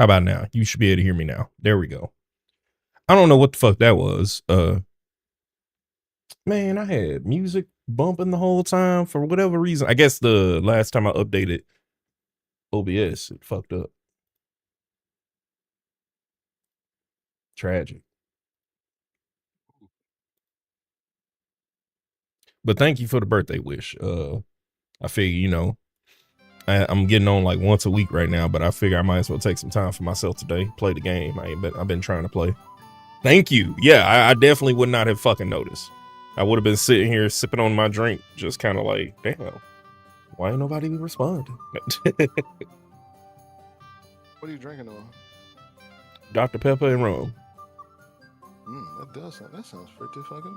How about now? You should be able to hear me now. There we go. I don't know what the fuck that was. Man, I had music bumping the whole time for whatever reason. I guess the last time I updated OBS, it fucked up. Tragic. But thank you for the birthday wish. I figure, you know, I'm getting on like once a week right now, but I figure I might as well take some time for myself today, play the game. I've been trying to play. Thank you. Yeah, I definitely would not have fucking noticed. I would have been sitting here sipping on my drink, just kind of like, damn, why ain't nobody responding? What are you drinking on? Dr. Pepper and rum. That sounds pretty fucking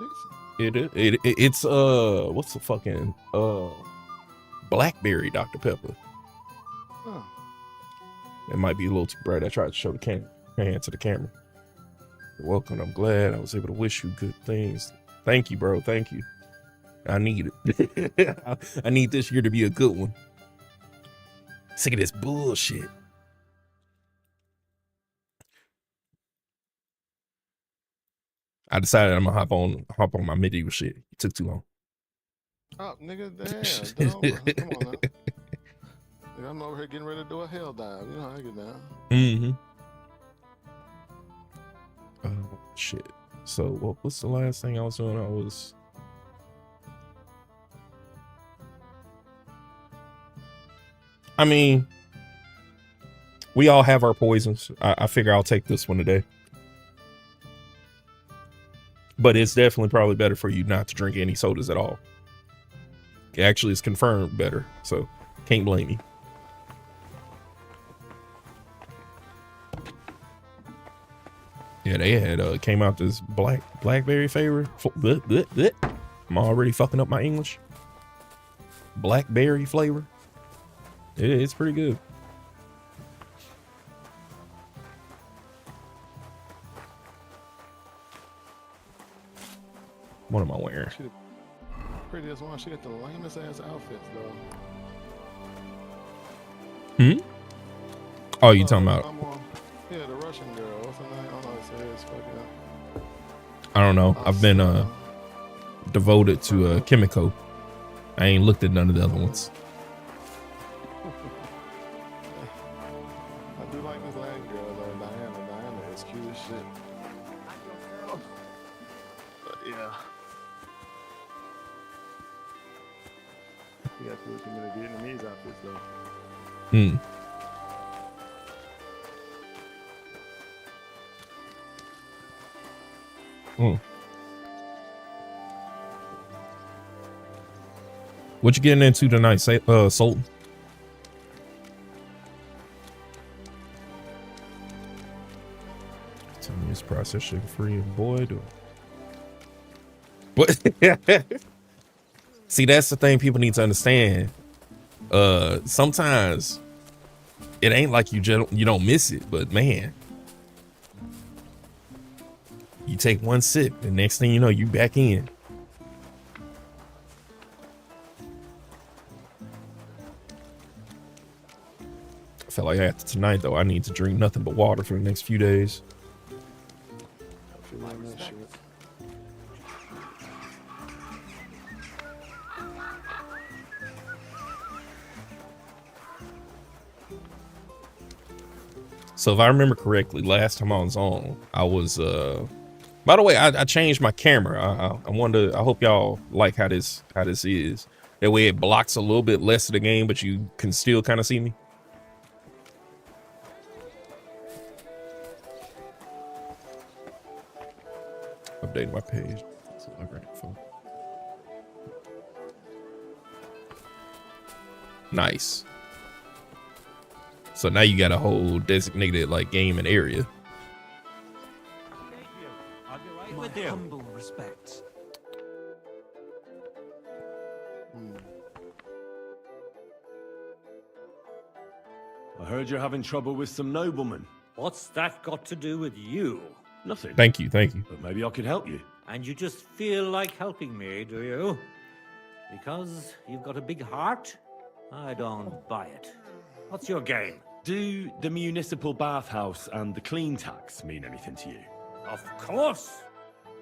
decent. It's what's the fucking blackberry Dr. Pepper. Oh. It might be a little too bright. I tried to show the hand to the camera. You're welcome. I'm glad I was able to wish you good things. Thank you, bro. Thank you. I need it. I need this year to be a good one. Sick of this bullshit. I decided I'm gonna hop on my medieval shit. It took too long. Oh, nigga, damn. Come on now. Nigga, I'm over here getting ready to do a hell dive. You know how I get down. Mm-hmm. Oh, shit. So what's the last thing I was doing? I mean, we all have our poisons. I figure I'll take this one today. But it's definitely probably better for you not to drink any sodas at all. It actually is confirmed better, so can't blame you. Yeah, they had came out this blackberry flavor. I'm already fucking up my English. Blackberry flavor. It's pretty good. What am I wearing? Prettiest one. She got the lamest ass outfits though. Oh, you talking about? Yeah, the Russian girl. What's her name? I don't know what it is. I don't know. I've been devoted to Kimiko. I ain't looked at none of the other ones. I do like this last girl though, Diana. Diana is cute as shit. But yeah. You got to look at the Vietnamese outfits though. What you getting into tonight, Sultan? Tell me it's processed sugar free, and boy, do it. But see, that's the thing people need to understand. Sometimes it ain't like you don't miss it, but man, you take one sip, the next thing you know, you back in. I feel like after tonight, though, I need to drink nothing but water for the next few days. So if I remember correctly, last time I was on, I was by the way, I changed my camera. I hope y'all like how this is. That way it blocks a little bit less of the game, but you can still kind of see me. Updating my page. Nice. So now you got a whole designated like game and area. Thank you. I'll be right with you. Humble respects. I heard you're having trouble with some noblemen. What's that got to do with you? Nothing. Thank you. But maybe I could help you. And you just feel like helping me, do you? Because you've got a big heart? I don't buy it. What's your game? Do the municipal bathhouse and the clean tax mean anything to you? Of course.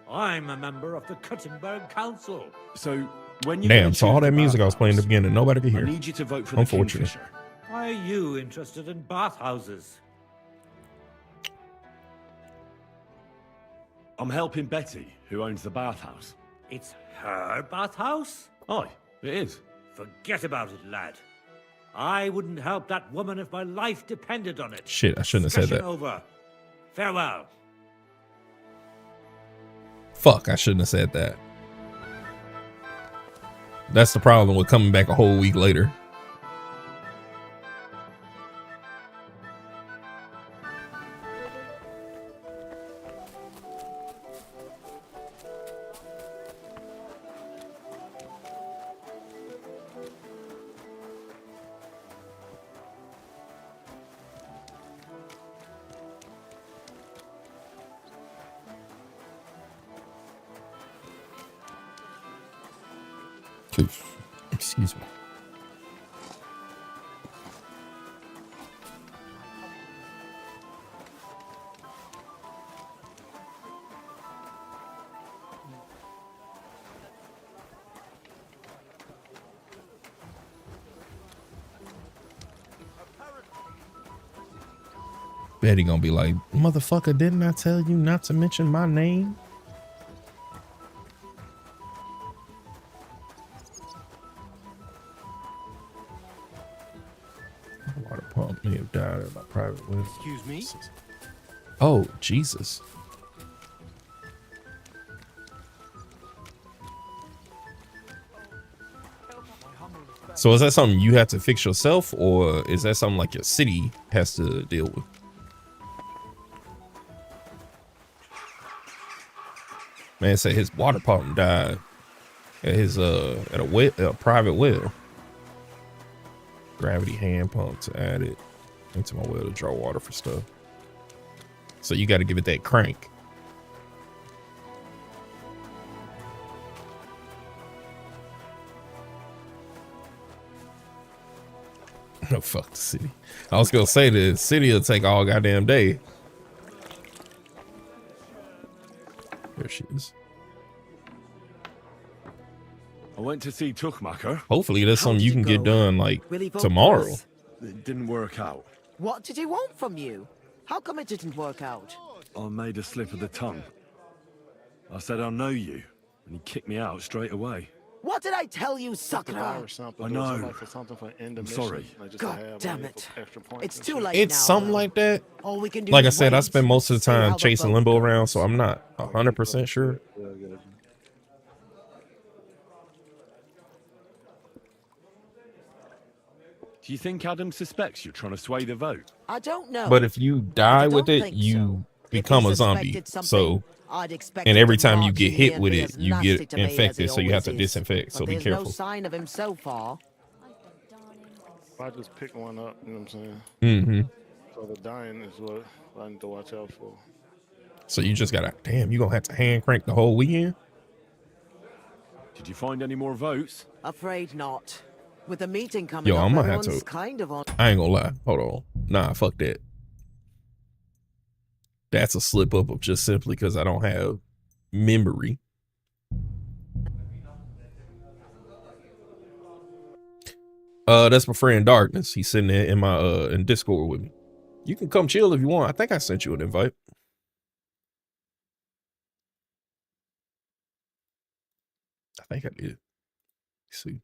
I'm a member of the Kuttenberg Council. So, when you Damn, so all that music I was playing at the beginning, nobody could I hear. need you to vote for the Unfortunate. Kingfisher. Why are you interested in bathhouses? I'm helping Betty, who owns the bathhouse. It's her bathhouse? Aye, it is. Forget about it, lad. I wouldn't help that woman if my life depended on it. Shit, I shouldn't have said Discussion that. over. Farewell. Fuck, I shouldn't have said that. That's the problem with coming back a whole week later. Excuse me. Betty gonna be like, motherfucker, didn't I tell you not to mention my name? Water pump may have died at my private well. Excuse me? Oh, Jesus. So is that something you have to fix yourself, or is that something like your city has to deal with? Man said his water pump died at his at a private well. Gravity hand pump to add it into my well to draw water for stuff. So you got to give it that crank. No, fuck the city. I was gonna say the city will take all goddamn day. There she is. I went to see Tuchmacher. Hopefully that's How something did you it can get go? done like Will he vote tomorrow. for us? It didn't work out. What did he want from you? How come it didn't work out? I made a slip of the tongue. I said I know you, and he kicked me out straight away. What did I tell you, The sucker? virus sample, I do know. something for something for intermission, sorry. like just to God have, damn like, it. extra points It's and too shit. late It's now, something though. like that. All we can do Like I is said, I wait, spend most of the see how time the chasing vote limbo around, goes. so I'm not 100% sure. Do you think Adam suspects you're trying to sway the vote? I don't know. But if you die I with don't it, think you so. If become he a zombie. suspected something, So, I'd expect and him every to time you march get in here hit and with be it, as you nasty get to me as he infected. So you have always to is. disinfect. So But be there's careful. no sign of him so far. If I just pick one up, you know what I'm saying? Mm-hmm. So the dying is what I need to watch out for. So you just gotta, damn, you gonna have to hand crank the whole weekend? Did you find any more votes? Afraid not. With the meeting coming Yo, up, I'm gonna have everyone's to- kind of on. I ain't gonna lie. Hold on. Nah, fuck that. That's a slip up of just simply because I don't have memory. That's my friend Darkness. He's sitting there in my in Discord with me. You can come chill if you want. I think I sent you an invite. I think I did. Let's see.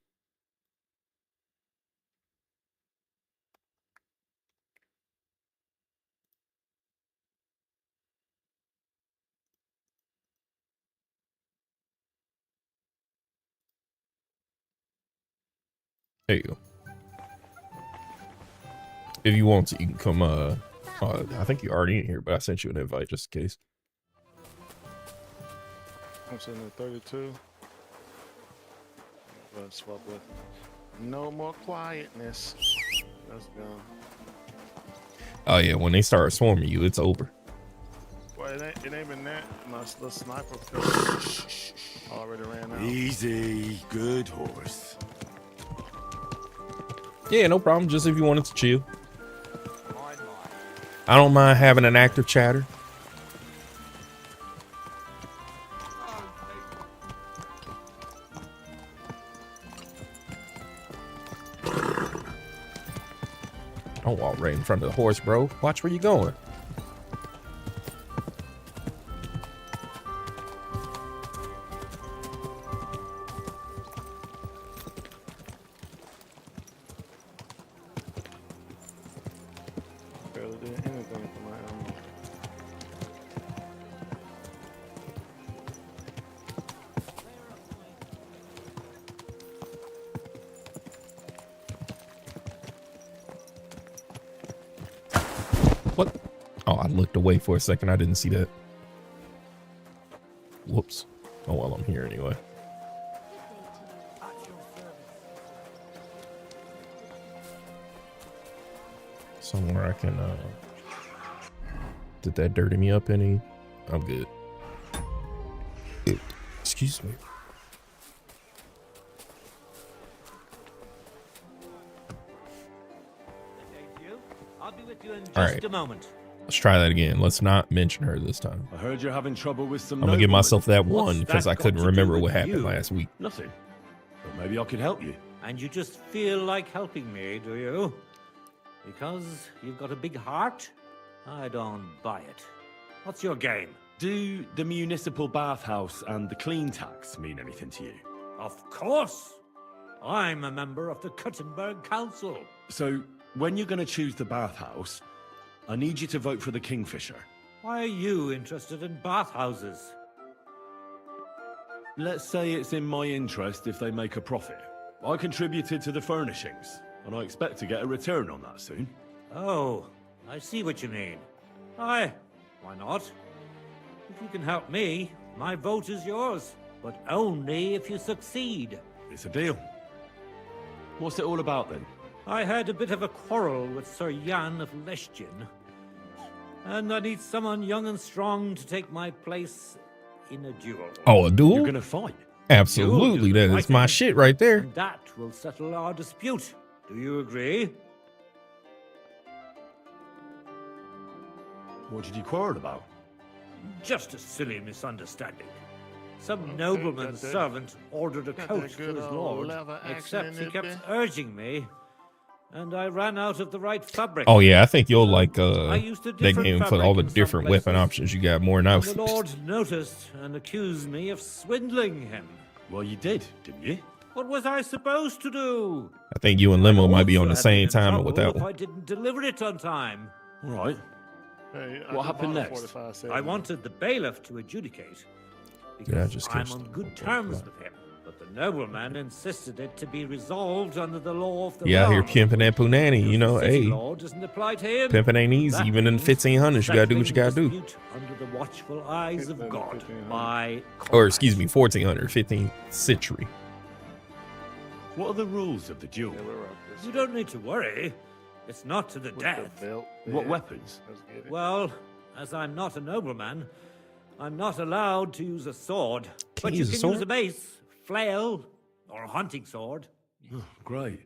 There you go. If you want to, you can come. I think you're already in here, but I sent you an invite just in case. I'm sitting at 32. Let's swap with. No more quietness. Let's go. Oh yeah, when they start swarming you, it's over. Well, it ain't been that. My little sniper already ran out. Easy, good horse. Yeah, no problem. Just if you wanted to chill. I don't mind having an active chatter. Don't walk right in front of the horse, bro. Watch where you going. Barely did anything for my animal. What? Oh, I looked away for a second. I didn't see that. Whoops. Oh, well, I'm here anyway. Somewhere I can, did that dirty me up any? I'm good. Excuse me. I'll be with you in just Alright. a moment. Let's try that again. Let's not mention her this time. I heard you're having trouble with some. I'm gonna give noblemen. myself that What's one because that I got couldn't to do remember with what happened you? last week. Nothing. But maybe I could help you. And you just feel like helping me, do you? Because you've got a big heart? I don't buy it. What's your game? Do the municipal bathhouse and the clean tax mean anything to you? Of course! I'm a member of the Kuttenberg Council. So, when you're going to choose the bathhouse, I need you to vote for the Kingfisher. Why are you interested in bathhouses? Let's say it's in my interest if they make a profit. I contributed to the furnishings, and I expect to get a return on that soon. Oh, I see what you mean. Aye, why not? If you can help me, my vote is yours. But only if you succeed. It's a deal. What's it all about then? I had a bit of a quarrel with Sir Jan of Leschin. And I need someone young and strong to take my place in a duel. Oh, a duel? You're going to fight? Absolutely. That is my shit right there. And that will settle our dispute. Do you agree? What did you quarrel about? Just a silly misunderstanding. Some Okay, nobleman's got that- servant ordered a got coat that for good his old lord, leather action except in he it kept there? urging me, and I ran out of the right fabric. Oh yeah, I think you'll like I used a that different game for fabric all the in some different weapon places. options you got more than I And was. the lord noticed and accused me of swindling him. Well, you did, didn't you? What was I supposed to do? I think you and Limo might be on the Also had been same in time with trouble that if one. I didn't deliver it on time. All right. Hey, What I happened bought a next? 45 cent. I wanted the bailiff to adjudicate. Because Yeah, I just I'm kissed on him. good terms with him. But the nobleman insisted it to be resolved under the law of the Yeah, out here realm. pimping that punani, you know, The city hey, law doesn't apply to him. pimping ain't easy. That Even in means 1500s, you gotta do what you gotta settling do. dispute under the watchful eyes of Hit that God 1500. by Or excuse combat. me, 1400, 15th century. What are the rules of the duel? Yeah, we're up this You way. don't need to worry. It's not to the With death. the belt. What Yeah. weapons? Let's get it. Well, as I'm not a nobleman, I'm not allowed to use a sword. But you use a can sword? use a mace, flail, or a hunting sword. Oh, great.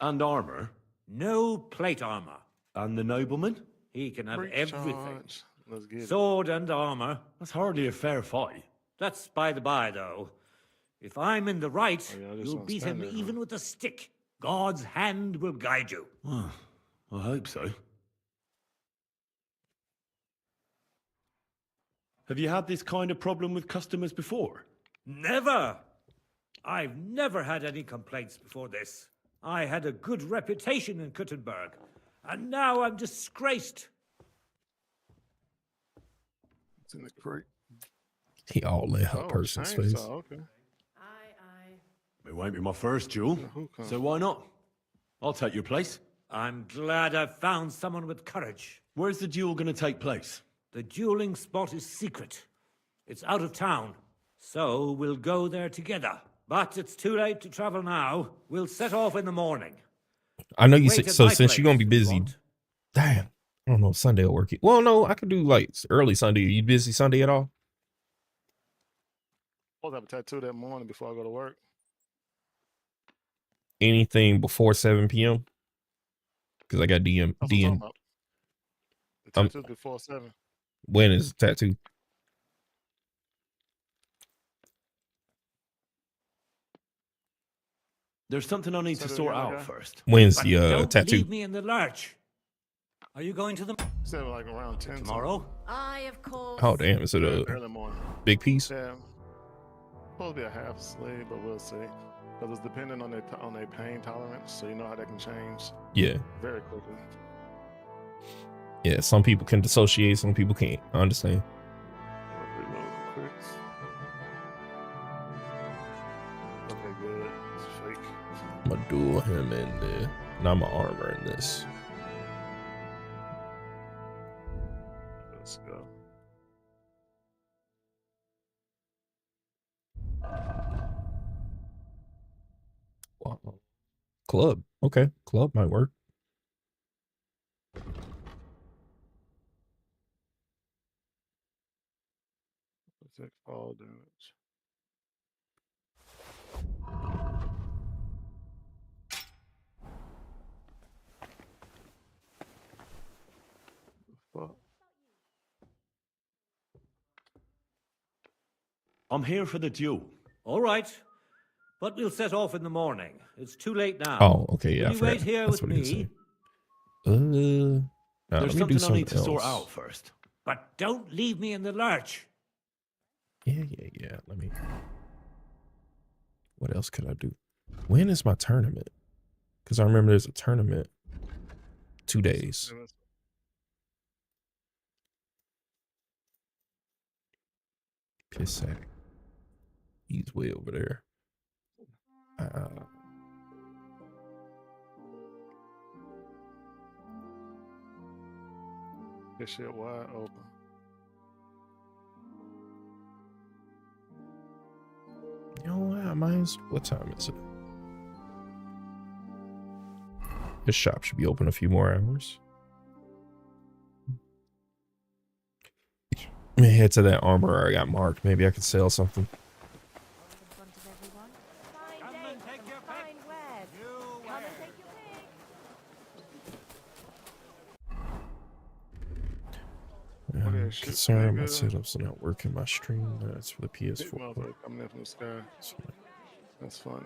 And armor? No plate armor. And the nobleman? He can have Break everything. charge. Let's get it. Sword and armor. That's hardly a fair fight. That's by the by, though. If I'm in the right, Oh, yeah, this you'll one's beat him standard, huh? even with a stick. God's hand will guide you. Well, I hope so. Have you had this kind of problem with customers before? Never! I've never had any complaints before this. I had a good reputation in Kuttenberg, and now I'm disgraced. It's in the crate. He all in her Oh, person's chainsaw, face. Okay. It won't be my first duel, who comes? so why not? I'll take your place. I'm glad I've found someone with courage. Where's the duel going to take place? The dueling spot is secret. It's out of town, so we'll go there together. But it's too late to travel now. We'll set off in the morning. I know you Wait said at so. my Since you're gonna be place if you busy, want. damn. I don't know if Sunday will work. Well, no, I could do like early Sunday. Are you busy Sunday at all? I'll have a tattoo that morning before I go to work. Anything before 7 p.m. Because I got That's what I'm talking about. The tattoo's before 7. When is the tattoo? There's something I need Say to that sort again, out okay? first. When's But the don't tattoo? leave me in the lurch. Are you going to the Said like around 10 tomorrow? I, of course. Oh damn! Is it something. a Early morning. big piece? Yeah. Supposed to be a half sleeve, but we'll see. Because it's dependent on their pain tolerance, so you know how that can change Yeah, very quickly. yeah. Some people can dissociate, some people can't. I understand. Reload real quick. Okay, good. It's fake. I'm gonna duel him in the. Not my armor in this. Let's go. Wow. Club. Okay, club might work. Take fall damage. Fuck. I'm here for the duel. All right. But we'll set off in the morning. It's too late now. Oh, okay, yeah. Will I you forgot. wait here That's with what he was me? saying. Nah, There's let me do something I need to something sort else. out first. But don't leave me in the lurch. Yeah. Let me. What else could I do? When is my tournament? Because I remember there's a tournament. 2 days. Pissack. He's way over there. This shit wide open. You know what? I might as. What time is it? This shop should be open a few more hours. Let me head to that armor I got marked. Maybe I could sell something. Okay, shit, Concerned my good. setups are not working. My stream. That's for the Big PS4. motherfucker coming in from the sky. That's funny.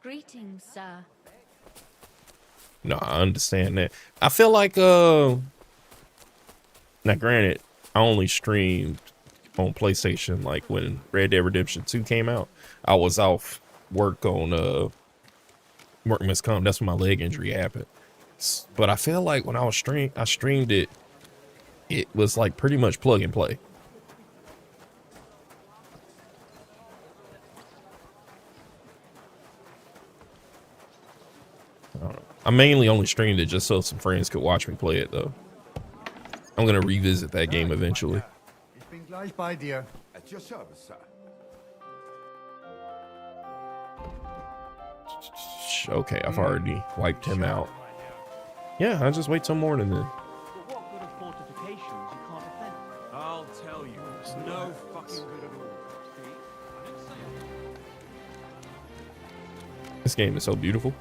Greetings, sir. No, I understand that. I feel like now granted, I only streamed on PlayStation like when Red Dead Redemption 2 came out. I was off work on workman's comp. That's when my leg injury happened. But I feel like when I streamed it, it was like pretty much plug and play. I don't know. I mainly only streamed it just so some friends could watch me play it though. I'm gonna revisit that game eventually. Ich bin gleich bei dir. At your service, sir. Okay, I've already wiped him out. Yeah, I'll just wait till morning then. But what good are fortifications you can't defend? I'll tell you, it's no fucking good at all. This game is so beautiful.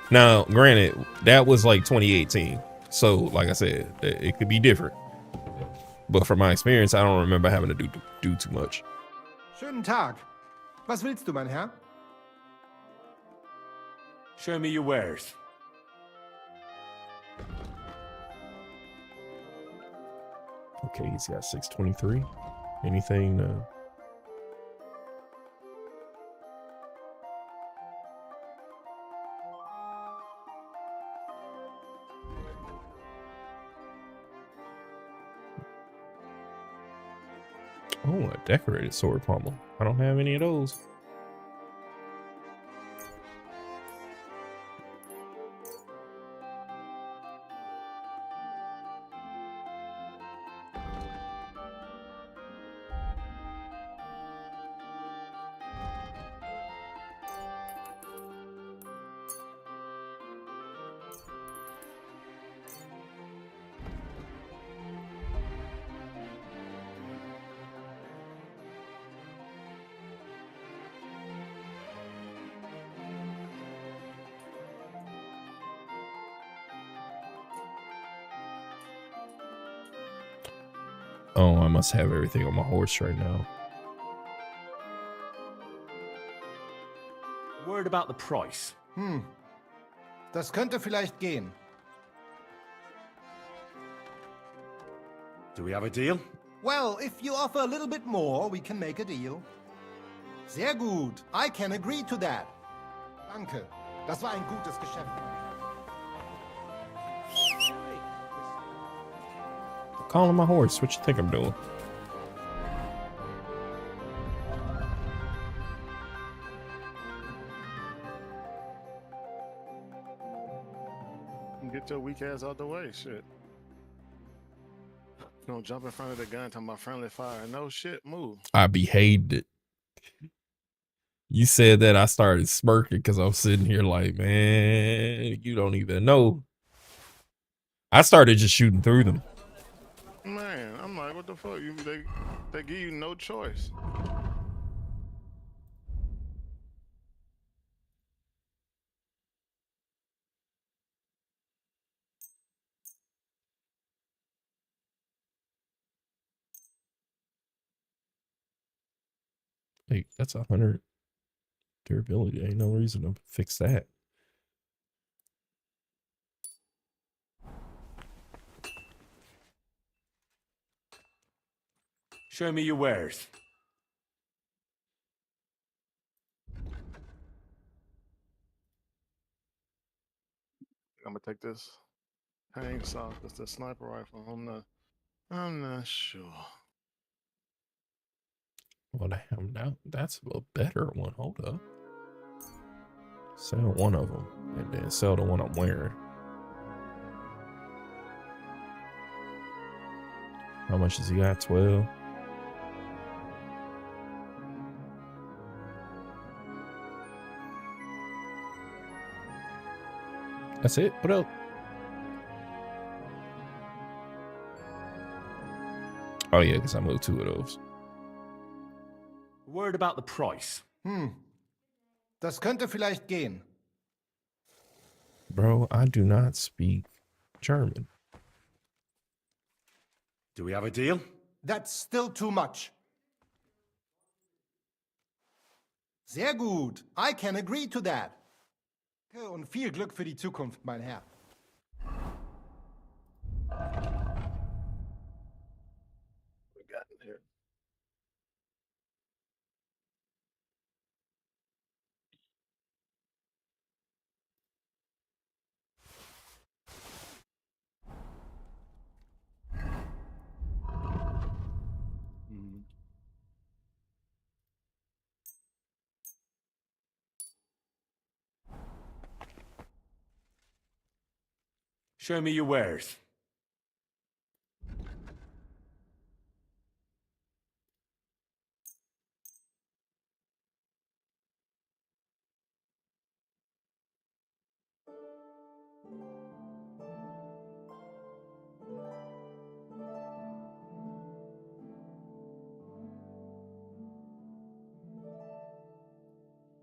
Now, granted, that was like 2018. So, like I said, it could be different. But from my experience, I don't remember having to do too much. Schönen Tag. Was willst du, mein Herr? Show me your wares. Okay, he's got 623. Anything? Oh, a decorated sword pommel. I don't have any of those. Oh, I must have everything on my horse right now. Word about the price. Das könnte vielleicht gehen. Do we have a deal? Well, if you offer a little bit more, we can make a deal. Sehr gut. I can agree to that. Danke. Das war ein gutes Geschäft. Calling my horse. What you think I'm doing? Get your weak ass out the way, shit. Don't jump in front of the gun talking about friendly fire. No shit, move. I behaved it. You said that, I started smirking because I'm sitting here like, man, you don't even know. I started just shooting through them. Man, I'm like, what the fuck? They give you no choice. Hey, that's 100 durability. Ain't no reason to fix that. Show me your wares. I'm gonna take this hang saw. That's the sniper rifle. I'm not sure. Well, damn, now that's a better one. Hold up. Sell one of them and then sell the one I'm wearing. How much does he got? 12. That's it? What else? Oh yeah, because I moved 2 of those. Word about the price. Das könnte vielleicht gehen. Bro, I do not speak German. Do we have a deal? That's still too much. Sehr gut. I can agree to that. Und viel Glück für die Zukunft, mein Herr. We got in here. Show me your wares.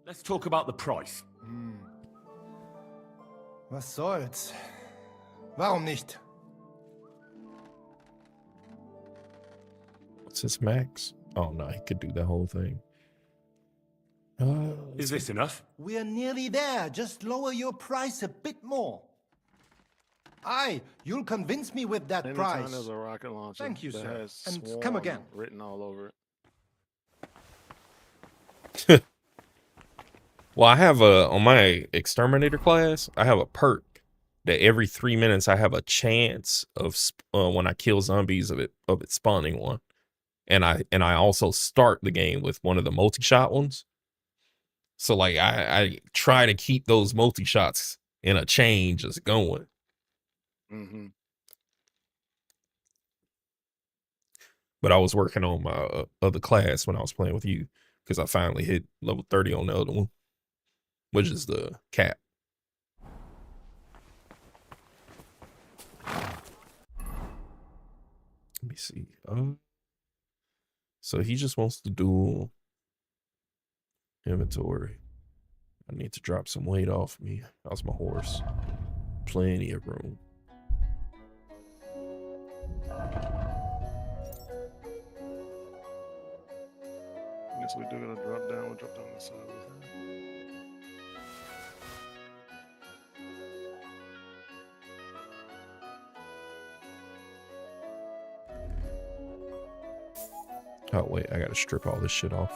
Let's talk about the price. Was soll's? Warum nicht? What's his max? Oh no, he could do the whole thing. Is this enough? We're nearly there. Just lower your price a bit more. Aye, you'll convince me with that Anytime price. there's a rocket launcher Thank you, that sir. has And swarm come again. written all over it. Well, I have on my exterminator class, I have a perk that every 3 minutes I have a chance of when I kill zombies of it spawning one, and I also start the game with one of the multi-shot ones. So like I try to keep those multi-shots in a chain just going. Mm-hmm. But I was working on my other class when I was playing with you because I finally hit level 30 on the other one, which is the cat. Let me see. So he just wants to dual inventory. I need to drop some weight off me. How's my horse? Plenty of room. Yes, we do gotta drop down. We'll drop down the side with her. Oh wait, I gotta strip all this shit off.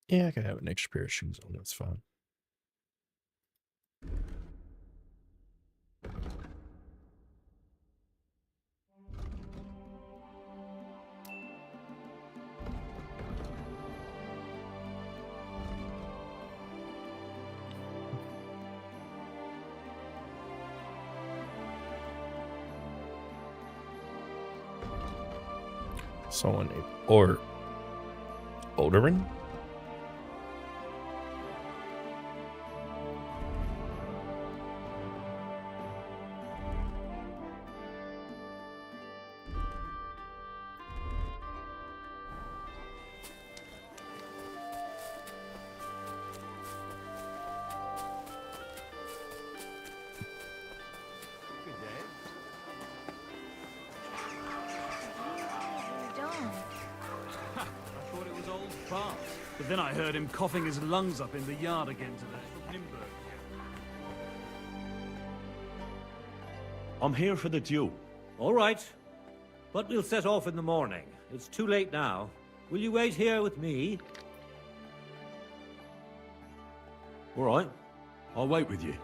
Yeah, I can have an extra pair of shoes on. That's fine. Someone named or Odorin? But then I heard him coughing his lungs up in the yard again today. I'm here for the duel. All right. But we'll set off in the morning. It's too late now. Will you wait here with me? All right. I'll wait with you.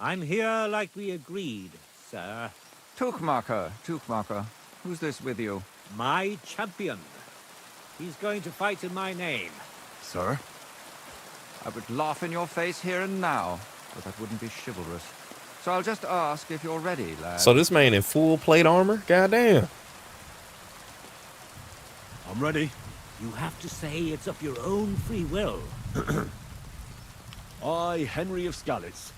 I'm here like we agreed, sir. Tuchmacher. Who's this with you? My champion. He's going to fight in my name. Sir? I would laugh in your face here and now, but that wouldn't be chivalrous. So I'll just ask if you're ready, lad. So this man in full plate armor? Goddamn. I'm ready. You have to say it's of your own free will. I, Henry of Skalitz,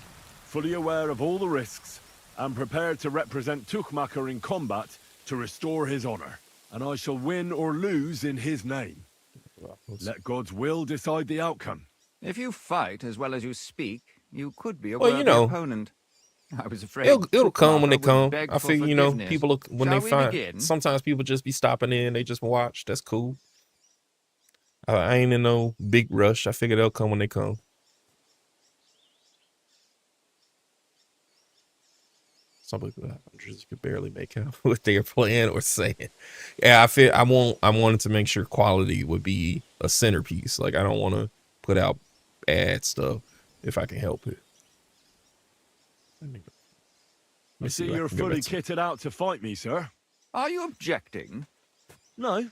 fully aware of all the risks, am prepared to represent Tuchmacher in combat to restore his honor, and I shall win or lose in his name. Let God's will decide the outcome. If you fight as well as you speak, you could be a Well, worthy you know, opponent. I was afraid It'll come when they Tuchmacher come. would beg I for figure, you know, forgiveness. people look when Shall they we find. begin? Sometimes people just be stopping in. They just watch. That's cool. I ain't in no big rush. I figure they'll come when they come. Some people just could barely make out what they're playing or saying. Yeah, I wanted to make sure quality would be a centerpiece. Like I don't want to put out bad stuff if I can help it. I see you're fully kitted out to fight me, sir. Are you objecting? No.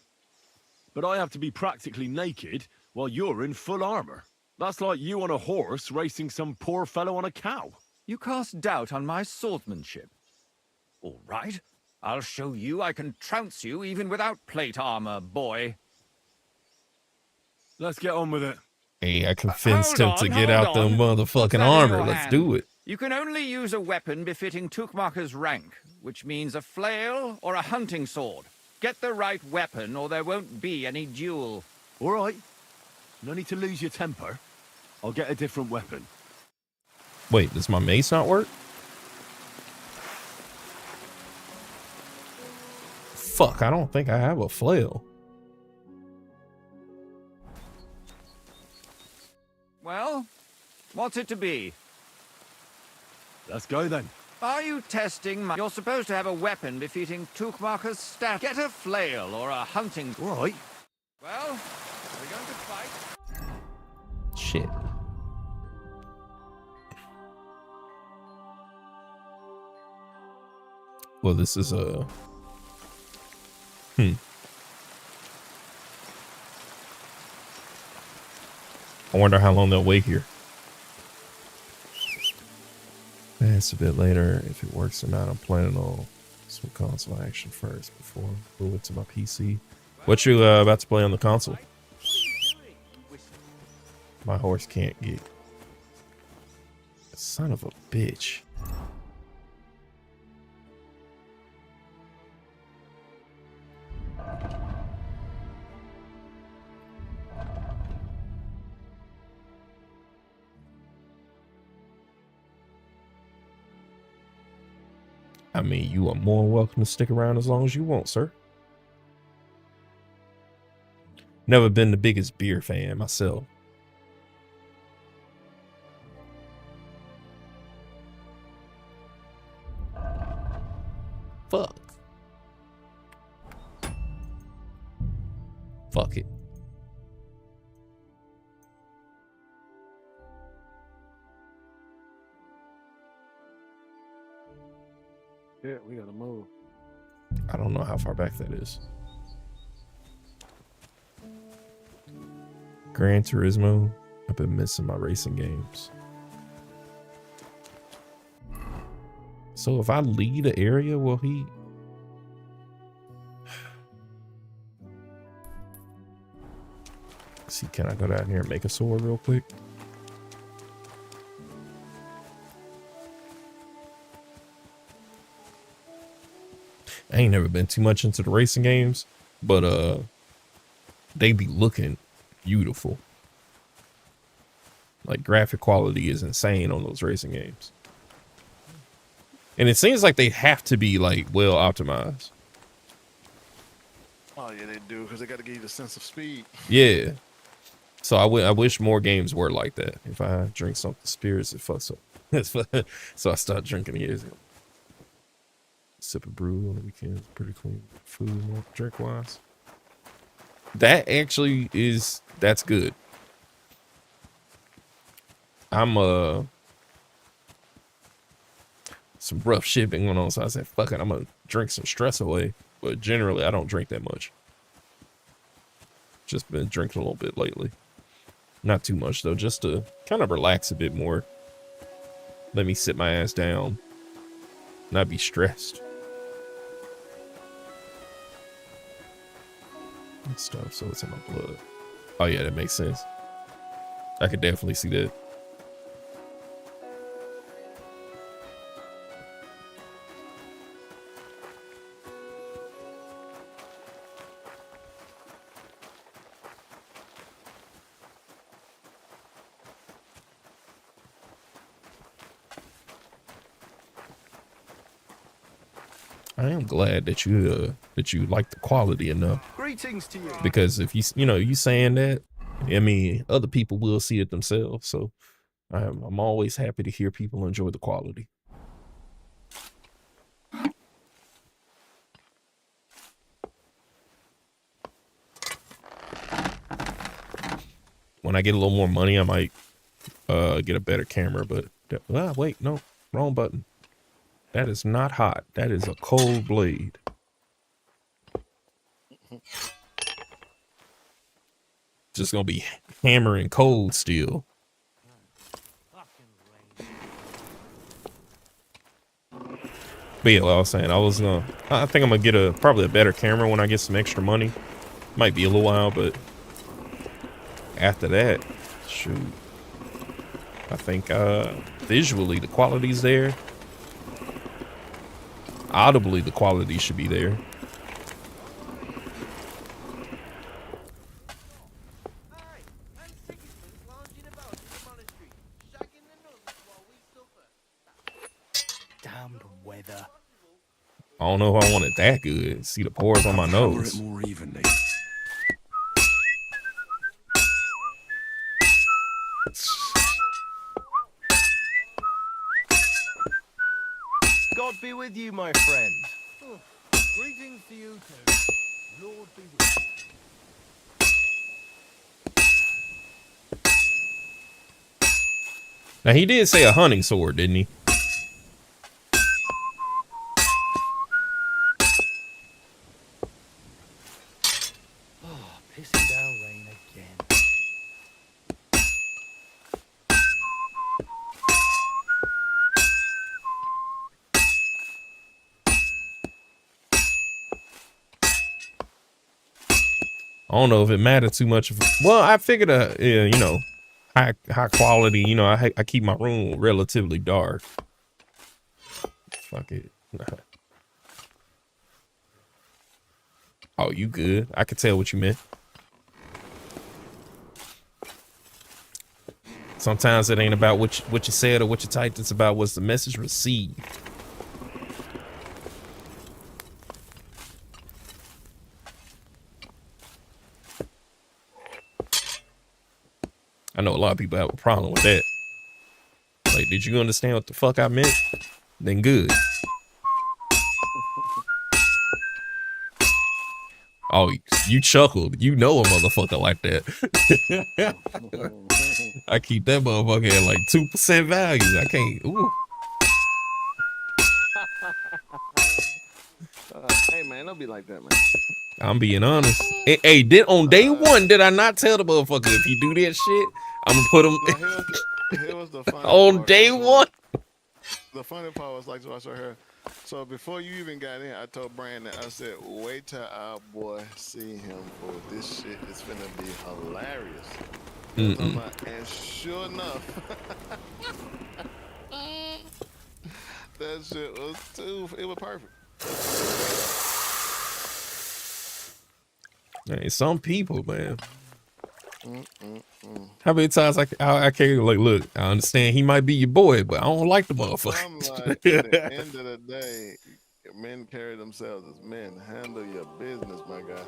But I have to be practically naked while you're in full armor. That's like you on a horse racing some poor fellow on a cow. You cast doubt on my swordsmanship. All right. I'll show you I can trounce you even without plate armor, boy. Let's get on with it. Hey, I convinced him to get hold out the on. What's motherfucking that in armor. your Let's hand? do it. You can only use a weapon befitting Tuchmacher's rank, which means a flail or a hunting sword. Get the right weapon or there won't be any duel. All right. No need to lose your temper. I'll get a different weapon. Wait, does my mace not work? Fuck, I don't think I have a flail. Well, what's it to be? Let's go then. Are you testing my... You're supposed to have a weapon befitting Tuchmacher's stat. Get a flail or a hunting... Right. Well, we're going to fight. Shit. Well, this is a... I wonder how long they'll wait here. It's a bit later. If it works or not, I'm planning on some console action first before I move it to my PC. What you about to play on the console? My horse can't get. Son of a bitch. I mean, you are more welcome to stick around as long as you want, sir. Never been the biggest beer fan myself. Fuck. Fuck it. Yeah, we gotta move. I don't know how far back that is. Gran Turismo. I've been missing my racing games. So if I lead an area, will he... See, can I go down here and make a sword real quick? I ain't never been too much into the racing games, but they be looking beautiful. Like, graphic quality is insane on those racing games. And it seems like they have to be, like, well optimized. Oh yeah, they do, because they got to give you the sense of speed. Yeah. So I wish more games were like that. If I drink something spirits, it fucks up. So I stopped drinking years ago. Sip of brew on the weekends. Pretty clean food, drink wise. That actually is, that's good. I'm some rough shit been going on, so I said, fuck it, I'm gonna drink some stress away. But generally, I don't drink that much. Just been drinking a little bit lately. Not too much though, just to kind of relax a bit more. Let me sit my ass down, not be stressed. And stuff, so it's in my blood. Oh yeah, that makes sense. I could definitely see that. I am glad that you like the quality enough. Greetings to you. Because if you saying that, I mean, other people will see it themselves. So I'm always happy to hear people enjoy the quality. When I get a little more money, I might get a better camera. But wait, no, wrong button. That is not hot. That is a cold blade. Just gonna be hammering cold steel. But yeah, like I was saying, I think I'm gonna get probably a better camera when I get some extra money. Might be a little while, but after that, shoot, I think visually the quality's there. Audibly, the quality should be there. around weather. I don't know if I want it that good. See the pores on my Cover nose. it more evenly. God be with you, my friend. Greetings to you too. Lord be with you. Now he did say a hunting sword, didn't he? Oh, pissing down rain again. I don't know if it mattered too much. Well, I figured, yeah, you know, high quality. You know, I keep my room relatively dark. Fuck it. Oh, you good? I could tell what you meant. Sometimes it ain't about what you said or what you typed. It's about what's the message received. I know a lot of people have a problem with that. Like, did you understand what the fuck I meant? Then good. Oh, you chuckled. You know a motherfucker like that. I keep that motherfucker at like 2% value. I can't. Ooh. Hey man, don't be like that, man. I'm being honest. Hey, on day one, did I not tell the motherfucker if he do that shit, I'm gonna put him Here was the funny on part. day one? The funny part was like watch right here. So before you even got in, I told Brandon, I said, wait till our boy see him for this shit is finna be hilarious. And sure enough, that shit was it was perfect. Hey, some people, man. How many times I can't like look? I understand he might be your boy, but I don't like the motherfucker. I'm like, at the end of the day, men carry themselves as men. Handle your business, my guy.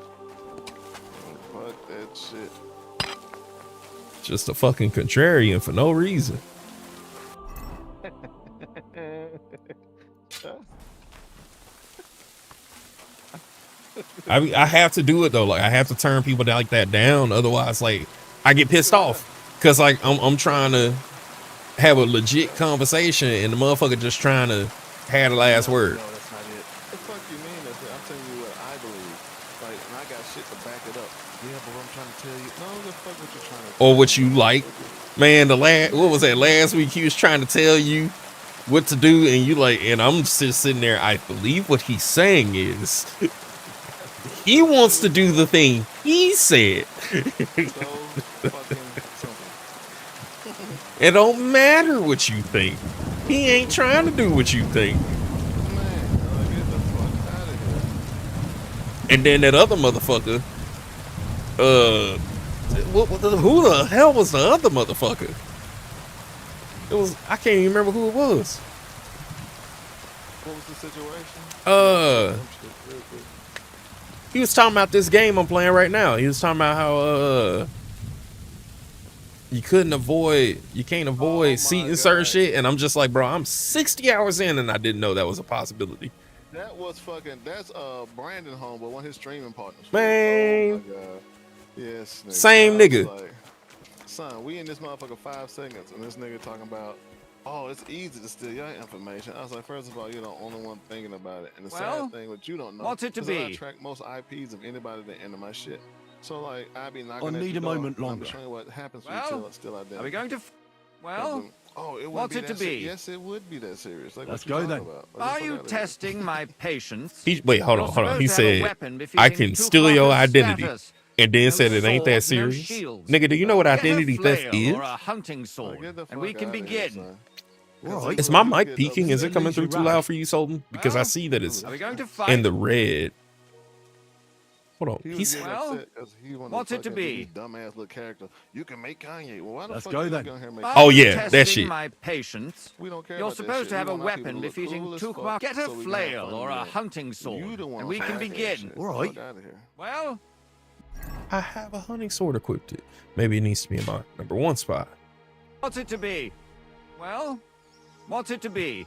Fuck that shit. Just a fucking contrarian for no reason. I have to do it though. Like I have to turn people like that down. Otherwise, like I get pissed off because like I'm trying to have a legit conversation and the motherfucker just trying to have the last word. No, that's not it. The fuck you mean? I'm telling you what I believe. Like, and I got shit to back it up. Yeah, but what I'm trying to tell you, no, the fuck what you're trying to tell Or what you like, man. What was that last week? He was trying to tell you what to do, and you like, and I'm just sitting there. I believe what he's saying is he wants to do the thing he said. So fucking simple. It don't matter what you think. He ain't trying to do what you think. Man, get the fuck out of here. And then that other motherfucker, who the hell was the other motherfucker? It was, I can't even remember who it was. What was the situation? He was talking about this game I'm playing right now. He was talking about how you can't avoid seating certain shit, and I'm just like, bro, I'm 60 hours in and I didn't know that was a possibility. That's Brandon home, but one of his streaming partners. Man. Oh my god. Yes, nigga. Same nigga. Like, son, we in this motherfucker 5 seconds, and this nigga talking about, oh, it's easy to steal your information. I was like, first of all, you're the only one thinking about it. And the sad thing, what you don't know, what's it to be? I track most IPs of anybody that enter my shit. So like, I be knocking I at need your a door, moment and I'm longer. showing you what happens when you steal identity. Are we going to? Well, oh, it what's it to be? Yes, it would be that serious. Like, Let's what you go talking then. about? Like, Are the you fuck outta here. testing my patience? Wait, hold on. He said, I can steal your identity. And then said it ain't that serious. Nigga, do you know what identity theft is? Or a hunting sword, Get the and we fuck can outta here, begin. son. Right. Is my mic peaking? Is it coming through too loud for you, Solden? Because I see that it's Are we going to fight? in the red. Hold on. He was He's getting Well, upset because he wanted what's to it to fucking do be? this dumbass little character. You can make Kanye. Well, why the Let's fuck go you then. going here and make? Are Oh, you yeah, that testing shit. my patience? We don't care You're about that supposed shit. to have We a want our people weapon to look befitting cool as fuck, Tukmak. Get a so we can have flail fun or a with it. hunting sword, You the one and we on can fire begin. shit. All right. Fuck out of here. Well, I have a hunting sword equipped. Maybe it needs to be in my number 1 spot. what's it to be? Well, what's it to be?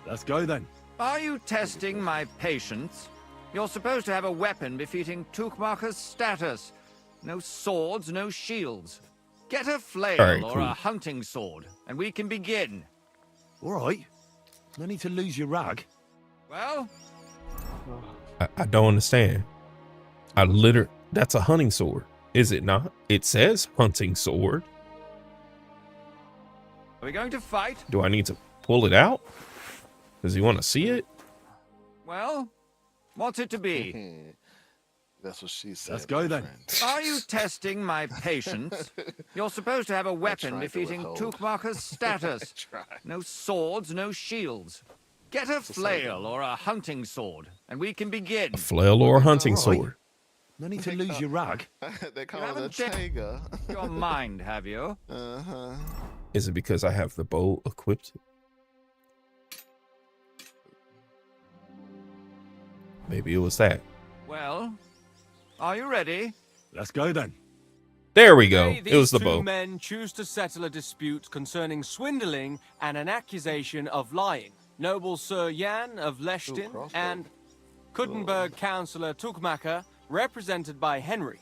Let's go then. Are you testing my patience? You're supposed to have a weapon befitting Tukmaker's status. No swords, no shields. Get a flail All right, or cool. a hunting sword, and we can begin. All right. No need to lose your rag. Well, I don't understand. That's a hunting sword, is it not? It says hunting sword. are we going to fight? Do I need to pull it out? Does he want to see it? Well, what's it to be? That's what she said. Let's go my then. friend. Are you testing my patience? You're supposed to have a weapon tried to befitting withhold. Tukmaker's status. Try. No swords, no shields. Get a flail or a hunting sword, and we can begin. A flail or a hunting All right. sword? No need to lose your rag. They call it a haven't checked- Tega. Your mind, have you? Uh-huh. Is it because I have the bow equipped? Maybe it was that. Well, are you ready? Let's go then. There we go. Today, It was the these bow. two men choose to settle a dispute concerning swindling and an accusation of lying. Noble Sir Jan of Leshtin crossbow. and Kuttenberg Councillor Tukmaker, represented by Henry.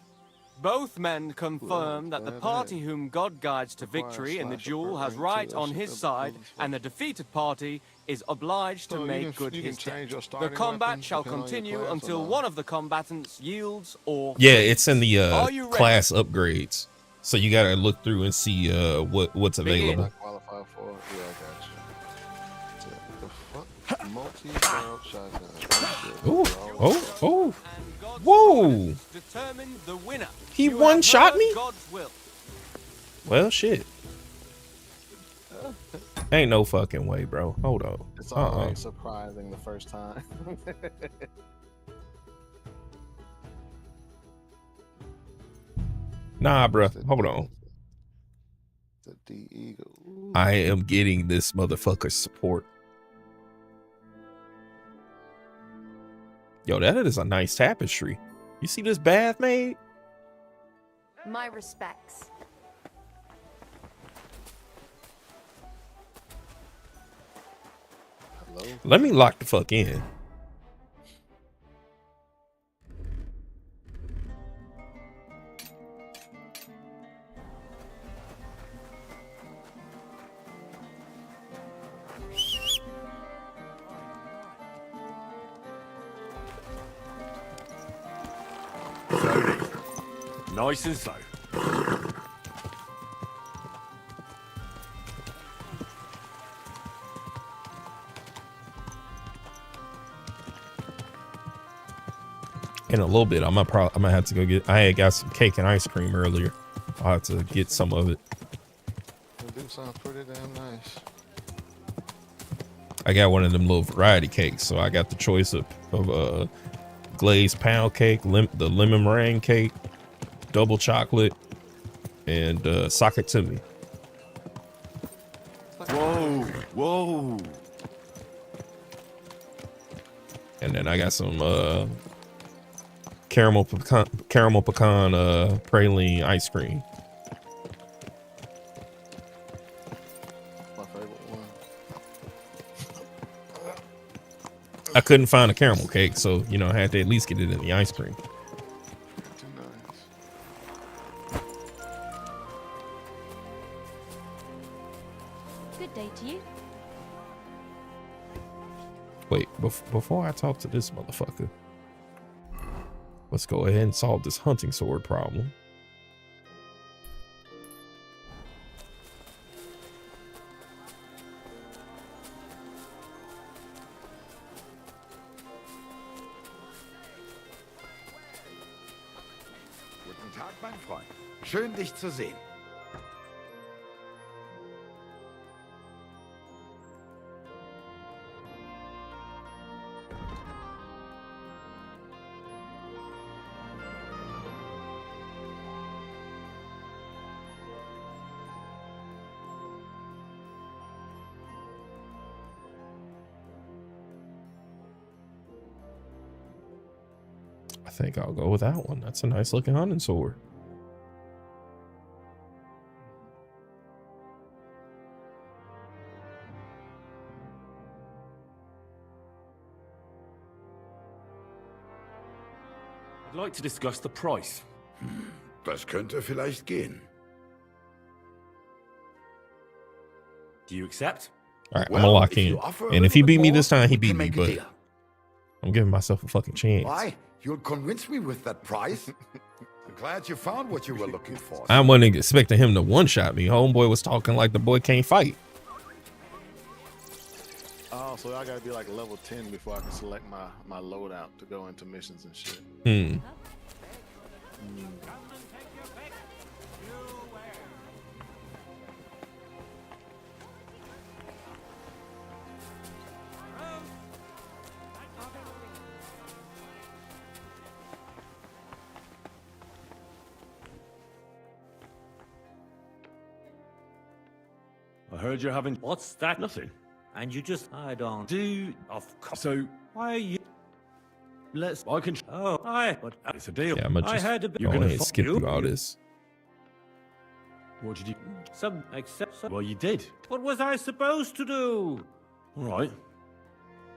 Both men confirm that the party whom God guides to victory in the duel has right on his side, and the defeated party is obliged to So you make can- good you can his change debt. your The starting combat weapon shall depending on your continue class or until not? one of the combatants yields or Yeah, flees. it's in the Are you ready? class upgrades. So you gotta look through and see what's available. I qualify for it. Yeah, I got you. The fuck? Multi-barrel shotgun. Ooh, oh, oh. And God's Whoa. providence determined the winner. He You have one-shot heard me? God's will. Well, shit. Ain't no fucking way, bro. Hold on. It's always surprising the first time. Nah, bro. Hold on. The D Eagle. Ooh. I am getting this motherfucker's support. Yo, that is a nice tapestry. You see this bath made? My respects. Hello. Let me lock the fuck in. Nice and slow. In a little bit, I'm gonna have to go get. I had got some cake and ice cream earlier. I'll have to get some of it. It do sound pretty damn nice. I got one of them little variety cakes, so I got the choice of glazed pound cake, the lemon meringue cake, double chocolate, and socket to me. Whoa, whoa. And then I got some caramel pecan praline ice cream. My favorite one. I couldn't find a caramel cake, so you know I had to at least get it in the ice cream. Too nice. Good day to you. Wait, before I talk to this motherfucker, let's go ahead and solve this hunting sword problem. Guten Tag, mein Freund. Schön, dich zu sehen. think I'll go with that one. That's a nice looking hunting sword. I'd like to discuss the price. Das könnte vielleicht gehen. Do you accept? All right, I'm gonna lock in. And if he beat me this time, he beat me, make a but deal. I'm giving myself a fucking chance. Why? You'll convince me with that price? I'm glad you found what you were looking for. I wasn't expecting him to one-shot me. Homeboy was talking like the boy can't fight. Oh, so I gotta be like level 10 before I can select my loadout to go into missions and shit. I heard you're having What's that? nothing. And you just, I don't. Do Of course. so. Why are you? I can. Oh, but It's a deal. Yeah, I'm gonna I just had to go be. You're gonna ahead and skip you- through all this. What did you? Some except. Some, Well, you did. what was I supposed to do? All right.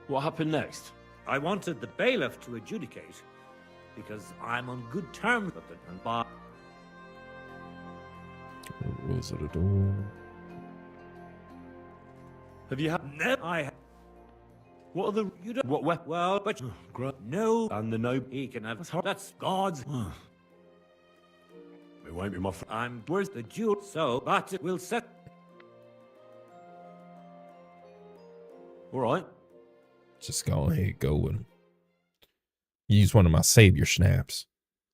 What happened next? I wanted the bailiff to adjudicate because I'm on good terms with it, and by Rules of the door. Have you had? I. What are the? You don't. What weapon? Well, but no, And the no. he can have. That's hard. That's God's. It won't be my friend. I'm. Where's the jewel? So, but it will set. All right. Just go ahead, go with him. Use one of my savior snaps.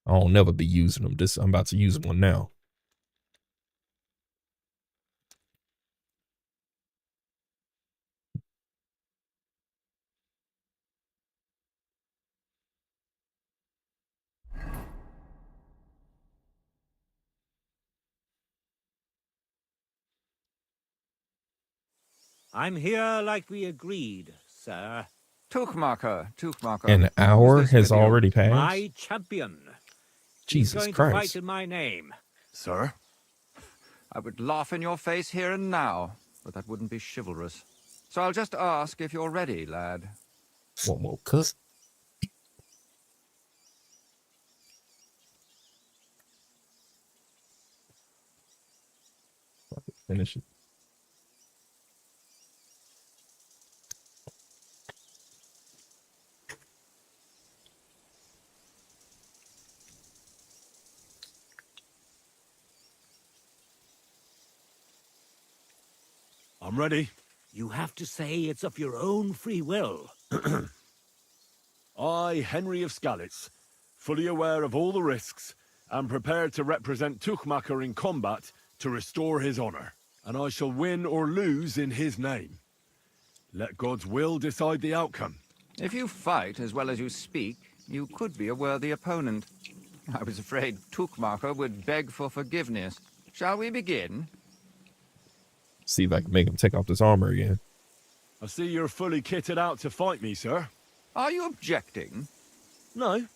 I'll never be using them. I'm about to use one now. I'm here like we agreed, sir. Tuchmacher. An hour Who's this has with you? already passed. My champion. He's Jesus going Christ. to fight in my name. Sir? I would laugh in your face here and now, but that wouldn't be chivalrous. So I'll just ask if you're ready, lad. One more cut. Finish it. I'm ready. You have to say it's of your own free will. I, Henry of Skalitz, fully aware of all the risks, am prepared to represent Tuchmacher in combat to restore his honor, and I shall win or lose in his name. Let God's will decide the outcome. If you fight as well as you speak, you could be a worthy opponent. I was afraid Tuchmacher would beg for forgiveness. Shall we begin? See if I can make him take off this armor again. I see you're fully kitted out to fight me, sir. Are you objecting? No.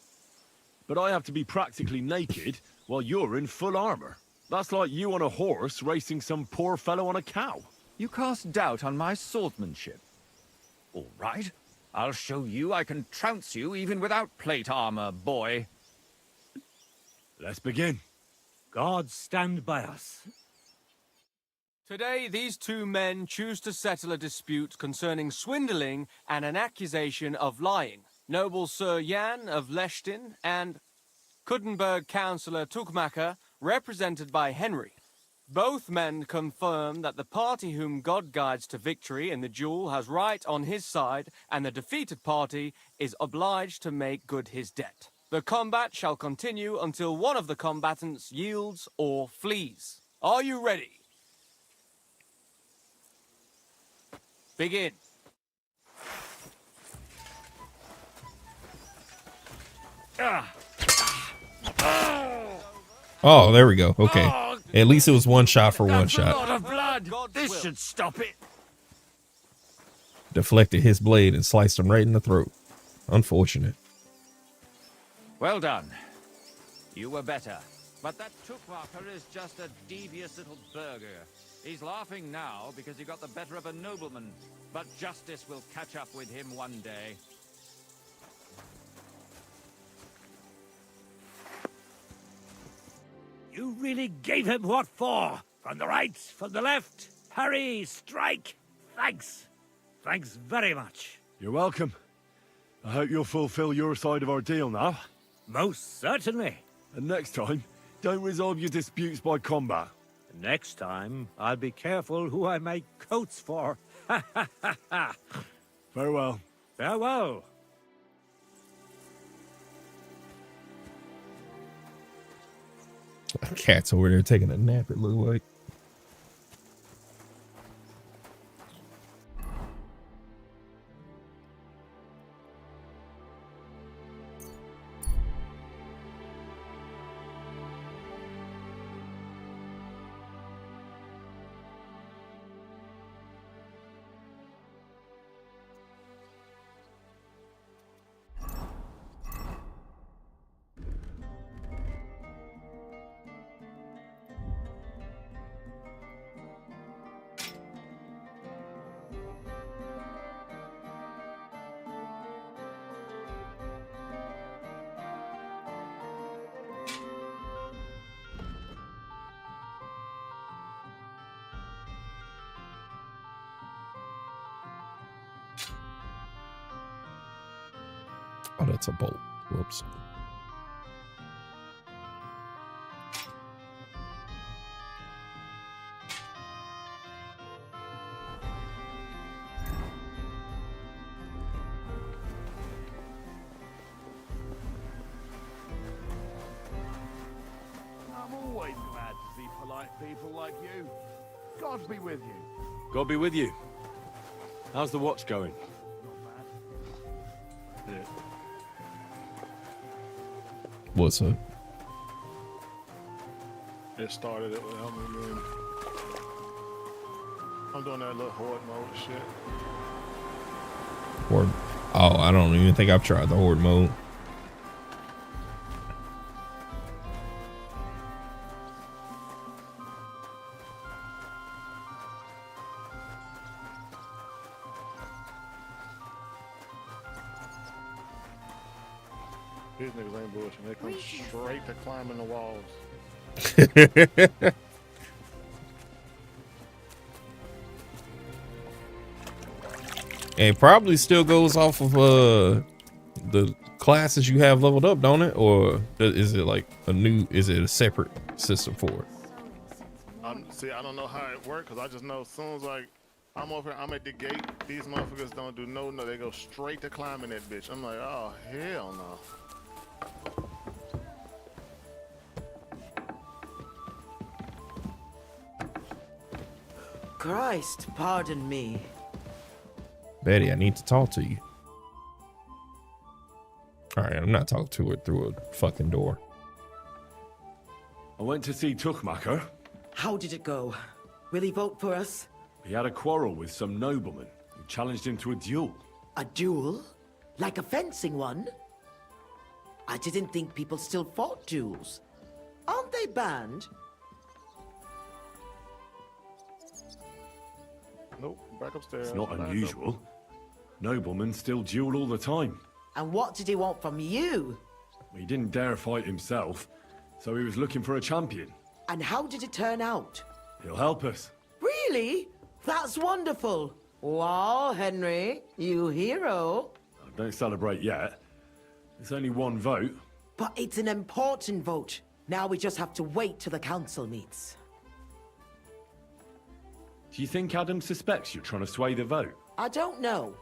But I have to be practically naked while you're in full armor. That's like you on a horse racing some poor fellow on a cow. You cast doubt on my swordsmanship. All right. I'll show you I can trounce you even without plate armor, boy. Let's begin. God stand by us. Today, these two men choose to settle a dispute concerning swindling and an accusation of lying. Noble Sir Jan of Lechtin and Kuttenberg Councillor Tuchmacher, represented by Henry. Both men confirm that the party whom God guides to victory in the duel has right on his side, and the defeated party is obliged to make good his debt. The combat shall continue until one of the combatants yields or flees. Are you ready? Begin. Oh, there we go. Okay. At least it was one shot for one shot. A lot of blood. This should stop it. Deflected his blade and sliced him right in the throat. Unfortunate. Well done. You were better. But that Tookmarker is just a devious little burger. He's laughing now because he got the better of a nobleman. But justice will catch up with him one day. You really gave him what for? From the right, from the left. Harry, strike. Thanks. Thanks very much. You're welcome. I hope you'll fulfill your side of our deal now. Most certainly. And next time, don't resolve your disputes by combat. Next time, I'll be careful who I make coats for. Ha ha ha ha. Farewell. Farewell. Cat's over there taking a nap, it look like. Oh, that's a bolt. Whoops. I'm always glad to see polite people like you. God be with you. God be with you. How's the watch going? Not bad. What's up? It started it without me again. I'm doing that little horde mode shit. Horde. Oh, I don't even think I've tried the horde mode. These niggas ain't bullshit. They come straight to climbing the walls. And it probably still goes off of the classes you have leveled up, don't it? Or is it like is it a separate system for it? See, I don't know how it works because I just know as soon as like I'm over here, I'm at the gate, these motherfuckers don't do no, they go straight to climbing that bitch. I'm like, oh hell no. Christ, pardon me. Betty, I need to talk to you. Alright, I'm not talking to her through a fucking door. I went to see Tookmaker. How did it go? Will he vote for us? He had a quarrel with some nobleman who challenged him to a duel. A duel? Like a fencing one? I didn't think people still fought duels. Aren't they banned? Nope, back upstairs. It's not unusual. Noblemen still duel all the time. And what did he want from you? He didn't dare fight himself, so he was looking for a champion. And how did it turn out? He'll help us. Really? That's wonderful. Wow, Henry, you hero. Don't celebrate yet. It's only one vote. But it's an important vote. Now we just have to wait till the council meets. Do you think Adam suspects you're trying to sway the vote? I don't know,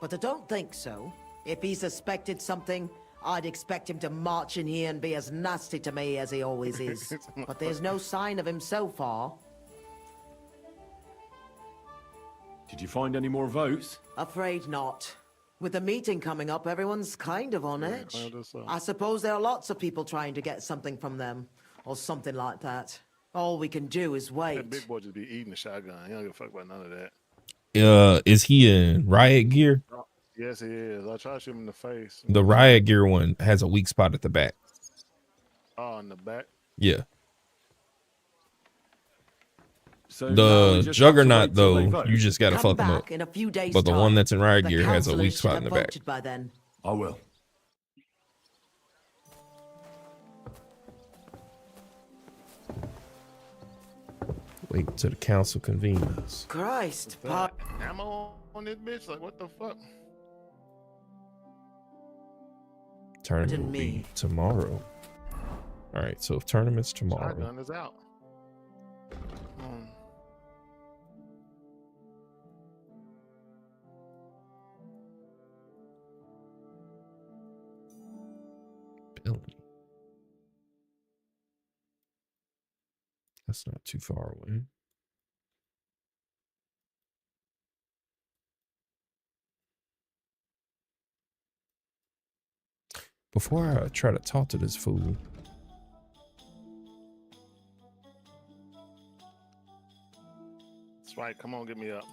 but I don't think so. If he suspected something, I'd expect him to march in here and be as nasty to me as he always is. But there's no sign of him so far. Did you find any more votes? Afraid not. With the meeting coming up, everyone's kind of on edge. I suppose there are lots of people trying to get something from them, or something like that. All we can do is wait. That big boy just be eating the shotgun. He don't give a fuck about none of that. Is he in riot gear? Yes, he is. I try to shoot him in the face. The riot gear one has a weak spot at the back. Oh, in the back. Yeah. So now we The just have to Juggernaut wait till they though, vote. you just gotta Come fuck him up. back in a few days' But the one time. that's in riot The gear has a weak councillors should spot have in the back. voted by then. I will. Wait till the council convenes. Christ, That ammo on this bitch? Like, what the fuck? Tournament Pardon will be me. tomorrow. All right, so if tournament's tomorrow, Shotgun is out. Billy. That's not too far away. Before I try to talk to this fool, That's right. Come on, get me up.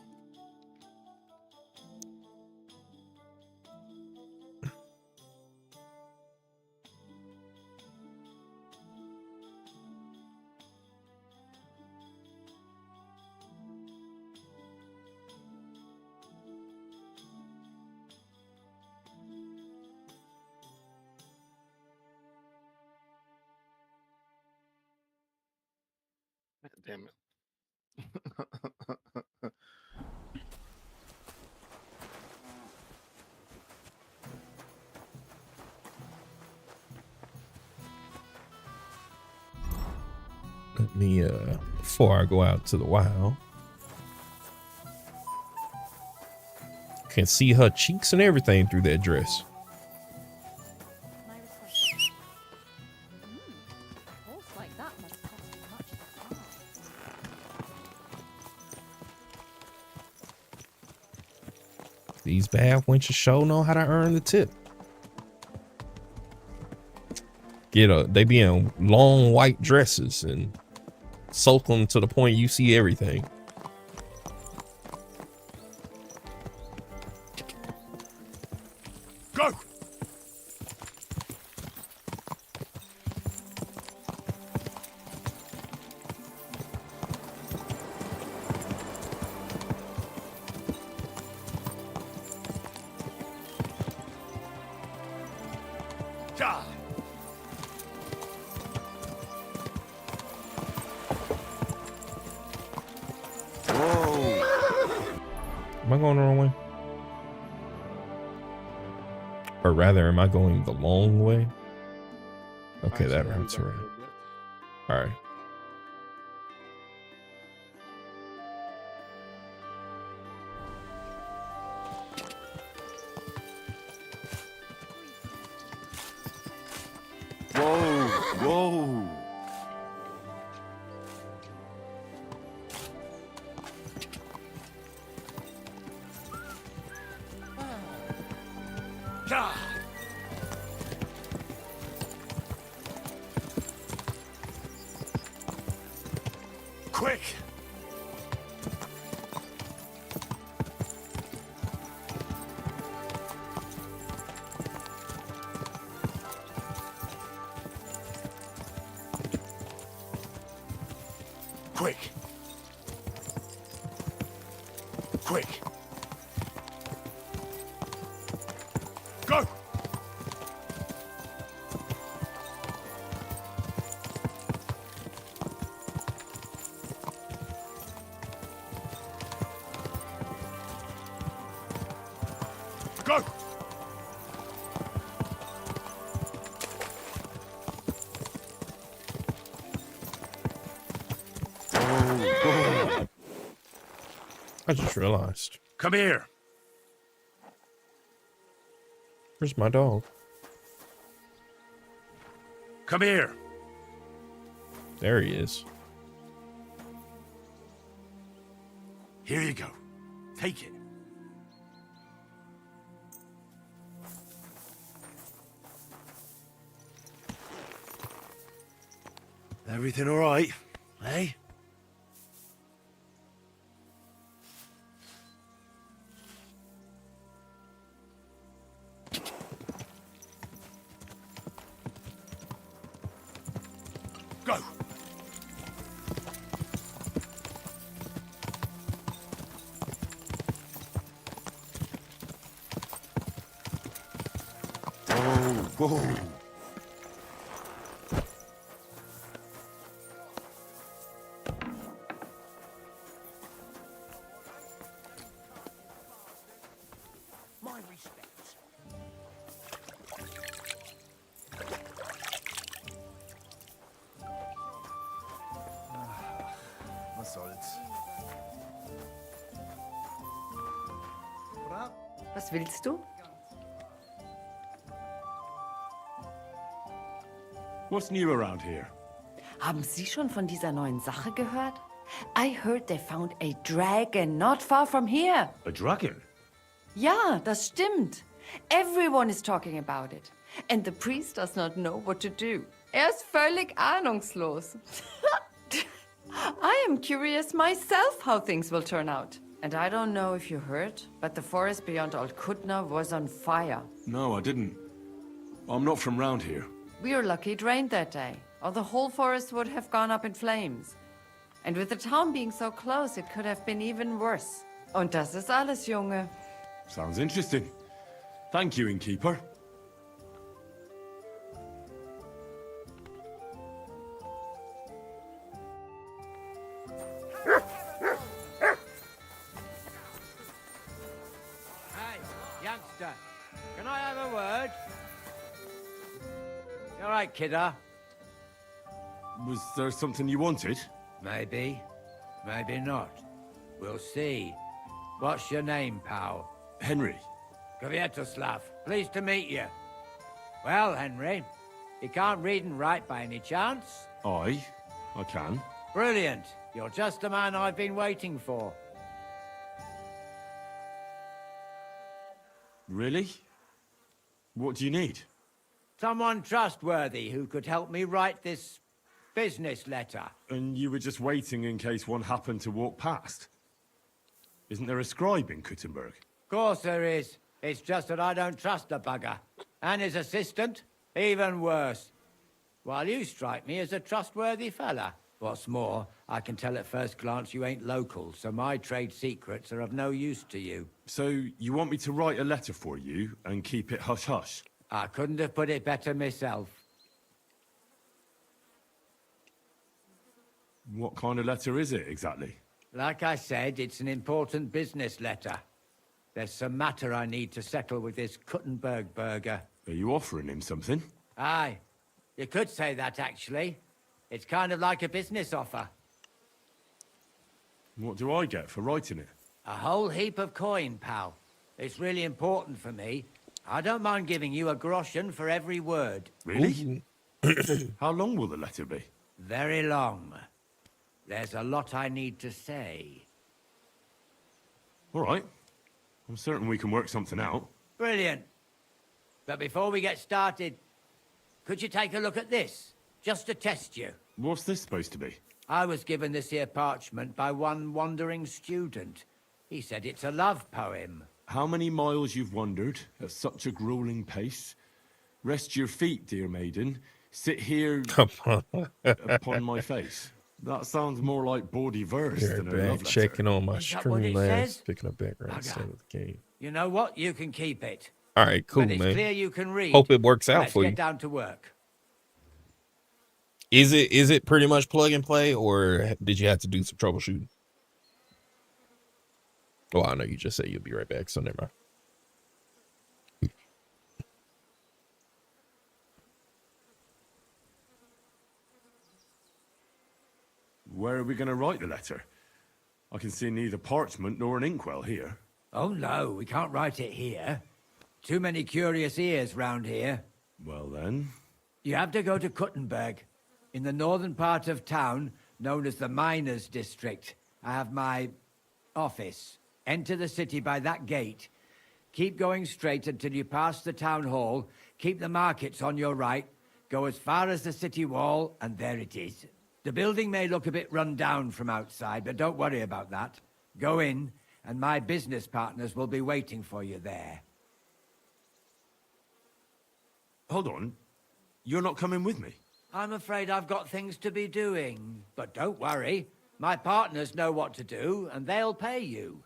Damn it. let me before I go out to the wild, can see her cheeks and everything through that dress. My request. A horse like that must cost much to buy. These bad wenches sure know how to earn the tip. They be in long white dresses and soak them to the point you see everything. Go! Ja! Am I going the wrong way? Or rather, am I going the long way? Okay, that route's right. All right. Whoa! Whoa! Ja! Quick! Quick! Quick! Go! Go! I just realized. Come here. Where's my dog? Come here. There he is. Here you go. Take it. Everything all right, eh? Whoa. My respects. Was soll's? Oder? Was willst du? What's new around here? Haben Sie schon von dieser neuen Sache gehört? I heard they found a dragon not far from here. A dragon? Ja, das stimmt. Everyone is talking about it. And the priest does not know what to do. Ist völlig ahnungslos. I am curious myself how things will turn out. And I don't know if you heard, but the forest beyond Old Kutna was on fire. No, I didn't. I'm not from round here. We were lucky it rained that day, or the whole forest would have gone up in flames. And with the town being so close, it could have been even worse. Und das ist alles, Junge. Sounds interesting. Thank you, innkeeper. Hey, youngster, can I have a word? You all right, kidder? Was there something you wanted? Maybe, maybe not. We'll see. What's your name, pal? Henry. Kvietoslav. Pleased to meet you. Well, Henry, you can't read and write by any chance? I can. Brilliant. You're just the man I've been waiting for. Really? What do you need? Someone trustworthy who could help me write this business letter. And you were just waiting in case one happened to walk past? Isn't there a scribe in Kuttenberg? Of course there is. It's just that I don't trust the bugger. And his assistant, even worse. While you strike me as a trustworthy fella. What's more, I can tell at first glance you ain't local, so my trade secrets are of no use to you. So you want me to write a letter for you and keep it hush-hush? I couldn't have put it better myself. What kind of letter is it, exactly? Like I said, it's an important business letter. There's some matter I need to settle with this Kuttenberg burger. Are you offering him something? Aye. You could say that, actually. It's kind of like a business offer. What do I get for writing it? A whole heap of coin, pal. It's really important for me. I don't mind giving you a groschen for every word. Really? How long will the letter be? Very long. There's a lot I need to say. All right. I'm certain we can work something out. Brilliant. But before we get started, could you take a look at this? Just to test you. What's this supposed to be? I was given this here parchment by one wandering student. He said it's a love poem. How many miles you've wandered at such a grueling pace? Rest your feet, dear maiden. Sit here upon my face. That sounds more like bawdy verse than a love letter. Checking on my Is that what it stream last, says? picking up background Bugger. stuff with the game. You know what? You can keep it. All right, cool, But it's man. clear you can read. Hope it works out Let's for get you. down to work. Is it pretty much plug and play, or did you have to do some troubleshooting? Well, I know you just said you'll be right back, so never mind. Where are we going to write the letter? I can see neither parchment nor an inkwell here. Oh no, we can't write it here. Too many curious ears round here. Well then. You have to go to Kuttenberg, in the northern part of town, known as the Miners' District. I have my office. Enter the city by that gate. Keep going straight until you pass the town hall. Keep the markets on your right. Go as far as the city wall, and there it is. The building may look a bit run down from outside, but don't worry about that. Go in, and my business partners will be waiting for you there. Hold on. You're not coming with me? I'm afraid I've got things to be doing. But don't worry. My partners know what to do, and they'll pay you.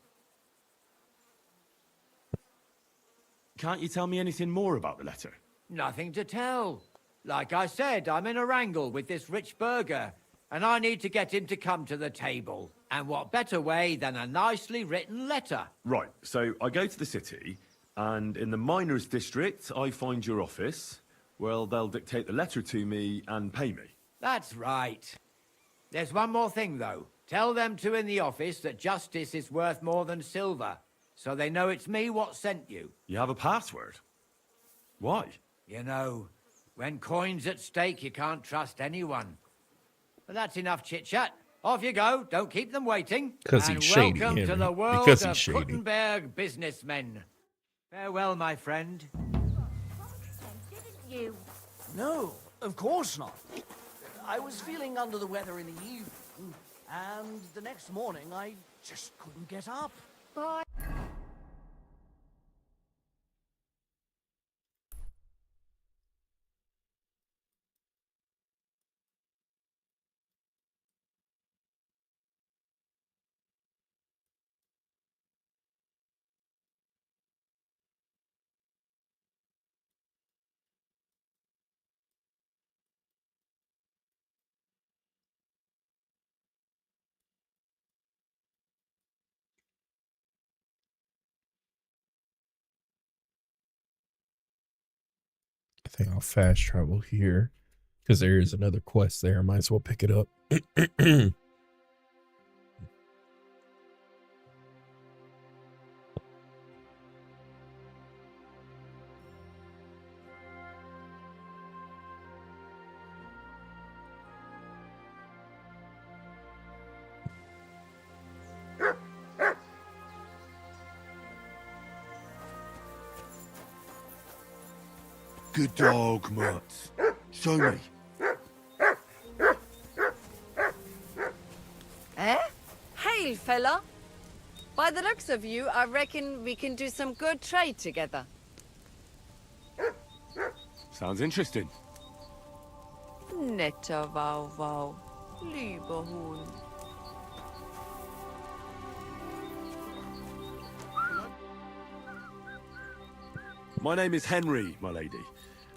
Can't you tell me anything more about the letter? Nothing to tell. Like I said, I'm in a wrangle with this rich burgher, and I need to get him to come to the table. And what better way than a nicely written letter? Right, so I go to the city, and in the miners' district, I find your office. Well, they'll dictate the letter to me and pay me. That's right. There's one more thing, though. Tell them two in the office that justice is worth more than silver, so they know it's me what sent you. You have a password? Why? You know, when coin's at stake, you can't trust anyone. But that's enough chit-chat. Off you go. Don't keep them waiting. 'Cause and he's shady, welcome to Henry. the world Because of he's shady. Kuttenberg businessmen. Farewell, my friend. Didn't you? No, of course not. I was feeling under the weather in the evening, and the next morning I just couldn't get up. Bye. I think I'll fast travel here because there is another quest there. I might as well pick it up. Good dog, Mutt. Show me. Eh? Hail, fella. By the looks of you, I reckon we can do some good trade together. Sounds interesting. Netter Wow Wow. Lieber Hund. My name is Henry, my lady,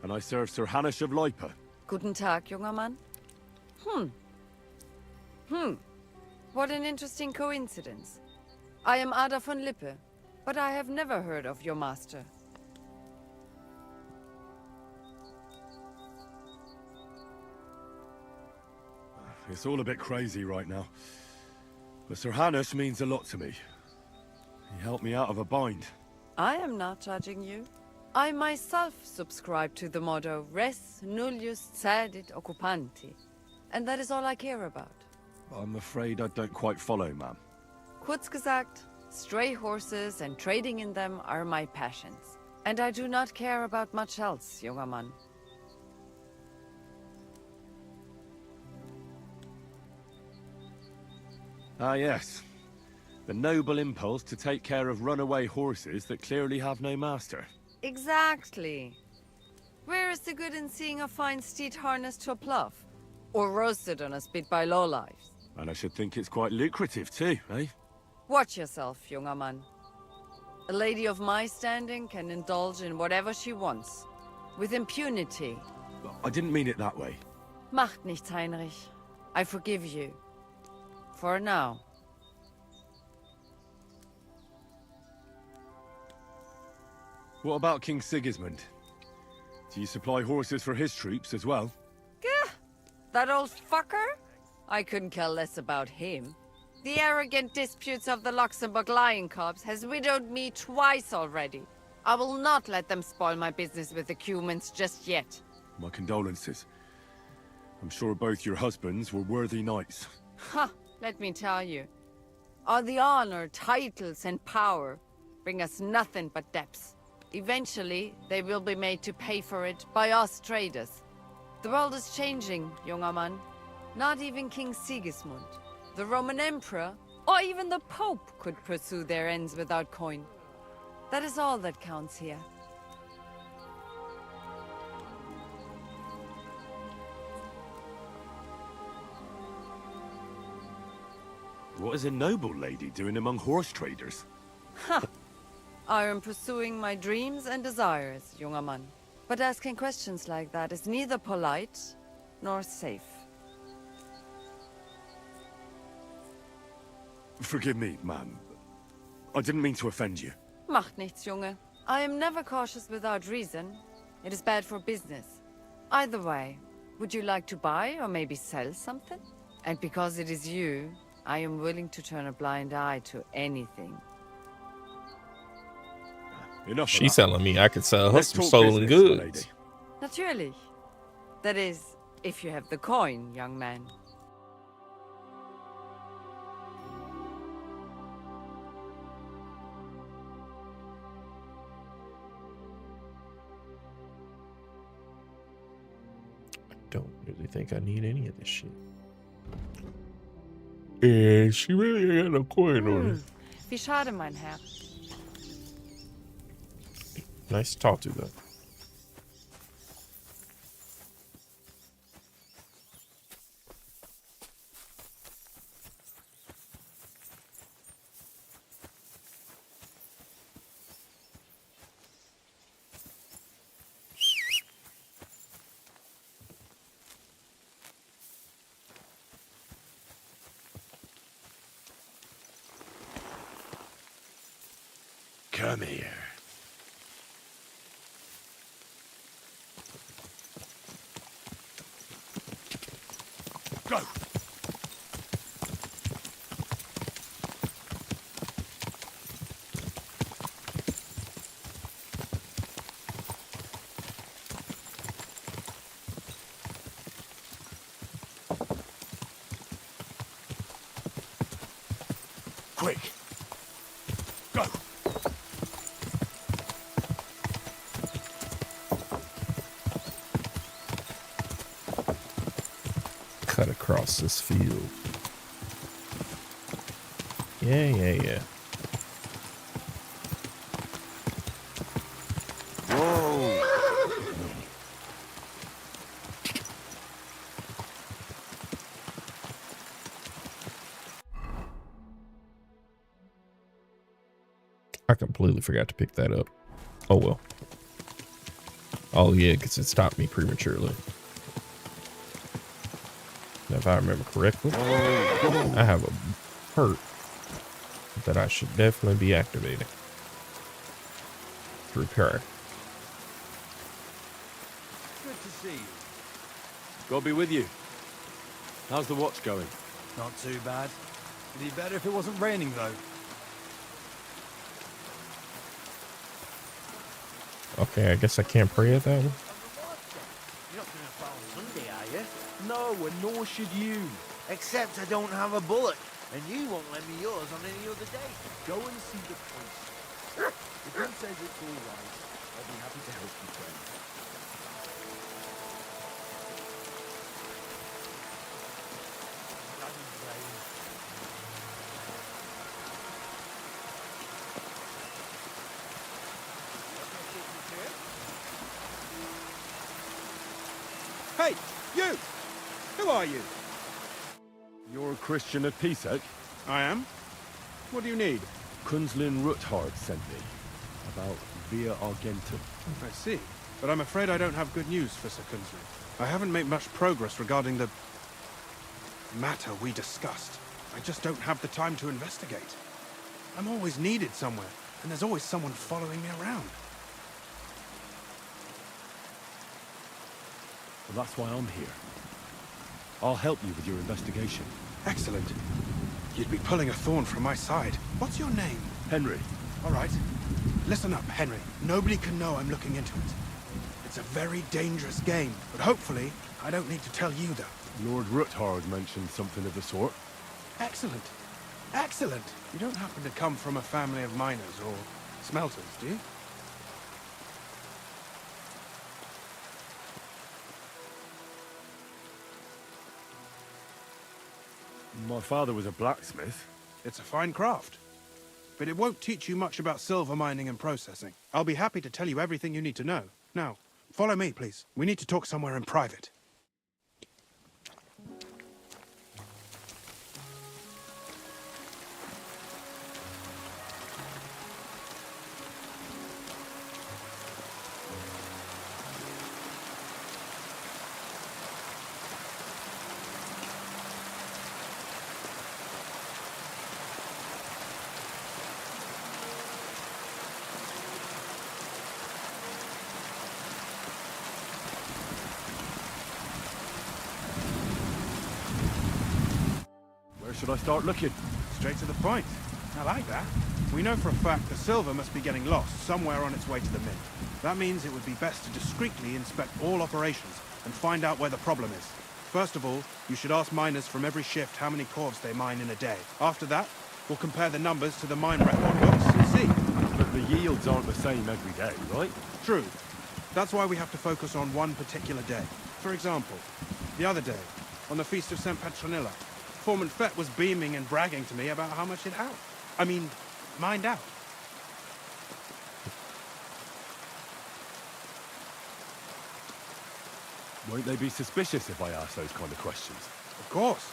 and I serve Sir Hanush of Leipa. Guten Tag, junger Mann. What an interesting coincidence. I am Ada von Lippe, but I have never heard of your master. It's all a bit crazy right now. But Sir Hanush means a lot to me. He helped me out of a bind. I am not judging you. I myself subscribe to the motto Res nullius cedit occupanti, and that is all I care about. I'm afraid I don't quite follow, ma'am. Kurz gesagt, stray horses and trading in them are my passions. And I do not care about much else, junger Mann. Ah, yes. The noble impulse to take care of runaway horses that clearly have no master. Exactly. Where is the good in seeing a fine steed harnessed to a plough? Or roasted on a spit by lowlifes? And I should think it's quite lucrative too, eh? Watch yourself, junger Mann. A lady of my standing can indulge in whatever she wants. With impunity. I didn't mean it that way. Macht nichts, Heinrich. I forgive you. For now. What about King Sigismund? Do you supply horses for his troops as well? Gah! That old fucker? I couldn't care less about him. The arrogant disputes of the Luxembourg Lion Cubs has widowed me twice already. I will not let them spoil my business with the Cumans just yet. My condolences. I'm sure both your husbands were worthy knights. Ha! Let me tell you. All the honor, titles, and power bring us nothing but debts. Eventually, they will be made to pay for it by us traders. The world is changing, junger Mann. Not even King Sigismund, the Roman Emperor, or even the Pope could pursue their ends without coin. That is all that counts here. What is a noble lady doing among horse traders? Ha! I am pursuing my dreams and desires, junger Mann. But asking questions like that is neither polite nor safe. Forgive me, ma'am. I didn't mean to offend you. Macht nichts, Junge. I am never cautious without reason. It is bad for business. Either way, would you like to buy or maybe sell something? And because it is you, I am willing to turn a blind eye to anything. Enough of She's that. telling me I could sell her Let's some talk stolen business, my goods. lady. Natürlich. That is, if you have the coin, young man. Don't really think I need any of this shit. Yeah, she really ain't got no coin on her. Wie schade, mein Herr. Nice to talk to, though. Come here. Go! Quick! Go! Cut across this field. Yeah. I completely forgot to pick that up. Oh well. Oh yeah, because it stopped me prematurely. If I remember correctly, I have a perk that I should definitely be activating. Repair. Good to see you. God be with you. How's the watch going? Not too bad. It'd be better if it wasn't raining, though. Okay, I guess I can't pray at that one. You're not doing a foul Sunday, are you? No, and nor should you. Except I don't have a bullet, and you won't lend me yours on any other day. Go and see the priest. If he says it's all right, I'll be happy to help you, friend. Hey, you! Who are you? You're a Christian at Pisek? I am. What do you need? Kunzlin Ruthard sent me. About Via Argentum. I see. But I'm afraid I don't have good news for Sir Kunzlin. I haven't made much progress regarding the matter we discussed. I just don't have the time to investigate. I'm always needed somewhere, and there's always someone following me around. Well, that's why I'm here. I'll help you with your investigation. Excellent. You'd be pulling a thorn from my side. What's your name? Henry. All right. Listen up, Henry. Nobody can know I'm looking into it. It's a very dangerous game, but hopefully I don't need to tell you that. Lord Ruthard mentioned something of the sort. Excellent. Excellent. You don't happen to come from a family of miners or smelters, do you? My father was a blacksmith. It's a fine craft. But it won't teach you much about silver mining and processing. I'll be happy to tell you everything you need to know. Now, follow me, please. We need to talk somewhere in private. should I start looking? Straight to the point. I like that. We know for a fact the silver must be getting lost somewhere on its way to the mint. That means it would be best to discreetly inspect all operations and find out where the problem is. First of all, you should ask miners from every shift how many corves they mine in a day. After that, we'll compare the numbers to the mine record books and see. But the yields aren't the same every day, right? True. That's why we have to focus on one particular day. For example, the other day, on the Feast of St. Petronilla, Foreman Fett was beaming and bragging to me about how much it had. Mined out. Won't they be suspicious if I ask those kind of questions? Of course.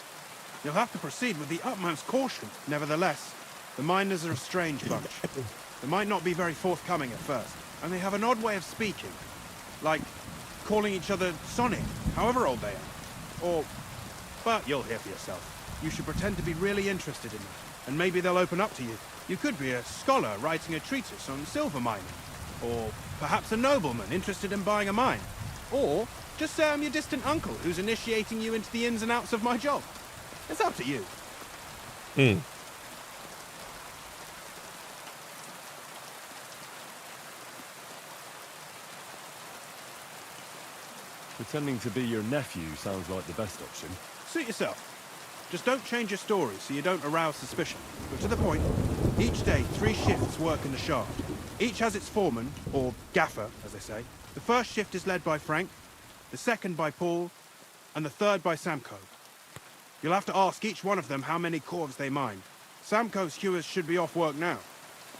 You'll have to proceed with the utmost caution. Nevertheless, the miners are a strange bunch. They might not be very forthcoming at first, and they have an odd way of speaking. Like calling each other Sonny, however old they are. But you'll hear for yourself. You should pretend to be really interested in them, and maybe they'll open up to you. You could be a scholar writing a treatise on silver mining, or perhaps a nobleman interested in buying a mine, or just say I'm your distant uncle who's initiating you into the ins and outs of my job. It's up to you. Pretending to be your nephew sounds like the best option. Suit yourself. Just don't change your story so you don't arouse suspicion. But to the point, each day 3 shifts work in the shaft. Each has its foreman, or gaffer, as they say. The first shift is led by Frank, the second by Paul, and the third by Samko. You'll have to ask each one of them how many corves they mine. Samko's hewers should be off work now.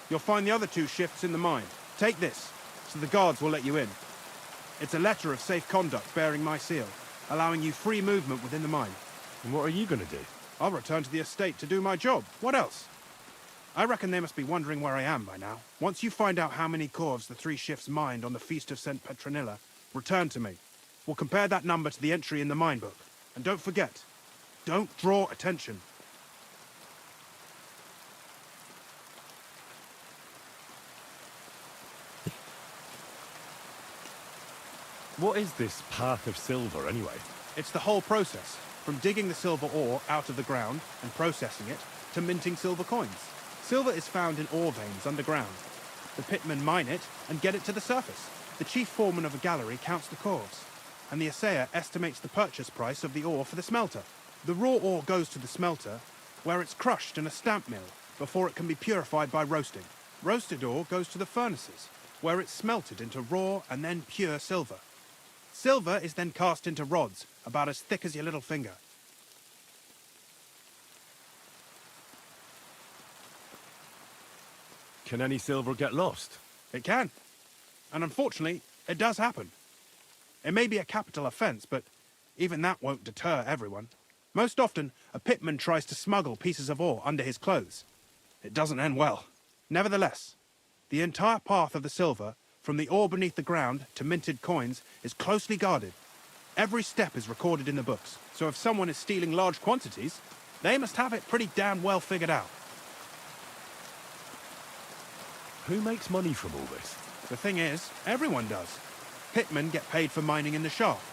You'll find the other 2 shifts in the mine. Take this, so the guards will let you in. It's a letter of safe conduct bearing my seal, allowing you free movement within the mine. And what are you going to do? I'll return to the estate to do my job. What else? I reckon they must be wondering where I am by now. Once you find out how many corves the 3 shifts mined on the Feast of St. Petronilla, return to me. We'll compare that number to the entry in the mine book. And don't forget, don't draw attention. What is this path of silver, anyway? It's the whole process, from digging the silver ore out of the ground and processing it, to minting silver coins. Silver is found in ore veins underground. The pitmen mine it and get it to the surface. The chief foreman of a gallery counts the corves, and the assayer estimates the purchase price of the ore for the smelter. The raw ore goes to the smelter, where it's crushed in a stamp mill before it can be purified by roasting. Roasted ore goes to the furnaces, where it's smelted into raw and then pure silver. Silver is then cast into rods, about as thick as your little finger. Can any silver get lost? It can. And unfortunately, it does happen. It may be a capital offence, but even that won't deter everyone. Most often, a pitman tries to smuggle pieces of ore under his clothes. It doesn't end well. Nevertheless, the entire path of the silver, from the ore beneath the ground to minted coins, is closely guarded. Every step is recorded in the books, so if someone is stealing large quantities, they must have it pretty damn well figured out. Who makes money from all this? The thing is, everyone does. Pitmen get paid for mining in the shaft.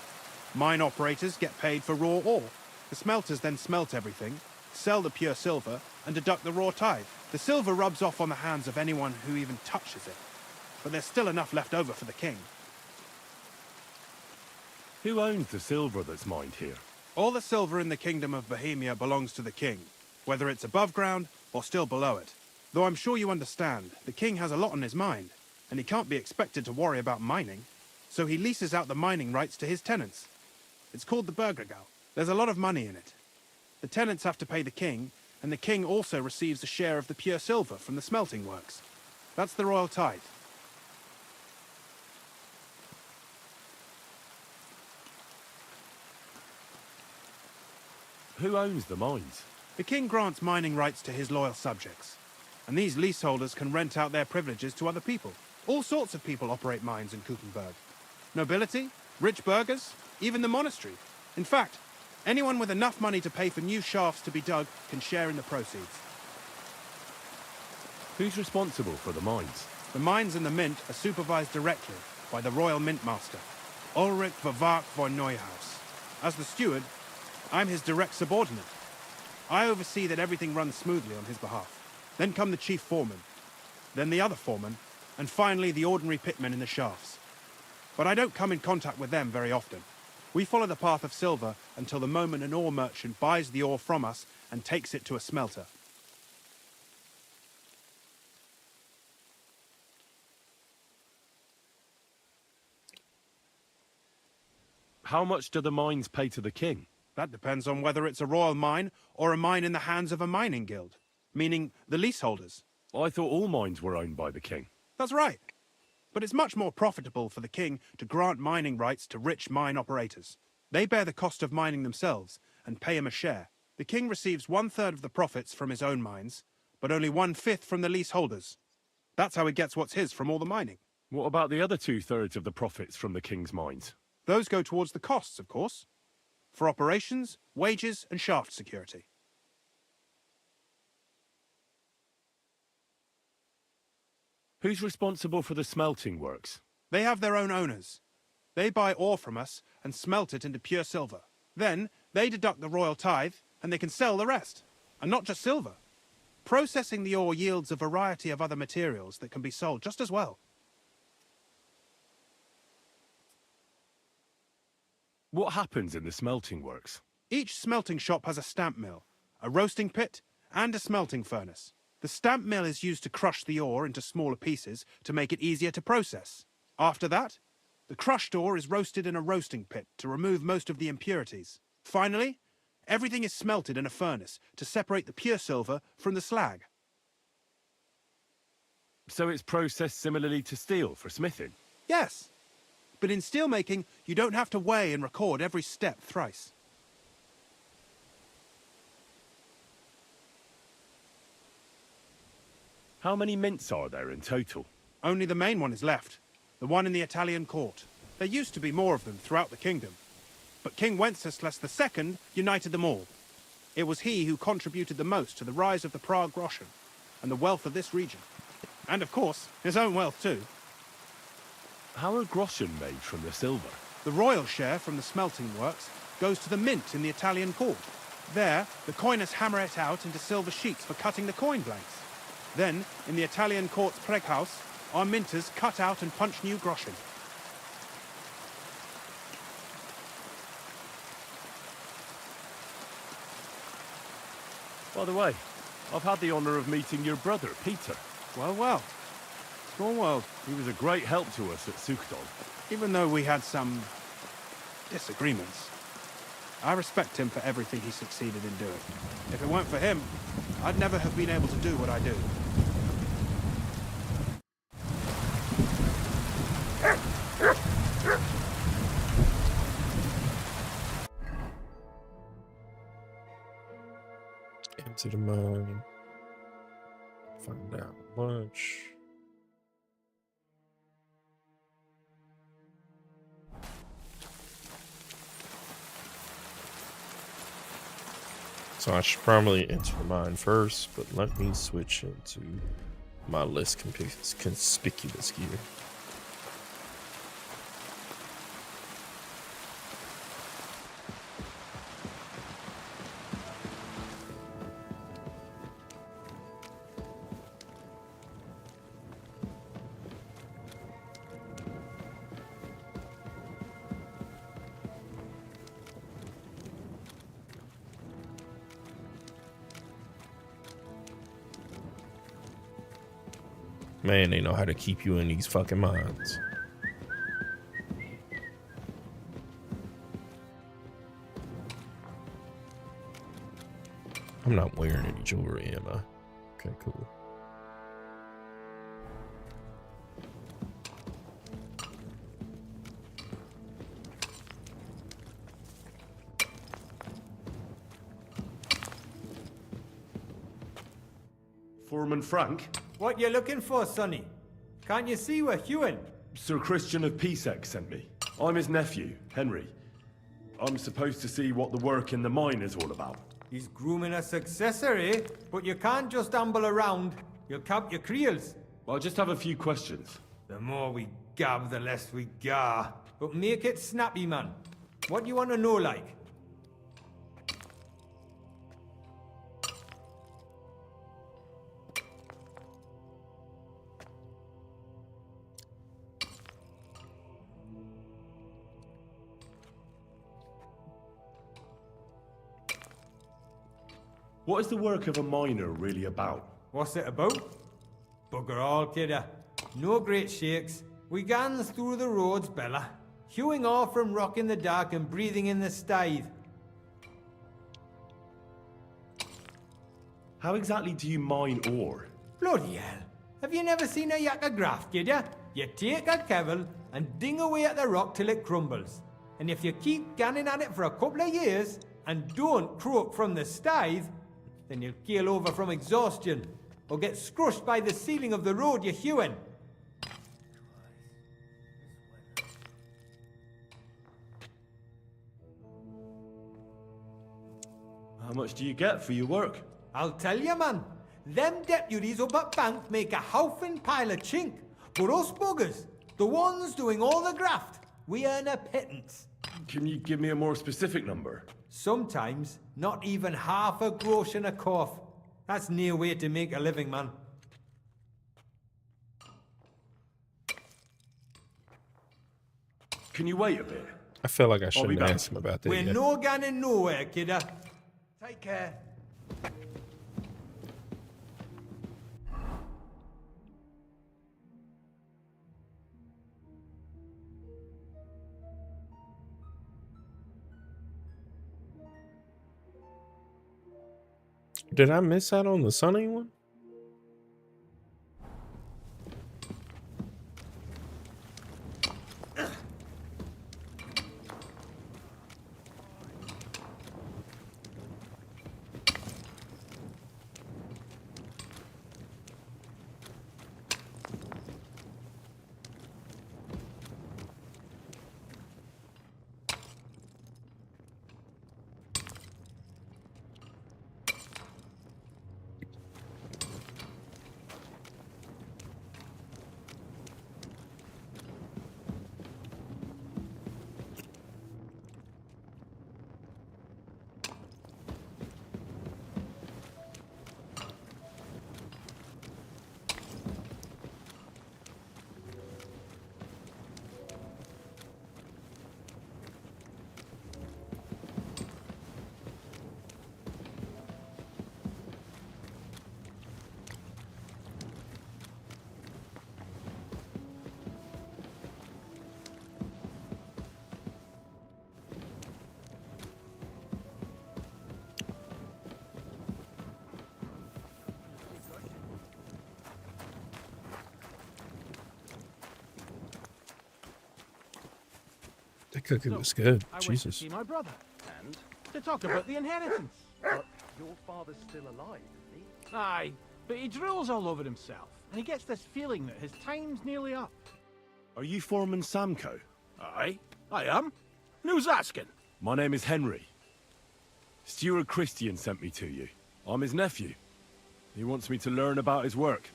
Mine operators get paid for raw ore. The smelters then smelt everything, sell the pure silver, and deduct the raw tithe. The silver rubs off on the hands of anyone who even touches it. But there's still enough left over for the king. Who owns the silver that's mined here? All the silver in the kingdom of Bohemia belongs to the king, whether it's above ground or still below it. Though I'm sure you understand, the king has a lot on his mind, and he can't be expected to worry about mining, so he leases out the mining rights to his tenants. It's called the Burgergau. There's a lot of money in it. The tenants have to pay the king, and the king also receives a share of the pure silver from the smelting works. That's the royal tithe. Who owns the mines? The king grants mining rights to his loyal subjects, and these leaseholders can rent out their privileges to other people. All sorts of people operate mines in Kuchenberg. Nobility, rich burghers, even the monastery. In fact, anyone with enough money to pay for new shafts to be dug can share in the proceeds. Who's responsible for the mines? The mines and the mint are supervised directly by the royal mint master, Ulrich Verwag von Neuhaus. As the steward, I'm his direct subordinate. I oversee that everything runs smoothly on his behalf. Then come the chief foreman, then the other foreman, and finally the ordinary pitmen in the shafts. But I don't come in contact with them very often. We follow the path of silver until the moment an ore merchant buys the ore from us and takes it to a smelter. How much do the mines pay to the king? That depends on whether it's a royal mine or a mine in the hands of a mining guild, meaning the leaseholders. I thought all mines were owned by the king. That's right. But it's much more profitable for the king to grant mining rights to rich mine operators. They bear the cost of mining themselves and pay him a share. The king receives 1/3 of the profits from his own mines, but only 1/5 from the leaseholders. That's how he gets what's his from all the mining. What about the other 2/3 of the profits from the king's mines? Those go towards the costs, of course, for operations, wages, and shaft security. Who's responsible for the smelting works? They have their own owners. They buy ore from us and smelt it into pure silver. Then, they deduct the royal tithe, and they can sell the rest. And not just silver. Processing the ore yields a variety of other materials that can be sold just as well. What happens in the smelting works? Each smelting shop has a stamp mill, a roasting pit, and a smelting furnace. The stamp mill is used to crush the ore into smaller pieces to make it easier to process. After that, the crushed ore is roasted in a roasting pit to remove most of the impurities. Finally, everything is smelted in a furnace to separate the pure silver from the slag. So it's processed similarly to steel for smithing? Yes, but in steelmaking, you don't have to weigh and record every step thrice. How many mints are there in total? Only the main one is left, the one in the Italian court. There used to be more of them throughout the kingdom, but King Wenceslas II united them all. It was he who contributed the most to the rise of the Prague groschen and the wealth of this region. And of course, his own wealth too. How are groschen made from the silver? The royal share from the smelting works goes to the mint in the Italian court. There, the coiners hammer it out into silver sheets for cutting the coin blanks. Then, in the Italian court's preghouse, our minters cut out and punch new groschen. By the way, I've had the honour of meeting your brother, Peter. Well, well. Small world. He was a great help to us at Sukhdol. Even though we had some disagreements, I respect him for everything he succeeded in doing. If it weren't for him, I'd never have been able to do what I do. Into the mine. Find out much. So I should probably enter the mine first, but let me switch into my less conspicuous gear. Man, they know how to keep you in these fucking mines. I'm not wearing any jewelry, am I? Okay, cool. Foreman Frank? What you looking for, Sonny? Can't you see we're Hewin? Sir Christian of Pisek sent me. I'm his nephew, Henry. I'm supposed to see what the work in the mine is all about. He's grooming a successor, eh? But you can't just amble around. You'll cap your creels. I'll just have a few questions. The more we gab, the less we gar. But make it snappy, man. What do you want to know, like? What is the work of a miner really about? What's it about? Bugger all, kidder. No great shakes. We gans through the roads, Bella. Hewing off from rock in the dark and breathing in the stithe. How exactly do you mine ore? Bloody hell. Have you never seen a yak of graft, kidder? You take a kevel and ding away at the rock till it crumbles. And if you keep ganning at it for a couple of years and don't croak from the stithe, then you'll keel over from exhaustion or get scrushed by the ceiling of the road you're hewing. How much do you get for your work? I'll tell you, man. Them deputies up at bank make a howfing pile of chink. But us buggers, the ones doing all the graft, we earn a pittance. Can you give me a more specific number? Sometimes, not even half a grosh and a cough. That's near way to make a living, man. Can you wait a bit? I feel like I shouldn't ask him about that. We're yet. no ganning nowhere, kidder. Take care. Did I miss out on the Sunny one? The cooking was good. I went to Jesus. see my brother, and to talk about the inheritance. But your father's still alive, isn't he? Aye, but he drools all over himself, and he gets this feeling that his time's nearly up. Are you Foreman Samco? Aye, I am. And who's asking? My name is Henry. Steward Christian sent me to you. I'm his nephew. He wants me to learn about his work.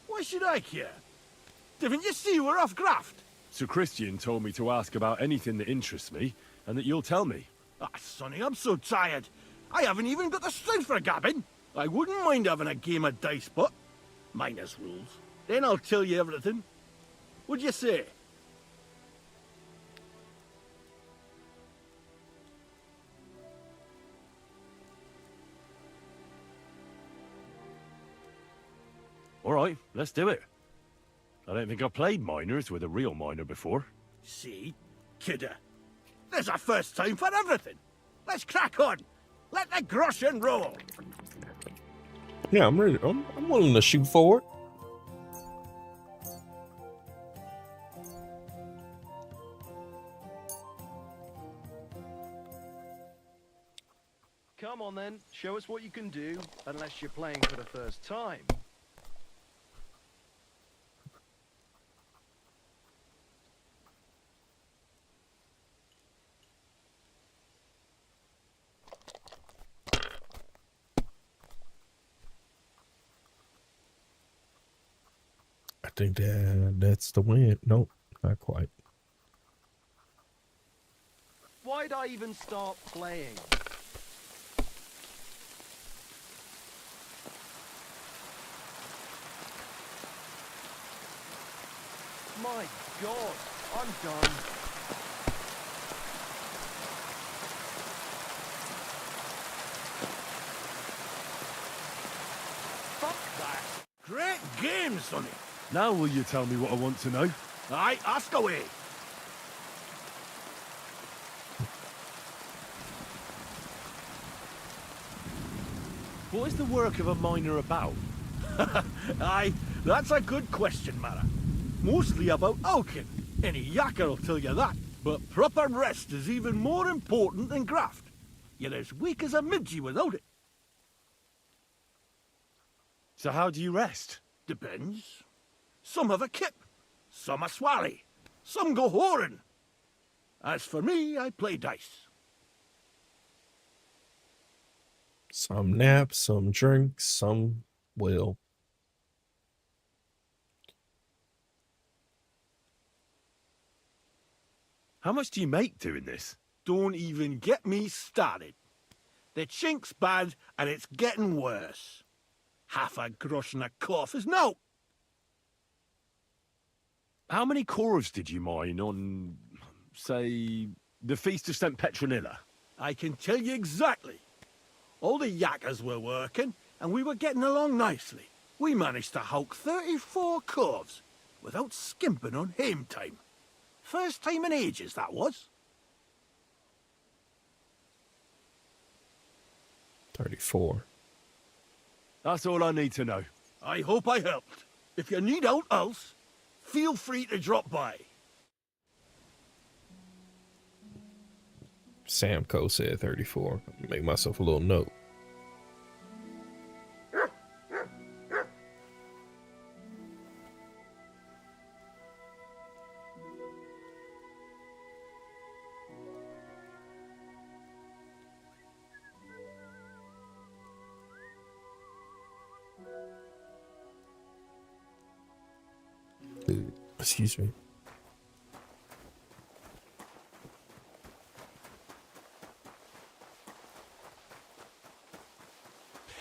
Why should I care? Didn't you see we're off graft? Sir Christian told me to ask about anything that interests me, and that you'll tell me. Ah, Sonny, I'm so tired. I haven't even got the strength for gabbing. I wouldn't mind having a game of dice, but minus rules. Then I'll tell you everything. What'd you say? All right, let's do it. I don't think I've played miners with a real miner before. See? Kidder. There's a first time for everything. Let's crack on. Let the groschen roll. Yeah, I'm ready. I'm willing to shoot forward. Come on then, show us what you can do, unless you're playing for the first time. I think that's the win. Nope, not quite. Why'd I even start playing? My God, I'm done. time, sonny. Now will you tell me what I want to know? Aye, ask away. What is the work of a miner about? Aye, that's a good question, Mara. Mostly about Alkin. Any yakker will tell you that. But proper rest is even more important than graft. You're as weak as a midgie without it. So how do you rest? Depends. Some have a kip, some a swally, some go whoring. As for me, I play dice. Some nap, some drink, some will. How much do you make doing this? Don't even get me started. The chink's bad, and it's getting worse. Half a grosh and a cough is no. How many corves did you mine on, say, the Feast of St. Petronilla? I can tell you exactly. All the yakkers were working, and we were getting along nicely. We managed to hulk 34 corves without skimping on hame time. First time in ages, that was. 34. That's all I need to know. I hope I helped. If you need aught else, feel free to drop by. Samco said 34. Make myself a little note. Excuse me.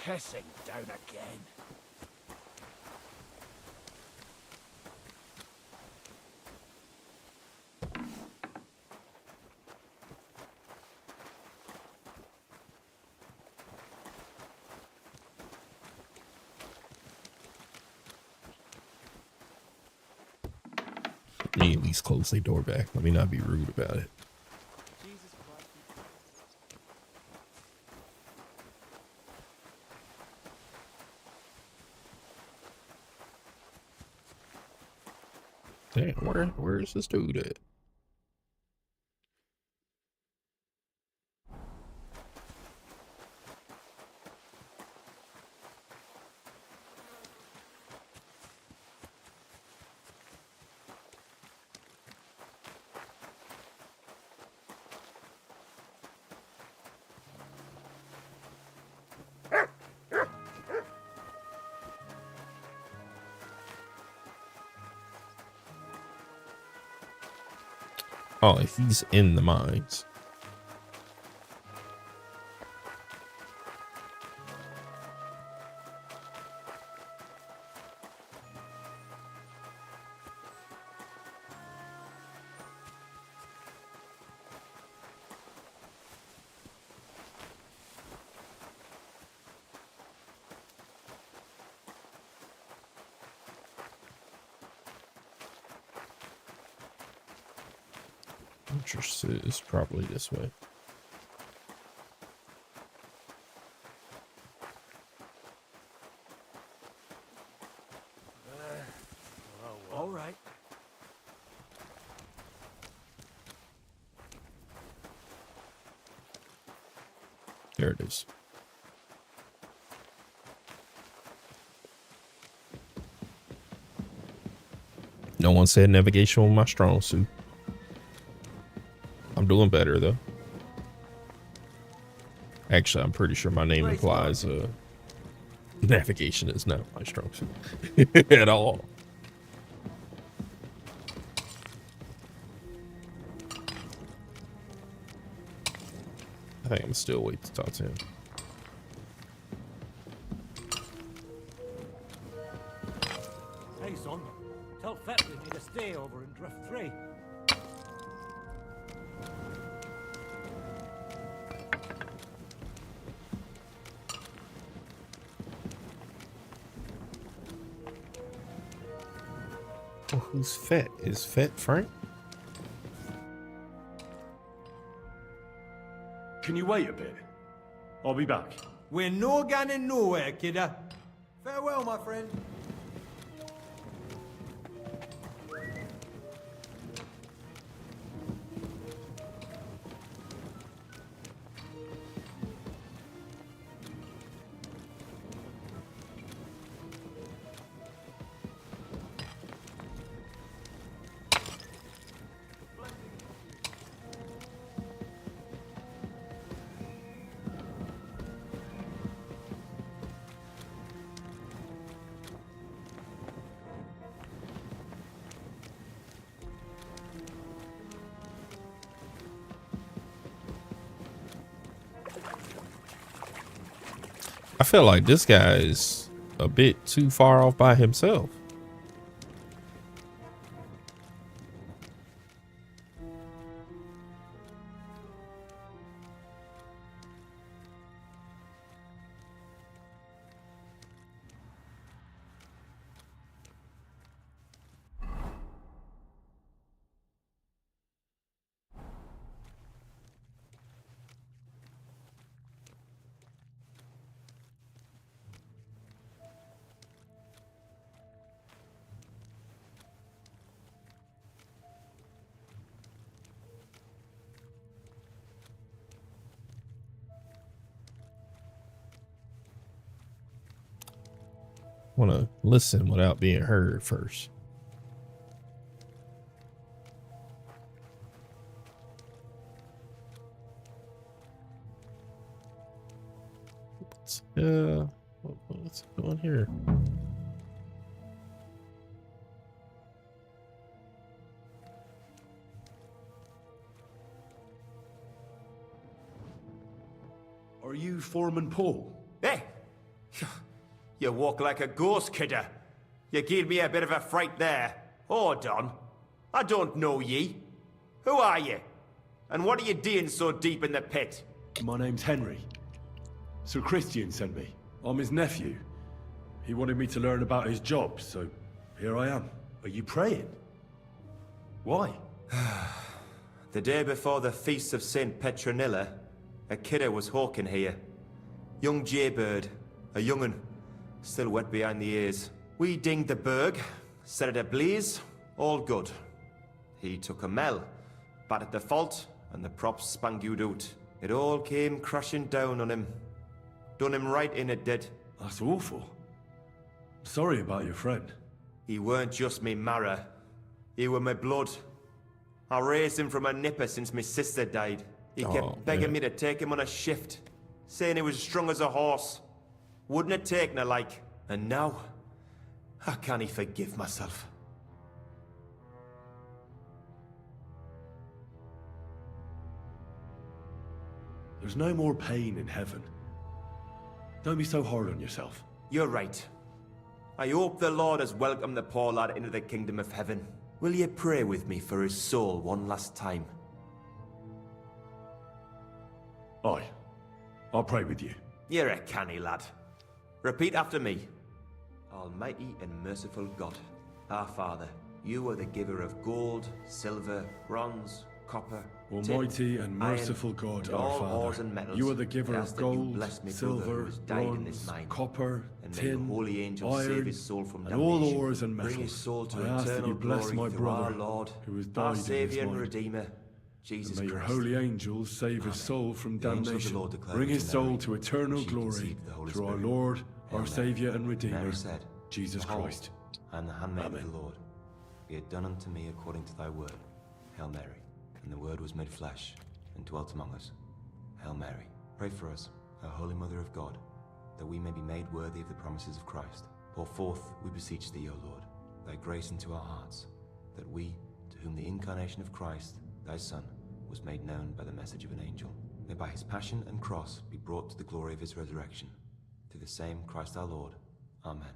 Pissing down again. Me at least close the door back. Let me not be rude about it. Damn, where is this dude at? Oh, he's in the mines. Interesting. It's probably this way. All right. There it is. No one said navigation was my strong suit. I'm doing better though. Actually, I'm pretty sure my name implies navigation is not my strong suit at all. I think I'm still waiting to talk to him. Hey son, tell Fet we need to stay over in Drift 3. Well, who's Fett? Is Fett Frank? Can you wait a bit? I'll be back. We're no going nowhere, kidder. Farewell, my friend. I feel like this guy is a bit too far off by himself. Want to listen without being heard first. What's going here? Are you Foreman Paul? Hey! You walk like a ghost, kidder. You gave me a bit of a fright there. Hold on. I don't know ye. Who are you? And what are you doing so deep in the pit? My name's Henry. Sir Christian sent me. I'm his nephew. He wanted me to learn about his job, so here I am. Are you praying? Why? The day before the feast of St. Petronilla, a kidder was hawking here. Young jaybird, a young'un, still wet behind the ears. We dinged the berg, set it ablaze, all good. He took a mell, battered the fault, and the props spangued out. It all came crashing down on him. Done him right in, it did. That's awful. Sorry about your friend. He weren't just me marrow. He were my blood. I raised him from a nipper since my sister died. He kept begging me to take him on a shift, saying he was strong as a horse. Wouldn't it take no like? And now, I can't forgive myself. There's no more pain in heaven. Don't be so hard on yourself. You're right. I hope the Lord has welcomed the poor lad into the kingdom of heaven. Will you pray with me for his soul one last time? Aye. I'll pray with you. You're a canny lad. Repeat after me. Almighty and merciful God, our Father, you are the giver of gold, silver, bronze, copper, Almighty and merciful God, our Father, you are the giver of gold, silver, bronze, copper, tin, iron, and all ores and metals. I ask that you bless my brother, who has died in his mind. Redeemer, Jesus and may your Christ. holy angels save his soul from damnation. Bring his soul to eternal glory through our Lord, our Saviour and Redeemer, Jesus Christ. I am the handmaid of the Lord. Be it done unto me according to thy word. Hail Mary. And the Word was made flesh and dwelt among us. Hail Mary. Pray for us, O Holy Mother of God, that we may be made worthy of the promises of Christ. Pour forth, we beseech thee, O Lord, thy grace into our hearts, that we, to whom the incarnation of Christ, thy Son, was made known by the message of an angel, may by his passion and cross be brought to the glory of his resurrection. Through the same Christ our Lord. Amen.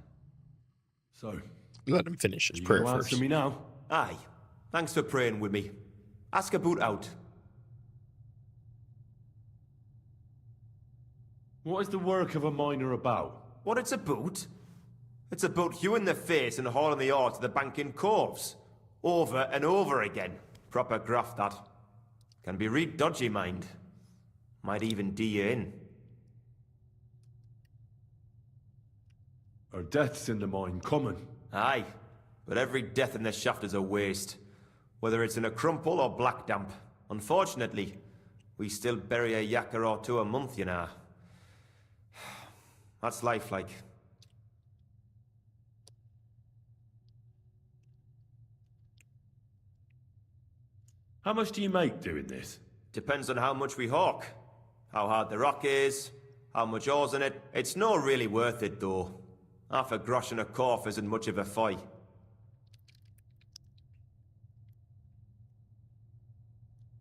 So, let him finish his prayer first. Answer me now. Aye. Thanks for praying with me. Ask a boot out. What is the work of a miner about? What it's about? It's about you in the face and hauling the ore to the bank in Coves. Over and over again. Proper graft, that. Can be real dodgy, mind. Might even D you in. Are deaths in the mine common? Aye, but every death in the shaft is a waste. Whether it's in a crumple or black damp. Unfortunately, we still bury a yakka or two a month, you know. That's life, like. How much do you make doing this? Depends on how much we hawk. How hard the rock is, how much ore's in it. It's not really worth it, though. Half a grosh and a corf isn't much of a fight.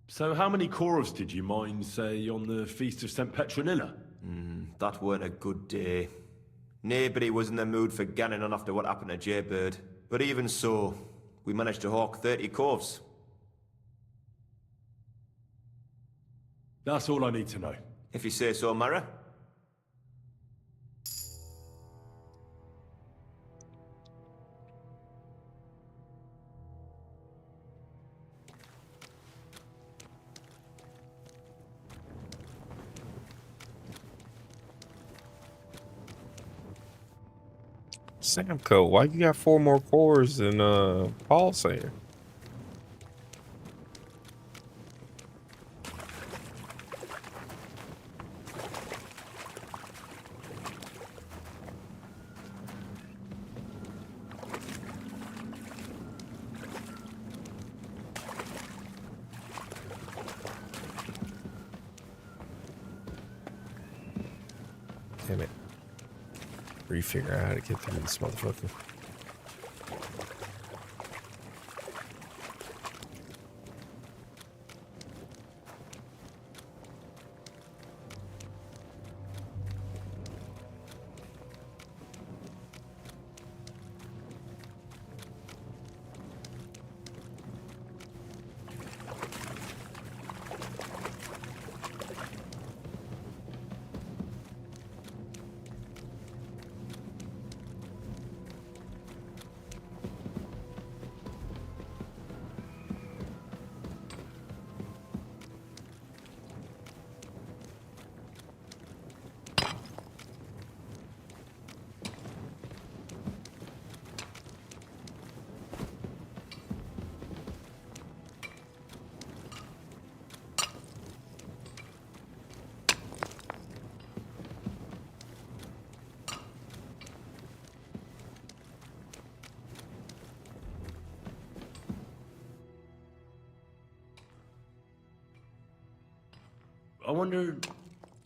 So how many corves did you mine, say, on the Feast of St. Petronilla? That weren't a good day. Nobody was in the mood for ganning on after what happened to Jaybird. But even so, we managed to hawk 30 corves. That's all I need to know. If you say so, Mara. Samco, why you got 4 more cores than Paul saying? Damn it. Refigure out how to get through this motherfucker. I wonder,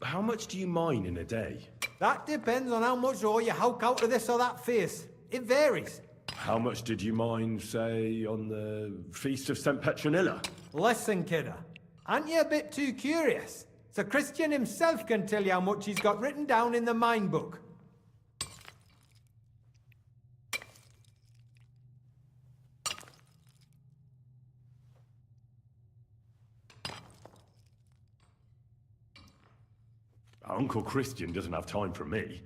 how much do you mine in a day? That depends on how much ore you howk out of this or that face. It varies. How much did you mine, say, on the Feast of St. Petronilla? Listen, kidder. Aren't you a bit too curious? Sir Christian himself can tell you how much he's got written down in the mine book. Uncle Christian doesn't have time for me.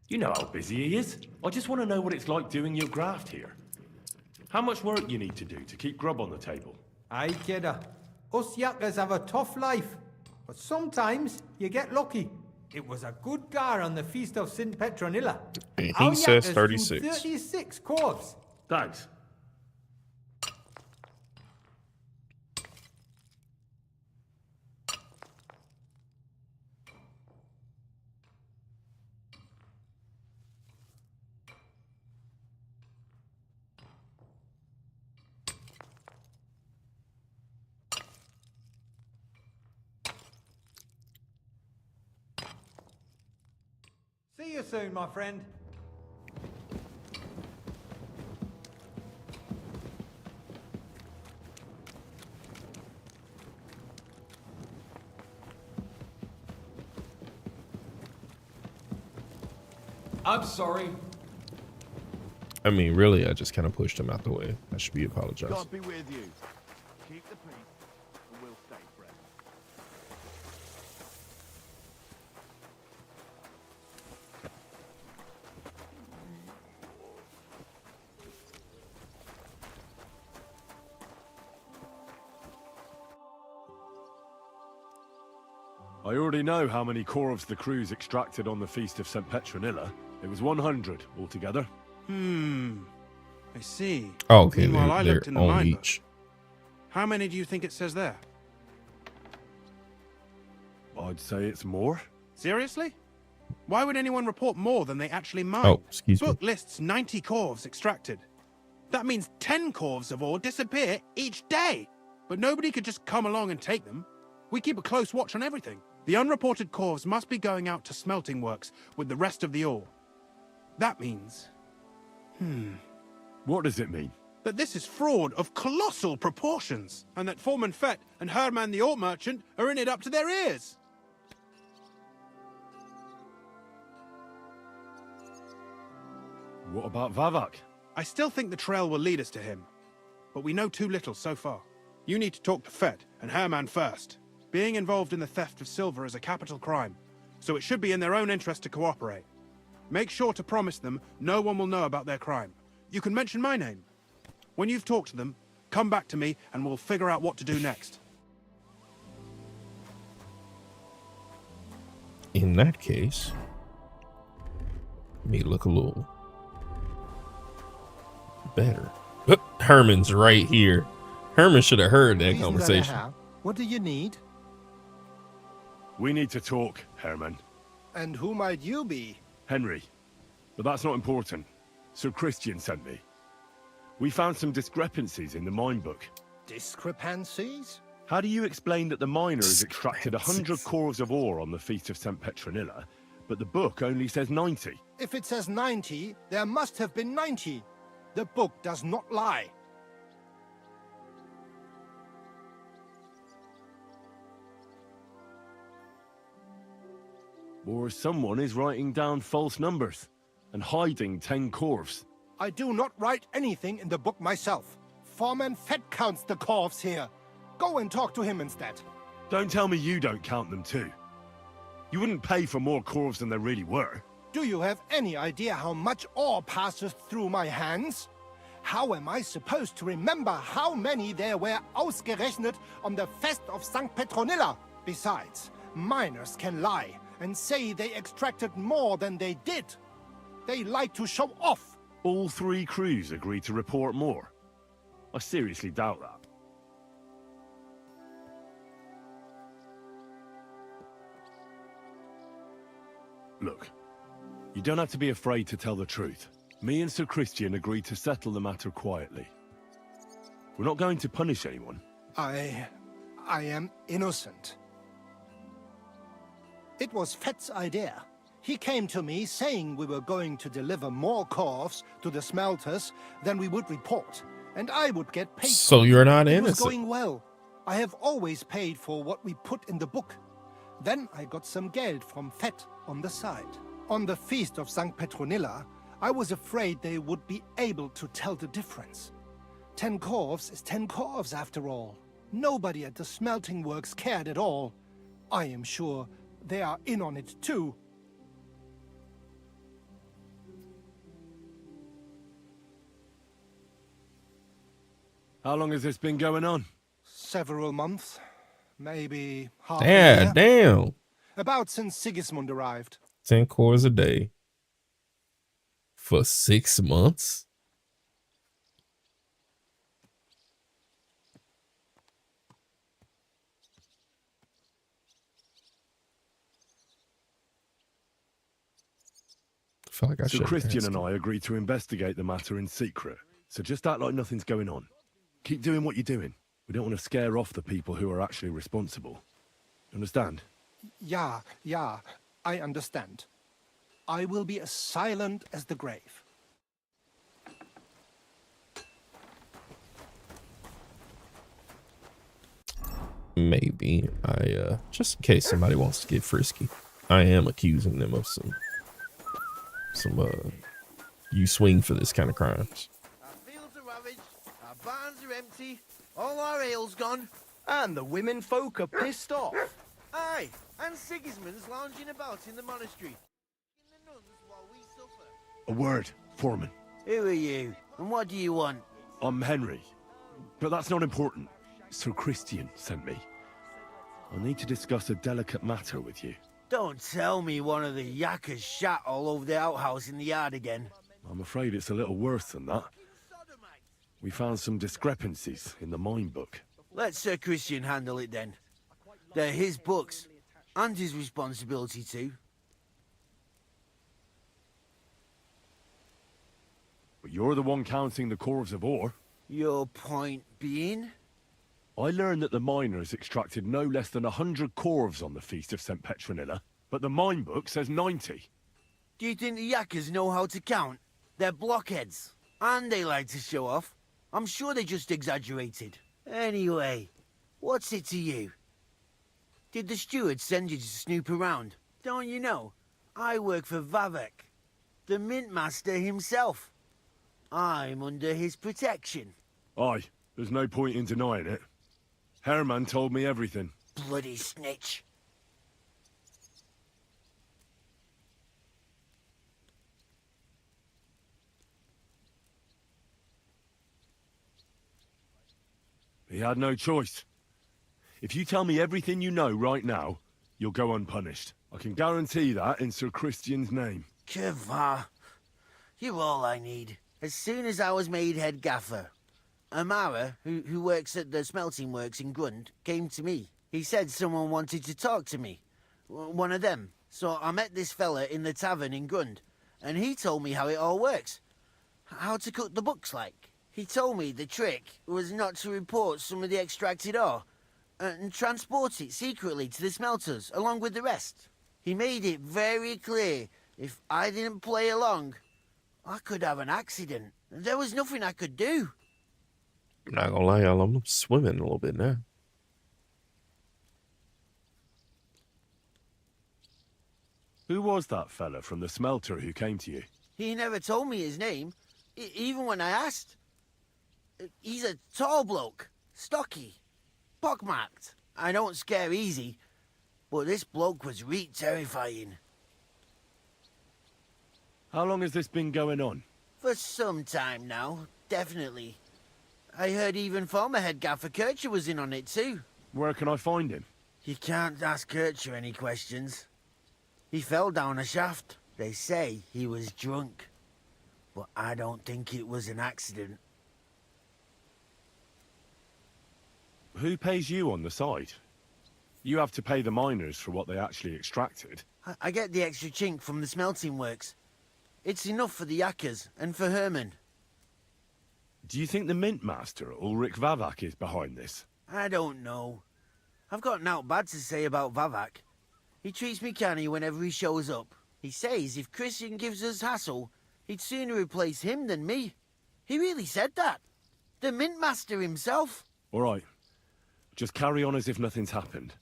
You know how busy he is. I just want to know what it's like doing your graft here. How much work you need to do to keep grub on the table? Aye, kidder. Us yakkers have a tough life. But sometimes you get lucky. It was a good gar on the Feast of St. Petronilla. He Our says yakkers 36. do 36 corves. Thanks. See you soon, my friend. I'm sorry. I mean, really, I just kind of pushed him out the way. I should be apologized. God be with you. Keep the peace, and we'll stay friends. I already know how many corvs the crews extracted on the Feast of St. Petronilla. It was 100 altogether. I see. Oh, okay, Meanwhile, I they're looked in the on mine book. each. How many do you think it says there? I'd say it's more. Seriously? Why would anyone report more than they actually mine? Oh, excuse me. Book lists 90 corvs extracted. That means 10 corvs of ore disappear each day. But nobody could just come along and take them. We keep a close watch on everything. The unreported corvs must be going out to smelting works with the rest of the ore. That means... What does it mean? that this is fraud of colossal proportions, and that Foreman Fett and Herman the ore merchant are in it up to their ears. What about Vavak? I still think the trail will lead us to him, but we know too little so far. You need to talk to Fett and Herman first. Being involved in the theft of silver is a capital crime, so it should be in their own interest to cooperate. Make sure to promise them no one will know about their crime. You can mention my name. When you've talked to them, come back to me and we'll figure out what to do next. In that case, let me look a little better. Oh, Herman's right here. Herman should have heard that conversation. What do you need? We need to talk, Herman. And who might you be? Henry. But that's not important. Sir Christian sent me. We found some discrepancies in the mine book. Discrepancies? How do you explain that the miners extracted 100 cores of ore on the Feast of St. Petronilla, but the book only says 90? If it says 90, there must have been 90. The book does not lie. Or someone is writing down false numbers and hiding 10 corvs. I do not write anything in the book myself. Foreman Fett counts the corvs here. Go and talk to him instead. Don't tell me you don't count them too. You wouldn't pay for more corvs than there really were. Do you have any idea how much ore passes through my hands? How am I supposed to remember how many there were ausgerechnet on the Fest of St. Petronilla? Besides, miners can lie and say they extracted more than they did. They like to show off. All 3 crews agreed to report more. I seriously doubt that. Look, you don't have to be afraid to tell the truth. Me and Sir Christian agreed to settle the matter quietly. We're not going to punish anyone. I am innocent. It was Fett's idea. He came to me saying we were going to deliver more corvs to the smelters than we would report, and I would get paid. So you're not It innocent. was going well. I have always paid for what we put in the book. Then I got some geld from Fett on the side. On the Feast of St. Petronilla, I was afraid they would be able to tell the difference. 10 corvs is 10 corvs after all. Nobody at the smelting works cared at all. I am sure they are in on it too. How long has this been going on? Several months. Maybe half a Yeah, year. damn. About since Sigismund arrived. 10 cores a day for 6 months. I feel like I So should Christian and I agreed to investigate the matter in secret. So just act like nothing's going on. Keep doing what you're doing. We don't want to scare off the people who are actually responsible. Understand? Yeah, I understand. I will be as silent as the grave. Maybe just in case somebody wants to get frisky, I am accusing them of some you swing for this kind of crimes. Our fields are ravaged, our barns are empty, all our ale's gone, and the women folk are pissed off. Aye, and Sigismund's lounging about in the monastery, in the nuns while we suffer. A word, Foreman. Who are you, and what do you want? I'm Henry. But that's not important. Sir Christian sent me. I need to discuss a delicate matter with you. Don't tell me one of the yakkers shat all over the outhouse in the yard again. I'm afraid it's a little worse than that. We found some discrepancies in the mine book. Let Sir Christian handle it then. They're his books, and his responsibility too. But you're the one counting the corves of ore. Your point being? I learned that the miners extracted no less than 100 corves on the Feast of St. Petronilla, but the mine book says 90. Do you think the yakkers know how to count? They're blockheads, and they like to show off. I'm sure they just exaggerated. Anyway, what's it to you? Did the steward send you to snoop around? Don't you know? I work for Vavek, the mint master himself. I'm under his protection. Aye, there's no point in denying it. Herman told me everything. Bloody snitch. He had no choice. If you tell me everything you know right now, you'll go unpunished. I can guarantee that in Sir Christian's name. Kevah, you're all I need. As soon as I was made head gaffer, Amara, who works at the smelting works in Grund, came to me. He said someone wanted to talk to me. One of them. So I met this fella in the tavern in Grund, and he told me how it all works. How to cut the books like. He told me the trick was not to report some of the extracted ore, and transport it secretly to the smelters, along with the rest. He made it very clear, if I didn't play along, I could have an accident. There was nothing I could do. I'm not gonna lie, y'all, I'm swimming a little bit now. Who was that fella from the smelter who came to you? He never told me his name, even when I asked. He's a tall bloke, stocky, pockmarked. I don't scare easy, but this bloke was reet terrifying. How long has this been going on? For some time now, definitely. I heard even former head gaffer Kircher was in on it too. Where can I find him? You can't ask Kircher any questions. He fell down a shaft. They say he was drunk, but I don't think it was an accident. Who pays you on the side? You have to pay the miners for what they actually extracted. I get the extra chink from the smelting works. It's enough for the yakkers and for Herman. Do you think the mint master, Ulrich Vavak, is behind this? I don't know. I've got naught bad to say about Vavak. He treats me canny whenever he shows up. He says if Christian gives us hassle, he'd sooner replace him than me. He really said that. The mint master himself. All right. Just carry on as if nothing's happened.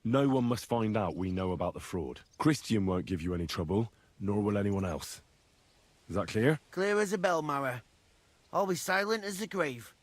No one must find out we know about the fraud. Christian won't give you any trouble, nor will anyone else. Is that clear? Clear as a bell, Mara. I'll be silent as the grave.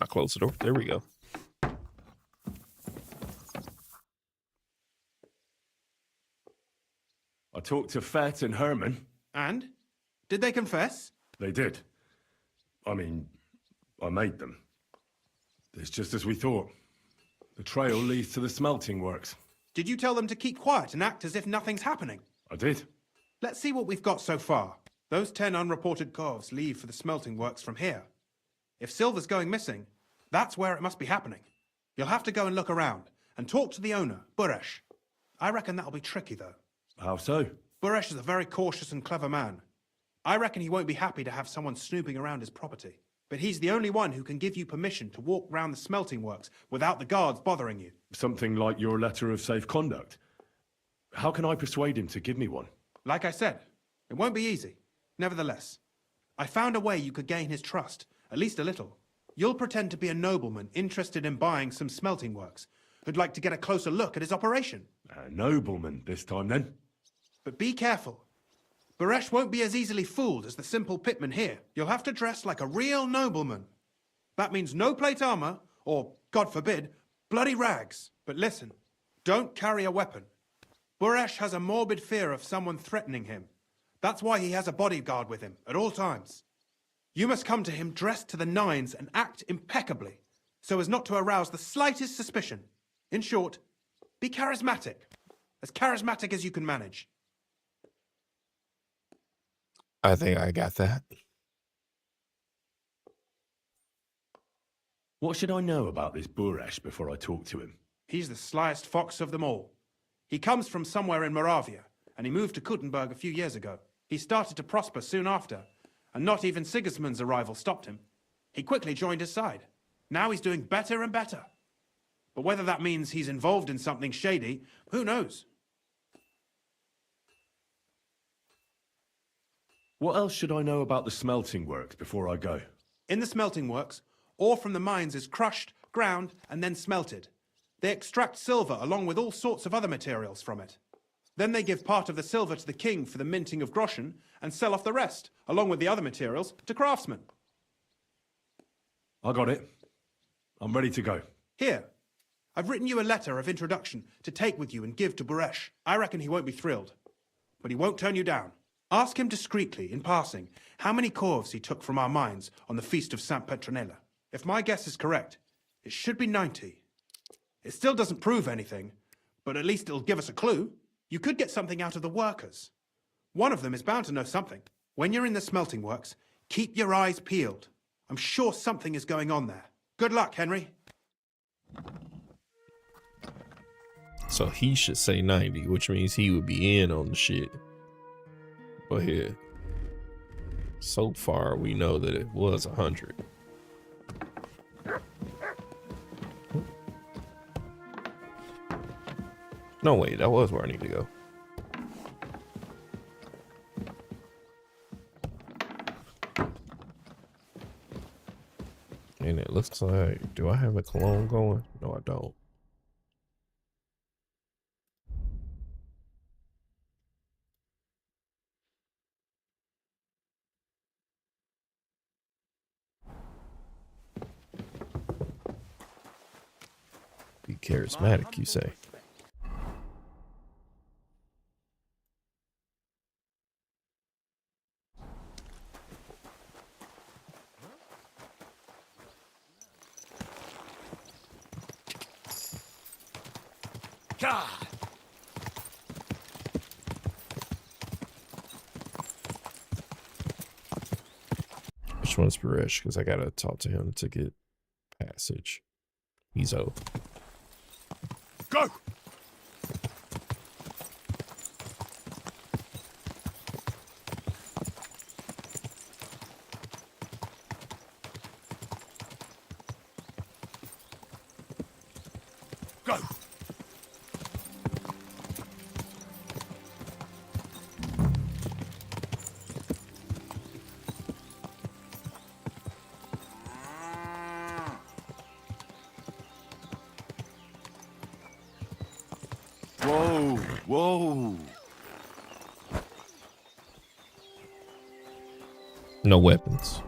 I close the door. There we go. I talked to Fett and Herman. And? Did they confess? They did. I mean, I made them. It's just as we thought. The trail leads to the smelting works. Did you tell them to keep quiet and act as if nothing's happening? I did. Let's see what we've got so far. Those 10 unreported corves leave for the smelting works from here. If silver's going missing, that's where it must be happening. You'll have to go and look around, and talk to the owner, Buresh. I reckon that'll be tricky, though. How so? Buresh is a very cautious and clever man. I reckon he won't be happy to have someone snooping around his property. But he's the only one who can give you permission to walk round the smelting works without the guards bothering you. Something like your letter of safe conduct? How can I persuade him to give me one? Like I said, it won't be easy. Nevertheless, I found a way you could gain his trust, at least a little. You'll pretend to be a nobleman interested in buying some smelting works, who'd like to get a closer look at his operation. A nobleman this time, then? But be careful. Buresh won't be as easily fooled as the simple pitman here. You'll have to dress like a real nobleman. That means no plate armor, or, God forbid, bloody rags. But listen, don't carry a weapon. Buresh has a morbid fear of someone threatening him. That's why he has a bodyguard with him at all times. You must come to him dressed to the nines and act impeccably, so as not to arouse the slightest suspicion. In short, be charismatic as you can manage. I think I got that. What should I know about this Buresh before I talk to him? He's the slyest fox of them all. He comes from somewhere in Moravia, and he moved to Kuttenberg a few years ago. He started to prosper soon after, and not even Sigismund's arrival stopped him. He quickly joined his side. Now he's doing better and better. But whether that means he's involved in something shady, who knows? What else should I know about the smelting works before I go? In the smelting works, ore from the mines is crushed, ground, and then smelted. They extract silver along with all sorts of other materials from it. Then they give part of the silver to the king for the minting of groschen and sell off the rest, along with the other materials, to craftsmen. I got it. I'm ready to go. Here, I've written you a letter of introduction to take with you and give to Buresh. I reckon he won't be thrilled, but he won't turn you down. Ask him discreetly, in passing, how many corves he took from our mines on the feast of St. Petronilla. If my guess is correct, it should be 90. It still doesn't prove anything, but at least it'll give us a clue. You could get something out of the workers. One of them is bound to know something. When you're in the smelting works, keep your eyes peeled. I'm sure something is going on there. Good luck, Henry. So he should say 90, which means he would be in on the shit. But here, so far we know that it was 100. No, wait, that was where I need to go. And it looks like, do I have a cologne going? No, I don't. Be charismatic, you say? God! Which one's Buresh? Because I gotta talk to him to get passage. He's out. Go! Go! Whoa, whoa. No weapons.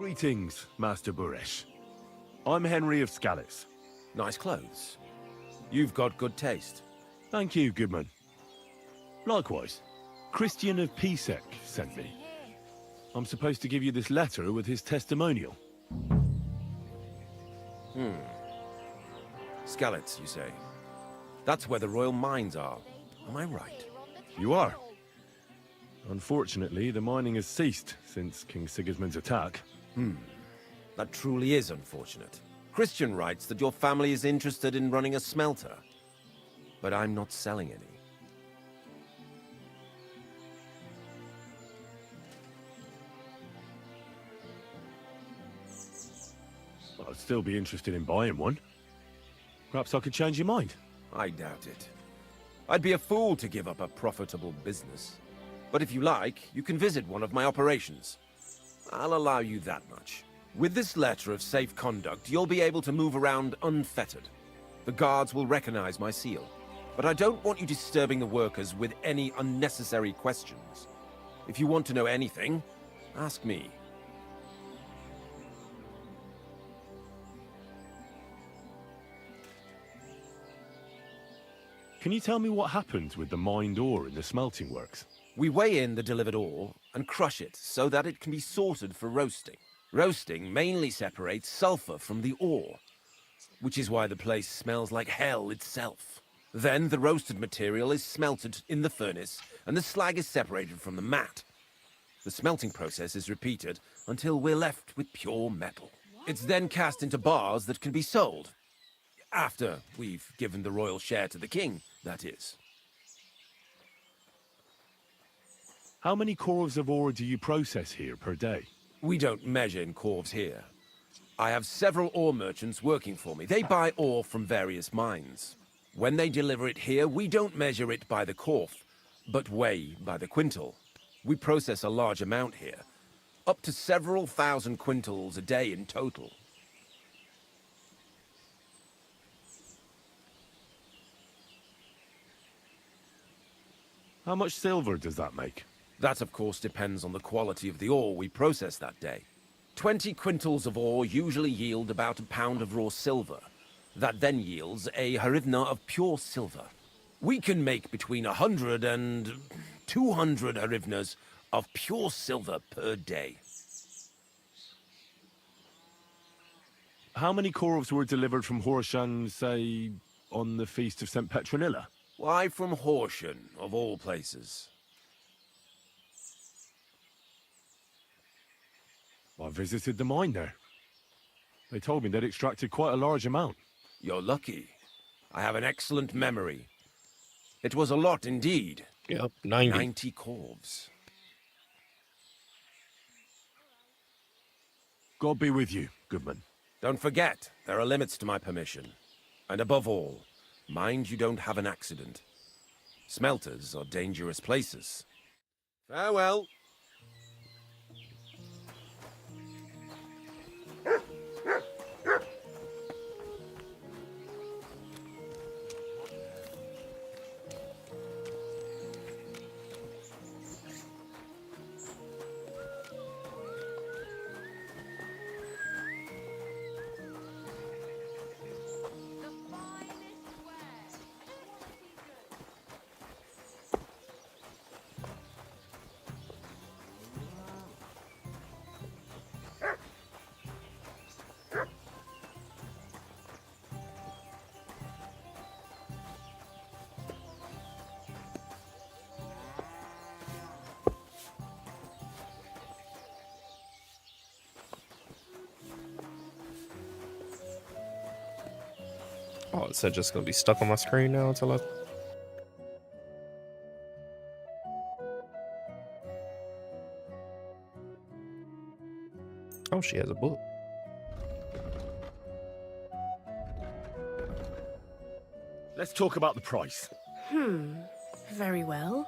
Greetings, Master Buresh. I'm Henry of Scallis. Nice clothes. You've got good taste. Thank you, Goodman. Likewise, Christian of Pisek sent me. I'm supposed to give you this letter with his testimonial. Skalitz, you say? That's where the royal mines are. Am I right? You are. Unfortunately, the mining has ceased since King Sigismund's attack. That truly is unfortunate. Christian writes that your family is interested in running a smelter. But I'm not selling any. I'd still be interested in buying one. Perhaps I could change your mind. I doubt it. I'd be a fool to give up a profitable business. But if you like, you can visit one of my operations. I'll allow you that much. With this letter of safe conduct, you'll be able to move around unfettered. The guards will recognize my seal. But I don't want you disturbing the workers with any unnecessary questions. If you want to know anything, ask me. Can you tell me what happened with the mined ore in the smelting works? We weigh in the delivered ore and crush it so that it can be sorted for roasting. Roasting mainly separates sulfur from the ore, which is why the place smells like hell itself. Then the roasted material is smelted in the furnace and the slag is separated from the matte. The smelting process is repeated until we're left with pure metal. It's then cast into bars that can be sold. After we've given the royal share to the king, that is. How many corves of ore do you process here per day? We don't measure in corves here. I have several ore merchants working for me. They buy ore from various mines. When they deliver it here, we don't measure it by the corf, but weigh by the quintal. We process a large amount here, up to several thousand quintals a day in total. How much silver does that make? That, of course, depends on the quality of the ore we process that day. 20 quintals of ore usually yield about a pound of raw silver. That then yields a hryvnia of pure silver. We can make between 100 and 200 hryvnias of pure silver per day. How many corves were delivered from Horshan, say, on the Feast of St. Petronilla? Why from Horsham, of all places? I visited the mine there. They told me they'd extracted quite a large amount. You're lucky. I have an excellent memory. It was a lot indeed. Yep, 90. 90 corves. God be with you, Goodman. Don't forget, there are limits to my permission. And above all, mind you don't have an accident. Smelters are dangerous places. Farewell. Oh, is that just gonna be stuck on my screen now until I... Oh, she has a book. Let's talk about the price. Very well.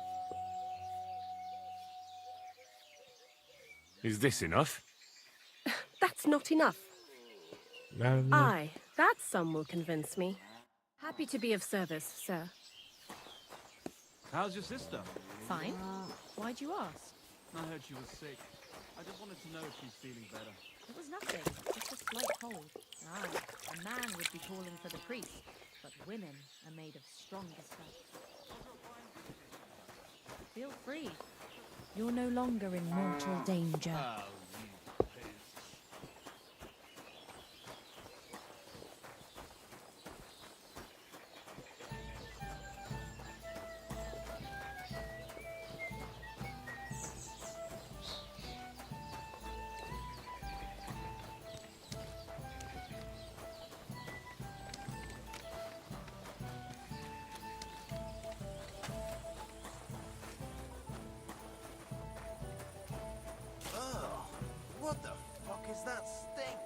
Is this enough? That's not enough. No. Aye, that sum will convince me. Happy to be of service, sir. How's your sister? Fine. Why'd you ask? I heard she was sick. I just wanted to know if she's feeling better. It was nothing, just a slight cold. Ah, a man would be calling for the priest, but women are made of stronger stuff. Feel free. You're no longer in mortal danger. Oh, what the fuck is that stink?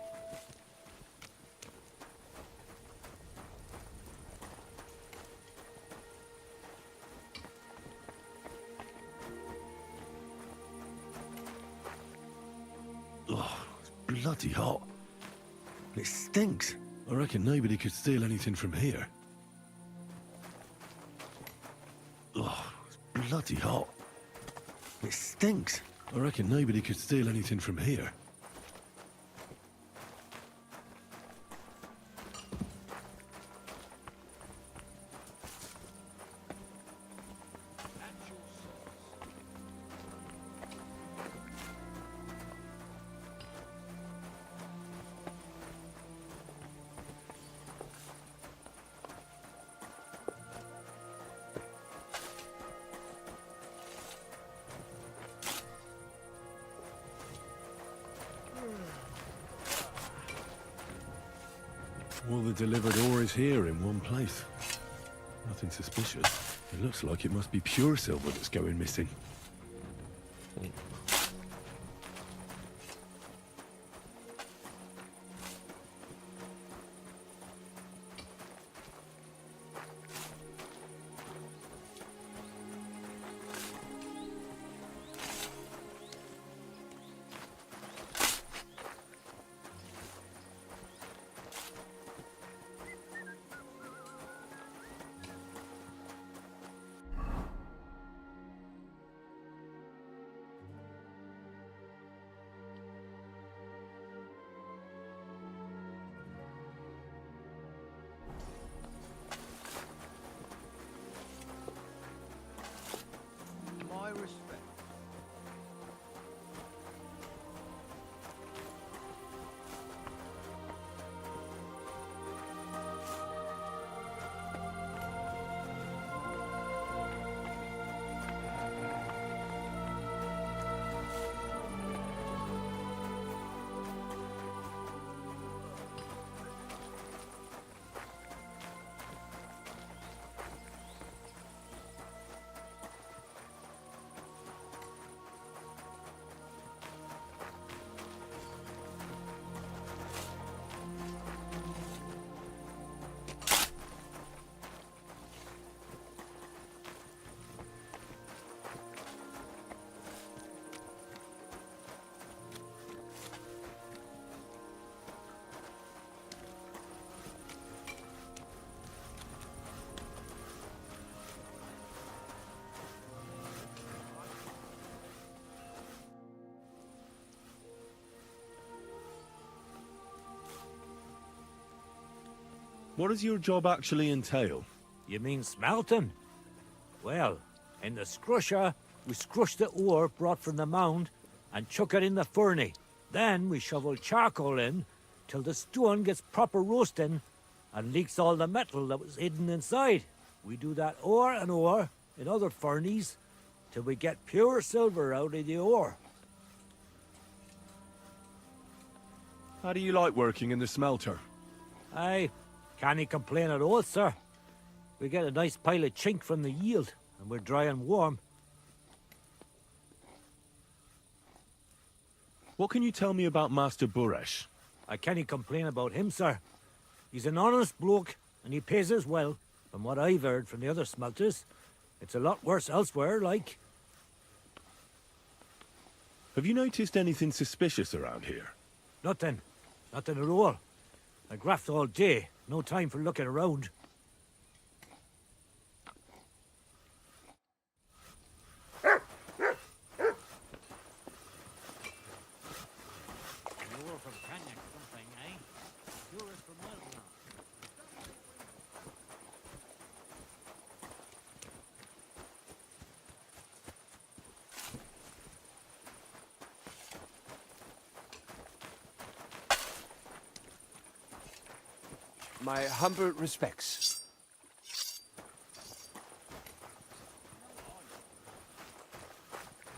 Oh, it's bloody hot. It stinks. I reckon nobody could steal anything from here. Oh, it's bloody hot. It stinks. I reckon nobody could steal anything from here. All the delivered ore is here in one place. Nothing suspicious. It looks like it must be pure silver that's going missing. My respect. What does your job actually entail? You mean smelting? Well, in the scrusher, we scrush the ore brought from the mound and chuck it in the furnace. Then we shovel charcoal in till the stone gets proper roasting and leaks all the metal that was hidden inside. We do that ore and ore in other furnaces till we get pure silver out of the ore. How do you like working in the smelter? Aye, can't complain at all, sir. We get a nice pile of chink from the yield, and we're dry and warm. What can you tell me about Master Buresh? I can't complain about him, sir. He's an honest bloke, and he pays us well. From what I've heard from the other smelters, it's a lot worse elsewhere, like. Have you noticed anything suspicious around here? Nothing. Nothing at all. I graft all day. No time for looking around. My humble respects.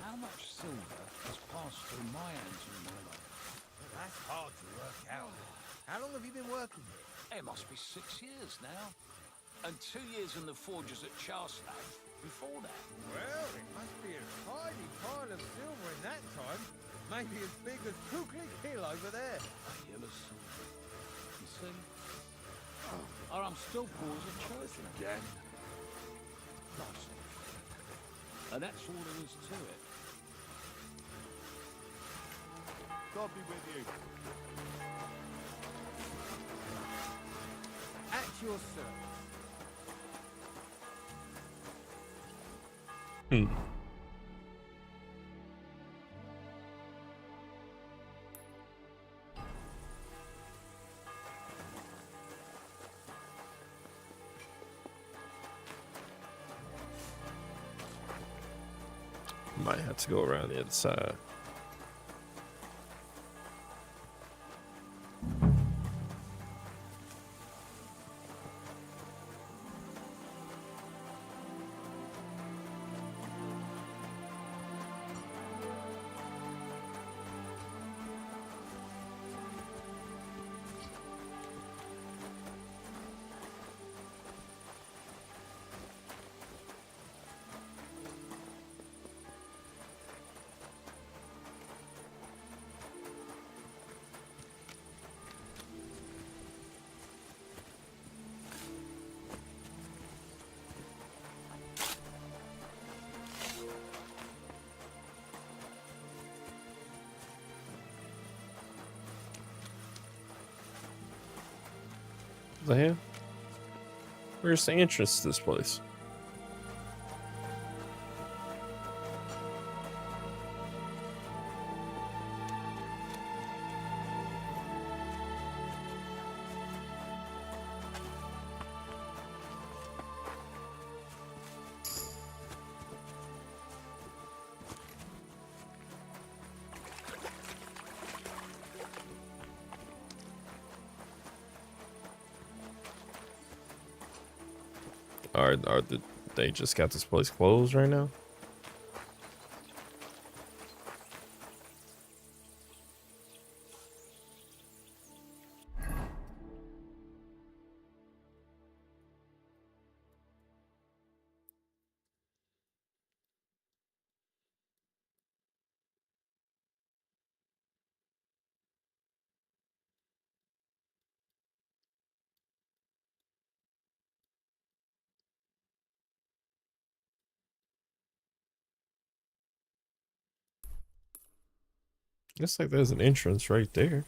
How much silver has passed through my hands in my life? That's hard to work out. How long have you been working here? It must be 6 years now. And 2 years in the forges at Charstaff before that. Well, it must be a tidy pile of silver in that time. Maybe as big as Cooklick Hill over there. A hill of silver. You see? Oh, I'm still poor as a church again. Nice. And that's all there is to it. God be with you. At your service. Might have to go around the other side. The hell? Where's the entrance to this place? They just got this place closed right now? Looks like there's an entrance right there.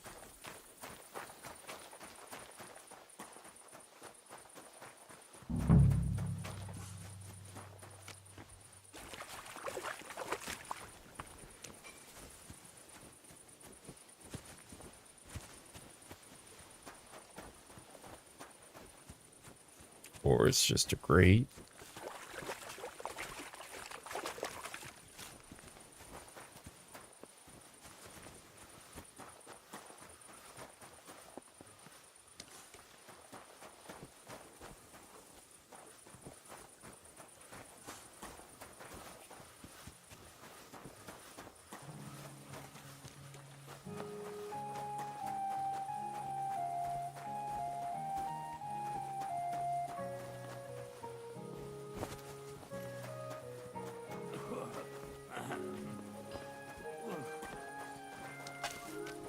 Or it's just a grate.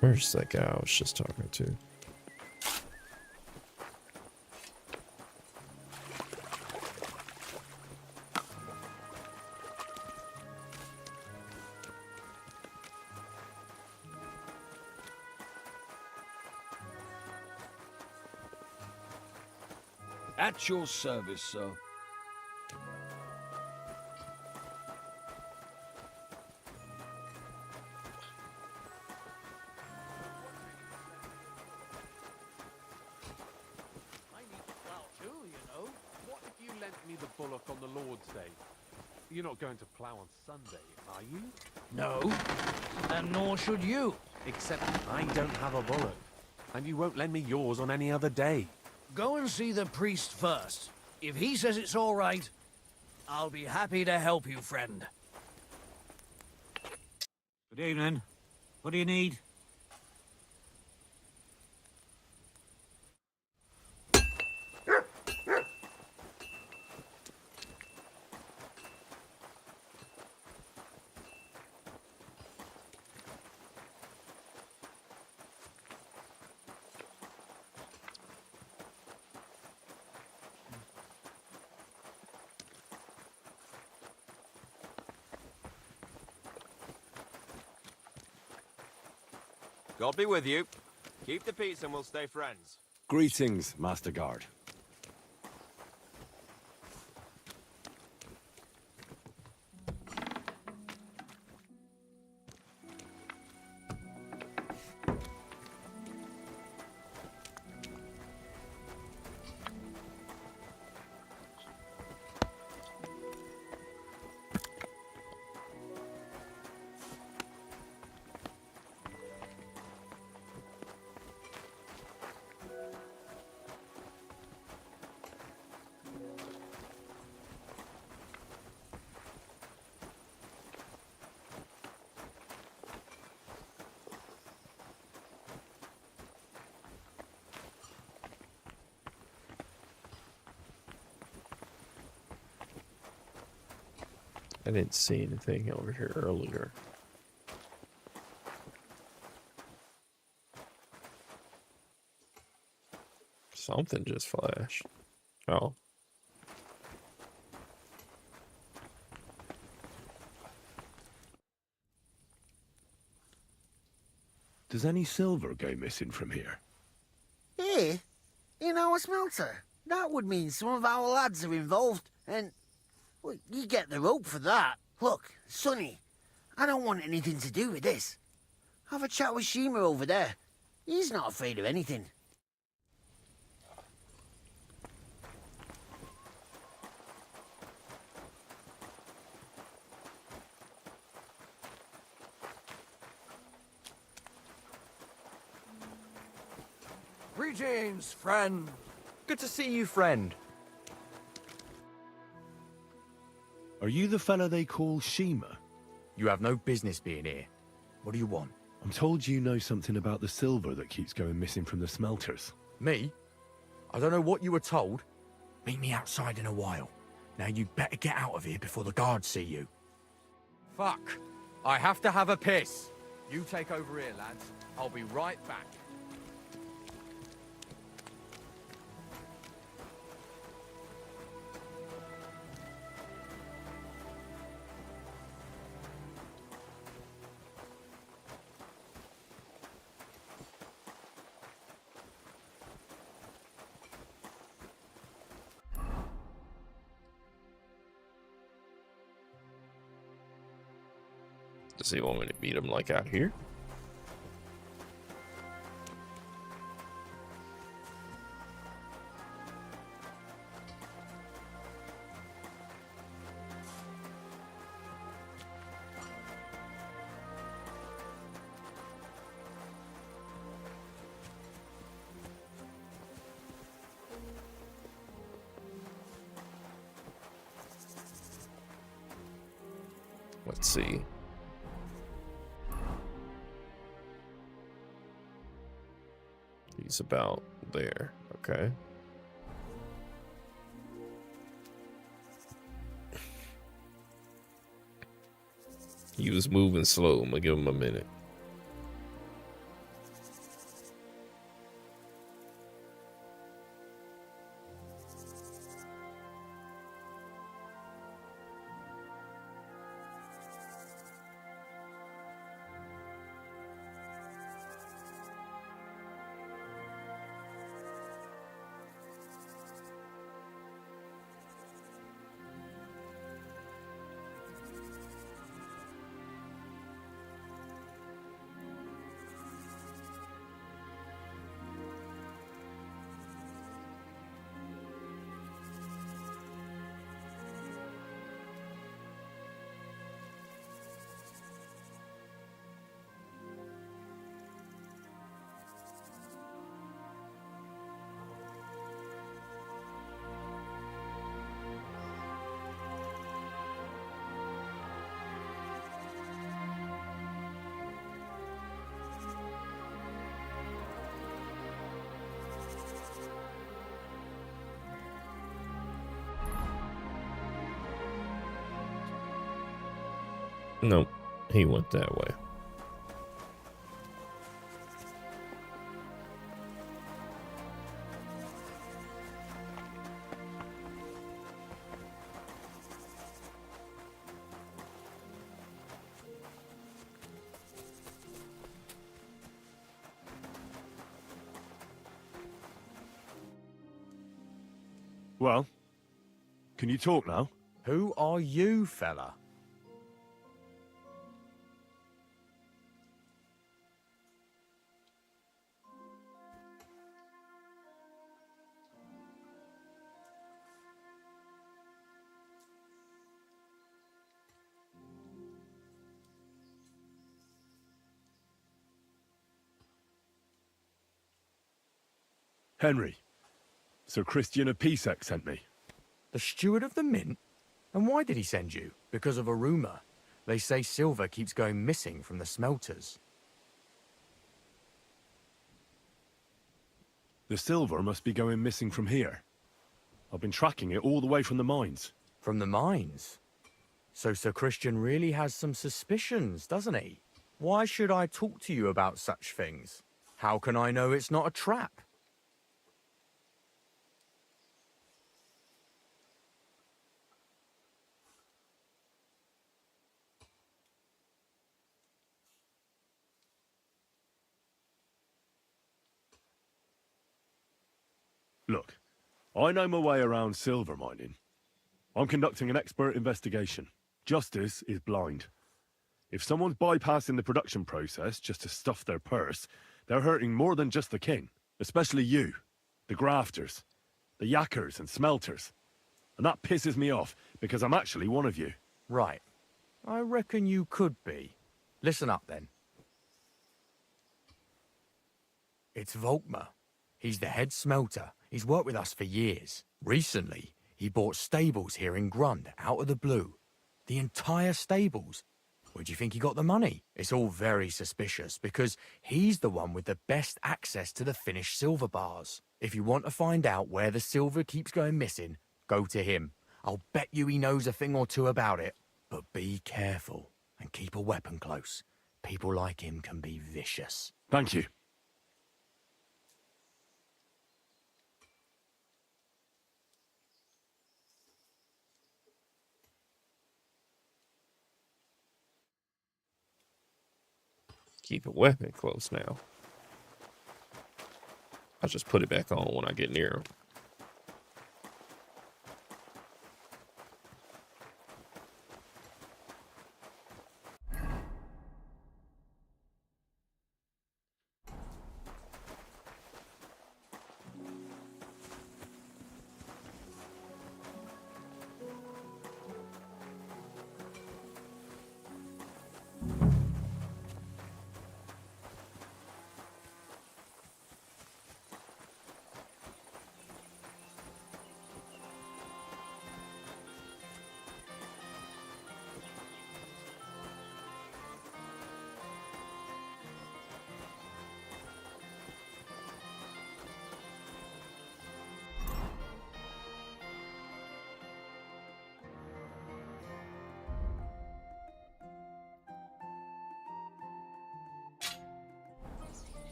Where's that guy I was just talking to? At your service, sir. On the Lord's Day. You're not going to plough on Sunday, are you? No, and nor should you. Except I don't have a bullock, and you won't lend me yours on any other day. Go and see the priest first. If he says it's all right, I'll be happy to help you, friend. Good evening. What do you need? God be with you. Keep the peace and we'll stay friends. Greetings, Master Guard. I didn't see anything over here earlier. Something just flashed. Oh. Does any silver go missing from here? Here? In our smelter? That would mean some of our lads are involved, and... well, you get the rope for that. Look, Sonny, I don't want anything to do with this. Have a chat with Shima over there. He's not afraid of anything. Greetings, friend. Good to see you, friend. Are you the fella they call Shima? You have no business being here. What do you want? I'm told you know something about the silver that keeps going missing from the smelters. Me? I don't know what you were told. Meet me outside in a while. Now you better get out of here before the guards see you. Fuck. I have to have a piss. You take over here, lads. I'll be right back. Does he want me to beat him like out here? Let's see. He's about there. Okay. He was moving slow. I'm gonna give him a minute. Nope, he went that way. Well, can you talk now? Who are you, fella? Henry. Sir Christian of Pisek sent me. The steward of the mint? And why did he send you? Because of a rumour. They say silver keeps going missing from the smelters. The silver must be going missing from here. I've been tracking it all the way from the mines. From the mines? So Sir Christian really has some suspicions, doesn't he? Why should I talk to you about such things? How can I know it's not a trap? Look, I know my way around silver mining. I'm conducting an expert investigation. Justice is blind. If someone's bypassing the production process just to stuff their purse, they're hurting more than just the king. Especially you, the grafters, the yackers and smelters. And that pisses me off, because I'm actually one of you. Right. I reckon you could be. Listen up, then. It's Volkmar. He's the head smelter. He's worked with us for years. Recently, he bought stables here in Grund, out of the blue. The entire stables. Where do you think he got the money? It's all very suspicious, because he's the one with the best access to the finished silver bars. If you want to find out where the silver keeps going missing, go to him. I'll bet you he knows a thing or two about it. But be careful, and keep a weapon close. People like him can be vicious. Thank you. Keep a weapon close now. I'll just put it back on when I get near him.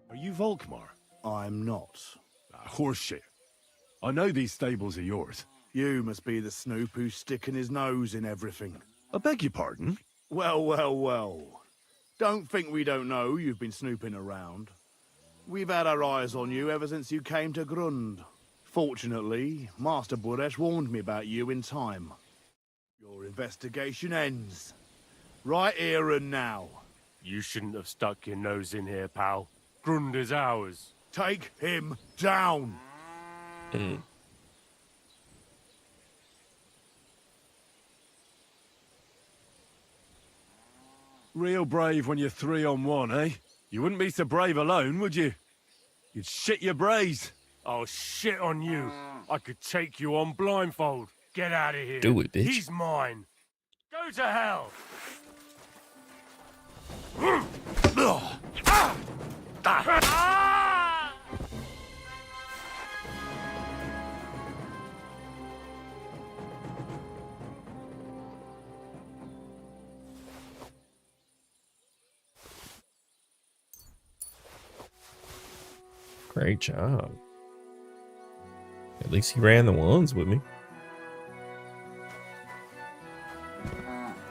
Are you Volkmar? I'm not. Horseshit. I know these stables are yours. You must be the snoop who's sticking his nose in everything. I beg your pardon? Well, well, well. Don't think we don't know you've been snooping around. We've had our eyes on you ever since you came to Grund. Fortunately, Master Buresh warned me about you in time. Your investigation ends. Right here and now. You shouldn't have stuck your nose in here, pal. Grund is ours. Take him down! Real brave when you're 3-on-1, eh? You wouldn't be so brave alone, would you? You'd shit your brains. I'll shit on you. I could take you on blindfold. Get out of here. Do it, bitch. He's mine. Go to hell. Great job. At least he ran the ones with me.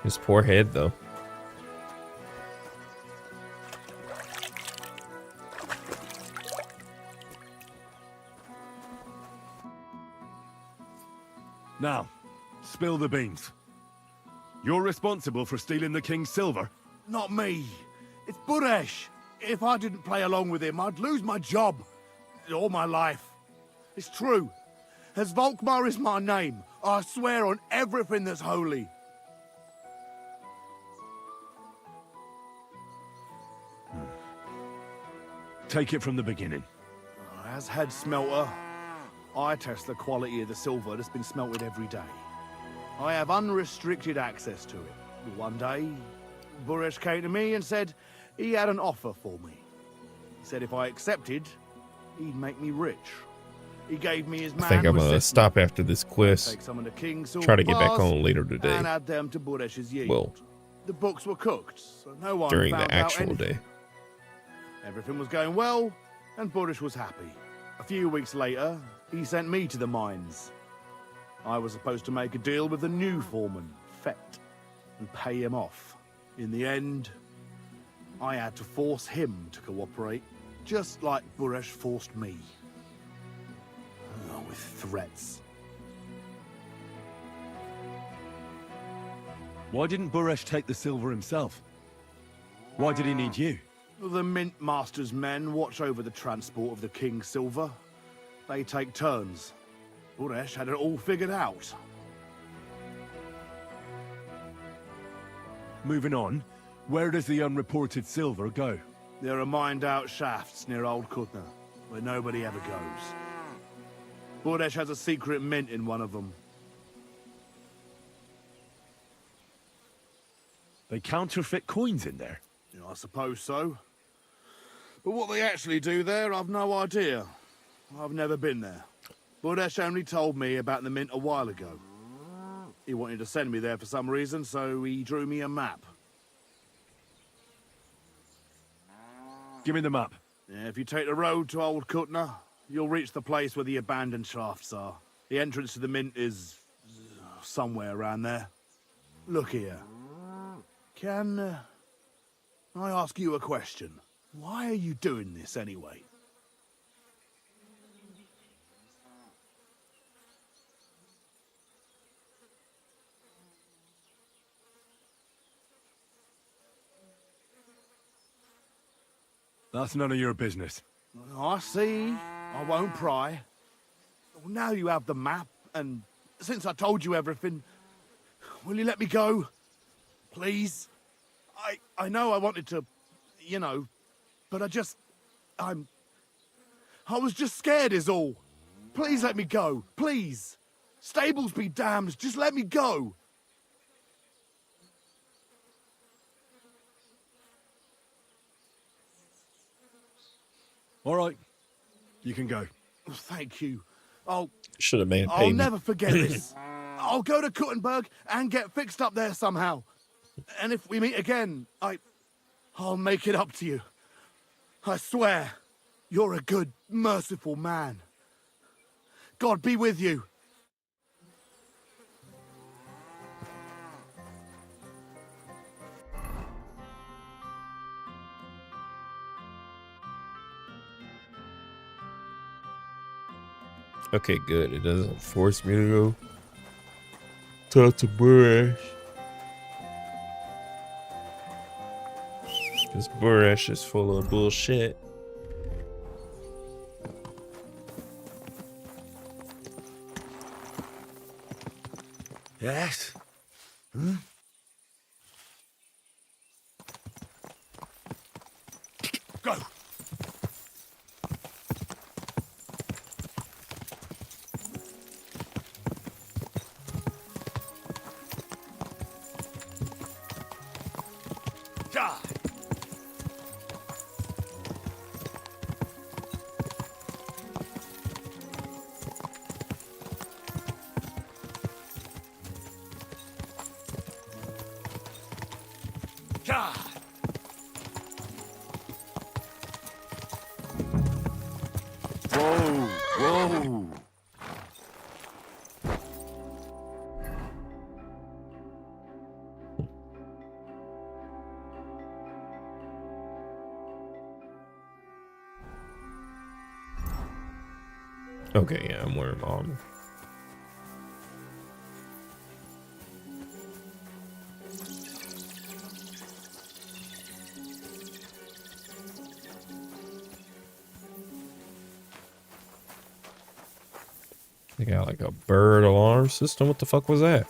His poor head, though. Now, spill the beans. You're responsible for stealing the king's silver? Not me. It's Buresh. If I didn't play along with him, I'd lose my job. All my life. It's true. As Volkmar is my name, I swear on everything that's holy. Take it from the beginning. As head smelter, I test the quality of the silver that's been smelted every day. I have unrestricted access to it. One day, Buresh came to me and said he had an offer for me. He said if I accepted, he'd make me rich. He gave me his man. I think I'm gonna stop after this take quest. some of the king's silver Try to get back bars on later today. and add them to Buresh's yield. Well, The books were cooked, so no one during found the out actual anything. day. Everything was going well, and Buresh was happy. A few weeks later, he sent me to the mines. I was supposed to make a deal with the new foreman, Fett, and pay him off. In the end, I had to force him to cooperate, just like Buresh forced me. With threats. Why didn't Buresh take the silver himself? Why did he need you? The Mint Master's men watch over the transport of the king's silver. They take turns. Buresh had it all figured out. Moving on, where does the unreported silver go? There are mined-out shafts near Old Kutna, where nobody ever goes. Buresh has a secret mint in one of them. They counterfeit coins in there? Yeah, I suppose so. But what they actually do there, I've no idea. I've never been there. Buresh only told me about the mint a while ago. He wanted to send me there for some reason, so he drew me a map. Give me the map. Yeah, if you take the road to Old Kutna, you'll reach the place where the abandoned shafts are. The entrance to the mint is somewhere around there. Look here. Can I ask you a question? Why are you doing this anyway? That's none of your business. I see. I won't pry. Well, now you have the map, and since I told you everything, will you let me go? Please? I know I wanted to, you know, but I was just scared is all. Please let me go. Please. Stables be damned. Just let me go. All right. You can go. Thank you. Should have made I'll pay me. never forget this. I'll go to Kuttenberg and get fixed up there somehow. And if we meet again, I'll make it up to you. I swear, you're a good, merciful man. God be with you. Okay, good. It doesn't force me to go talk to Buresh. Because Buresh is full of bullshit. Yes? Hmm? Go! Okay, yeah, I'm wearing my armor. They got like a bird alarm system. What the fuck was that?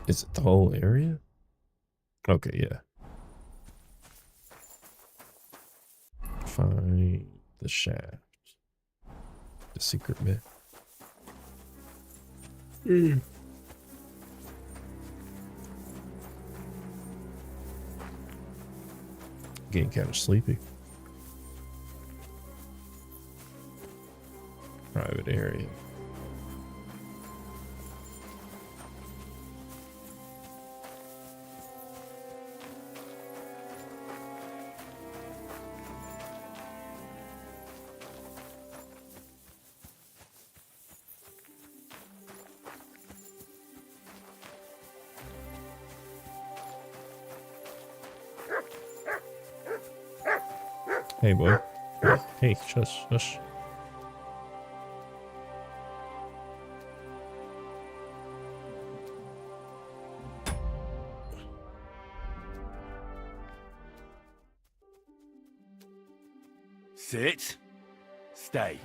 Is it the whole area? Okay, yeah. Find the shaft. The secret bit. Getting kind of sleepy. Private area. Hey, boy. Hey, shush, shush. Sit. Stay.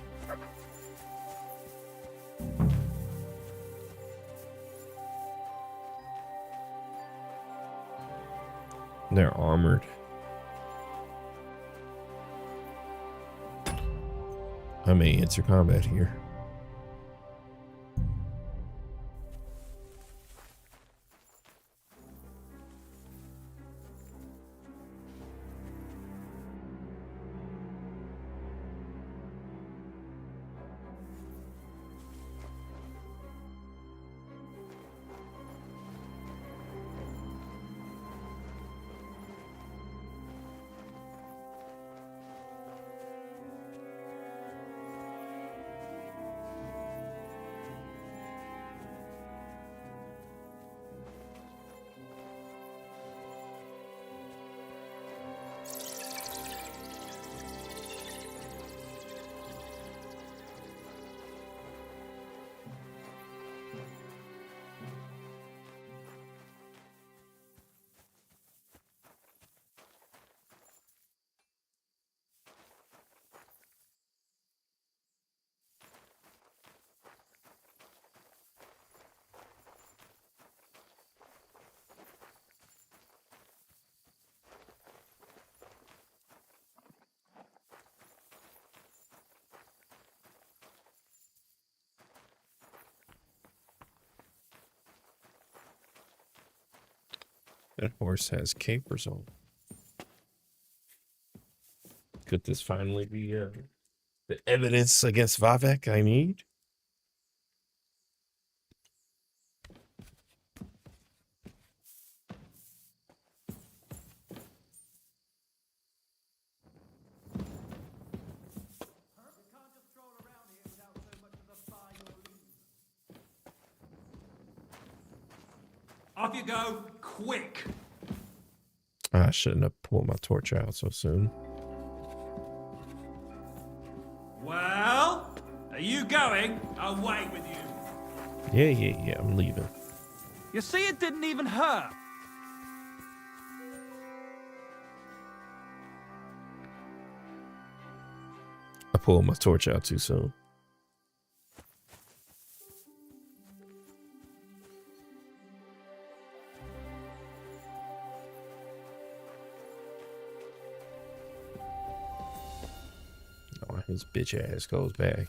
They're armored. I may enter combat here. That horse has capers on. Could this finally be the evidence against Vivek I need? Off you go, quick! I shouldn't have pulled my torch out so soon. Well, are you going? I'll wait with you. Yeah, I'm leaving. You see, it didn't even hurt. I pulled my torch out too soon. Oh, his bitch ass goes back.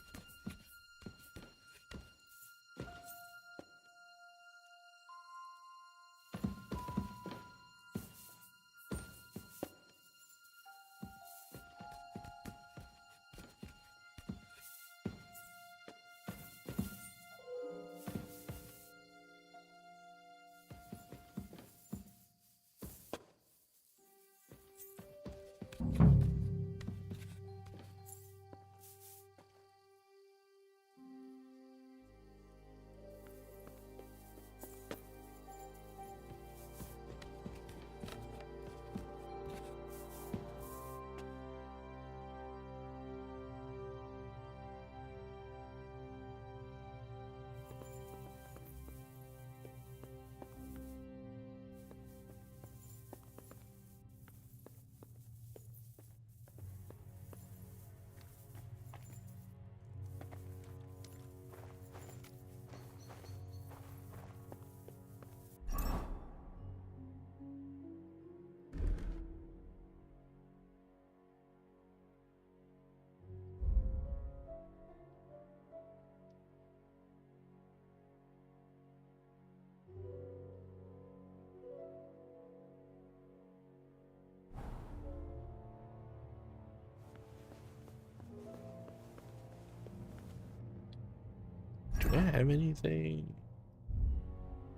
have anything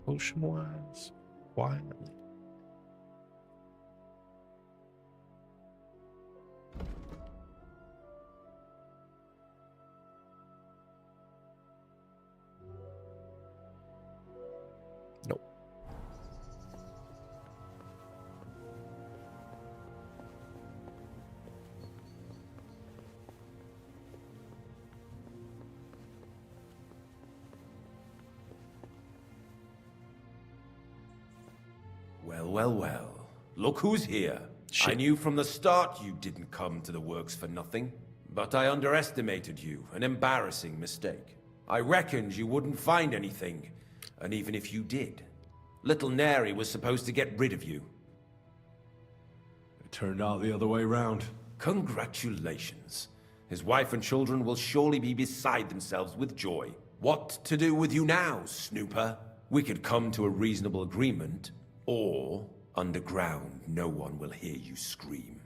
potion-wise? Quietly. Nope. Well, well, well. Look who's here. I knew from the start you didn't come to the works for nothing. But I underestimated you. An embarrassing mistake. I reckoned you wouldn't find anything. And even if you did, little Neri was supposed to get rid of you. It turned out the other way round. Congratulations. His wife and children will surely be beside themselves with joy. What to do with you now, snooper? We could come to a reasonable agreement, or underground no one will hear you scream.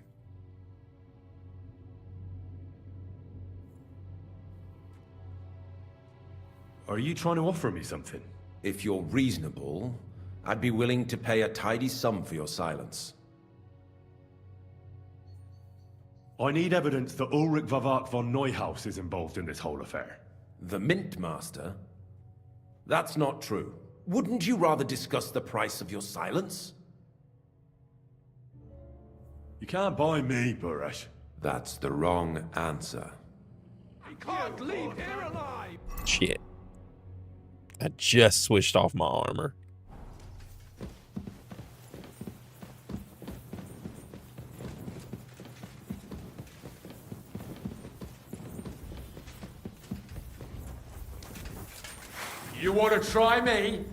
Are you trying to offer me something? If you're reasonable, I'd be willing to pay a tidy sum for your silence. I need evidence that Ulrich Vavak von Neuhaus is involved in this whole affair. The Mint Master? That's not true. Wouldn't you rather discuss the price of your silence? You can't buy me, Buresh. That's the wrong answer. He can't leave here alive! Shit. I just switched off my armor. You want to try me?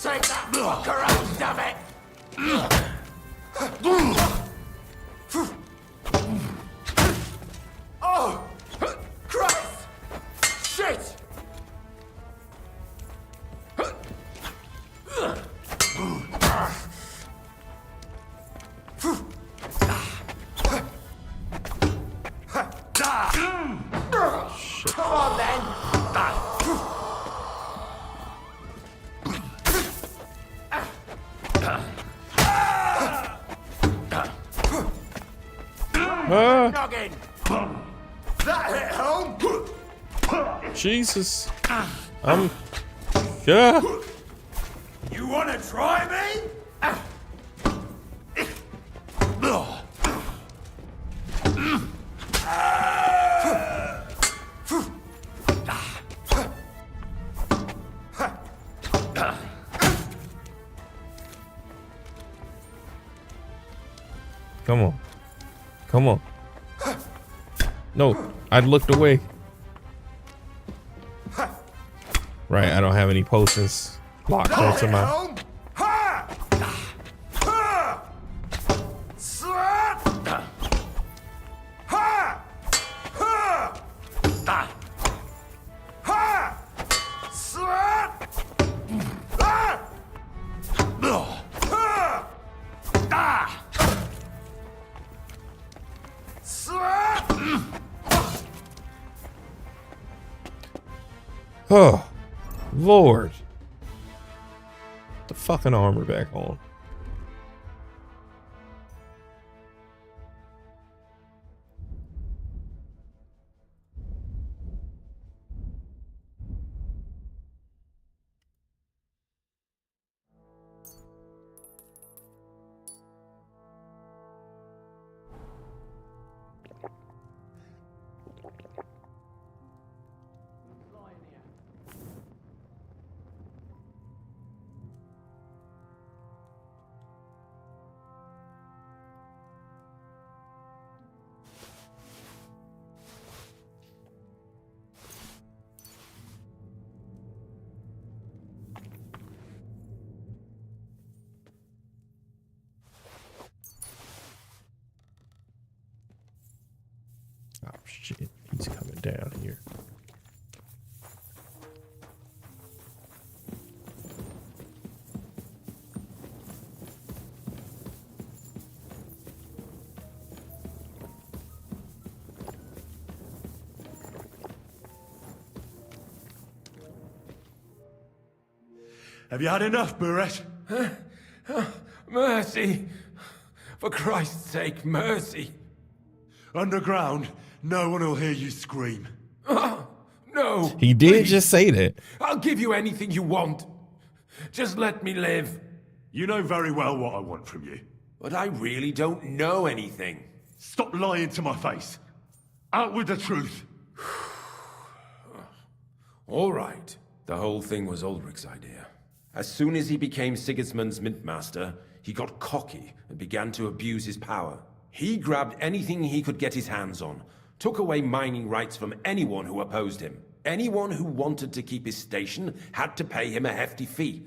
Take that fucker out, damn it! Oh! Christ! Shit! Come on then! Noggin! That hit home! Jesus. Yeah. You wanna try me? Come on. Come on. No, I looked away. Right, I don't have any potions locked onto my... Oh, Lord. Put the fucking armor back on. shit, he's coming down here. Have you had enough, Buret? Mercy! For Christ's sake, mercy! Underground, no one will hear you scream. No! He did please. just say that. I'll give you anything you want. Just let me live. You know very well what I want from you. But I really don't know anything. Stop lying to my face. Out with the truth. All right. The whole thing was Ulrich's idea. As soon as he became Sigismund's mintmaster, he got cocky and began to abuse his power. He grabbed anything he could get his hands on, took away mining rights from anyone who opposed him. Anyone who wanted to keep his station had to pay him a hefty fee.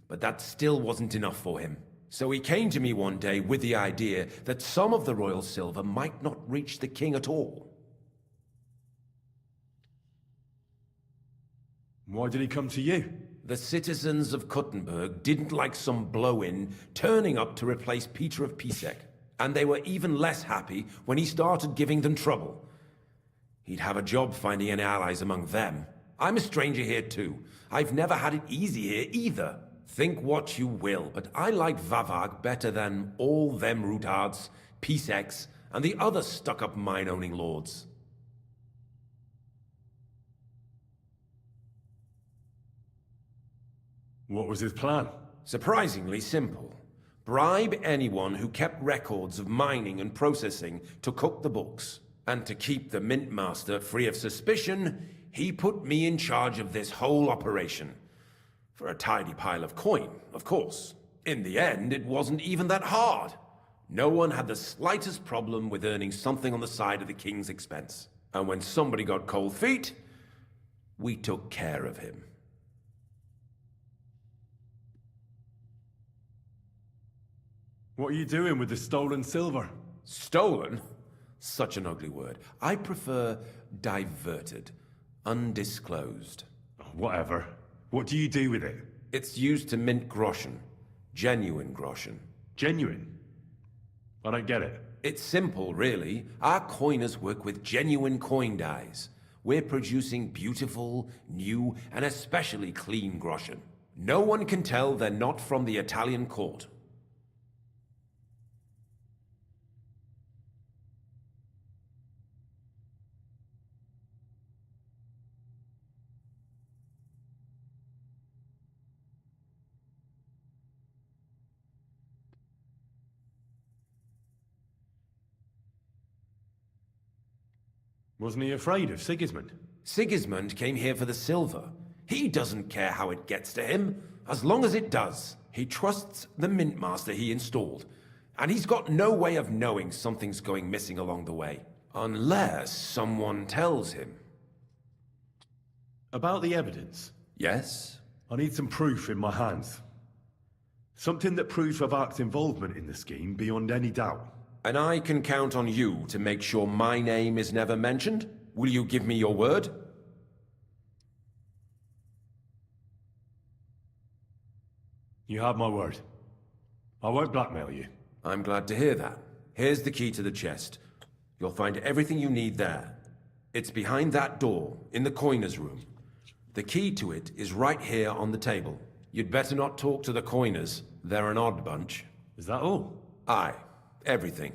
But that still wasn't enough for him. So he came to me one day with the idea that some of the royal silver might not reach the king at all. Why did he come to you? The citizens of Kuttenberg didn't like some blow-in turning up to replace Peter of Pisek, and they were even less happy when he started giving them trouble. He'd have a job finding any allies among them. I'm a stranger here too. I've never had it easy here either. Think what you will, but I like Vavag better than all them Rutards, Piseks, and the other stuck-up mine-owning lords. What was his plan? Surprisingly simple. Bribe anyone who kept records of mining and processing to cook the books. And to keep the Mintmaster free of suspicion, he put me in charge of this whole operation. For a tidy pile of coin, of course. In the end, it wasn't even that hard. No one had the slightest problem with earning something on the side of the king's expense. And when somebody got cold feet, we took care of him. What are you doing with the stolen silver? Stolen? Such an ugly word. I prefer diverted, undisclosed. Whatever. What do you do with it? It's used to mint groschen. Genuine groschen. Genuine? I don't get it. It's simple, really. Our coiners work with genuine coin dies. We're producing beautiful, new, and especially clean groschen. No one can tell they're not from the Italian court. Wasn't he afraid of Sigismund? Sigismund came here for the silver. He doesn't care how it gets to him, as long as it does. He trusts the Mintmaster he installed, and he's got no way of knowing something's going missing along the way. Unless someone tells him. About the evidence? Yes? I need some proof in my hands. Something that proves Vavak's involvement in the scheme beyond any doubt. And I can count on you to make sure my name is never mentioned? Will you give me your word? You have my word. I won't blackmail you. I'm glad to hear that. Here's the key to the chest. You'll find everything you need there. It's behind that door, in the coiner's room. The key to it is right here on the table. You'd better not talk to the coiners. They're an odd bunch. Is that all? Aye. Everything.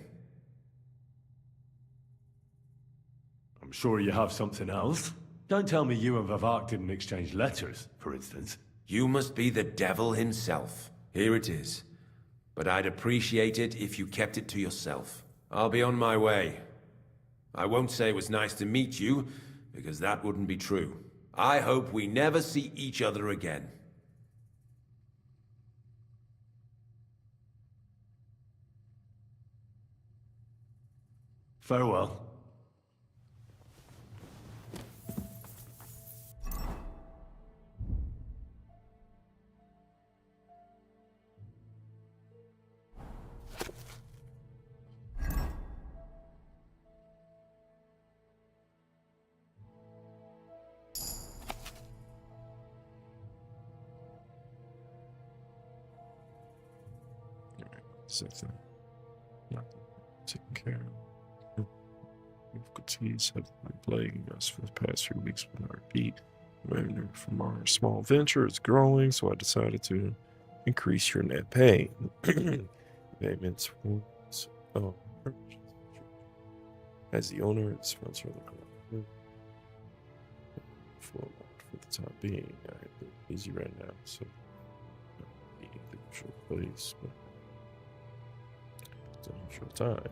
I'm sure you have something else. Don't tell me you and Vavak didn't exchange letters, for instance. You must be the devil himself. Here it is. But I'd appreciate it if you kept it to yourself. I'll be on my way. I won't say it was nice to meet you, because that wouldn't be true. I hope we never see each other again. Farewell. Something not taken care of. Difficulties have been plaguing us for the past few weeks, but I repeat, revenue from our small venture is growing, so I decided to increase your net pay. Payments as the owner and sponsor of the club. For the time being, I'm busy right now, so I'm eating the usual place, but it's an unusual time.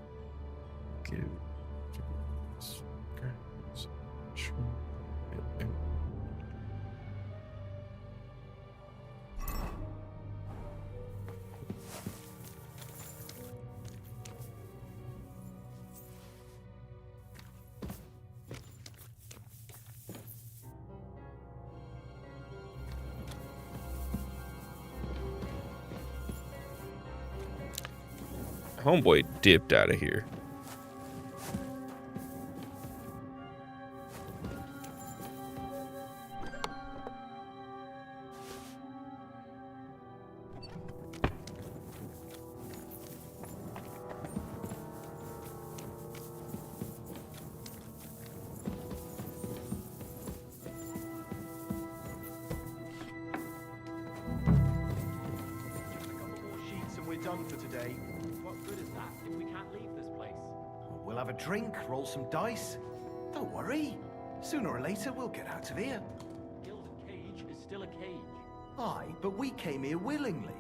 Give sure. Homeboy dipped out of here. Have a drink, roll some dice. Don't worry. Sooner or later, we'll get out of here. Gilded cage is still a cage. Aye, but we came here willingly.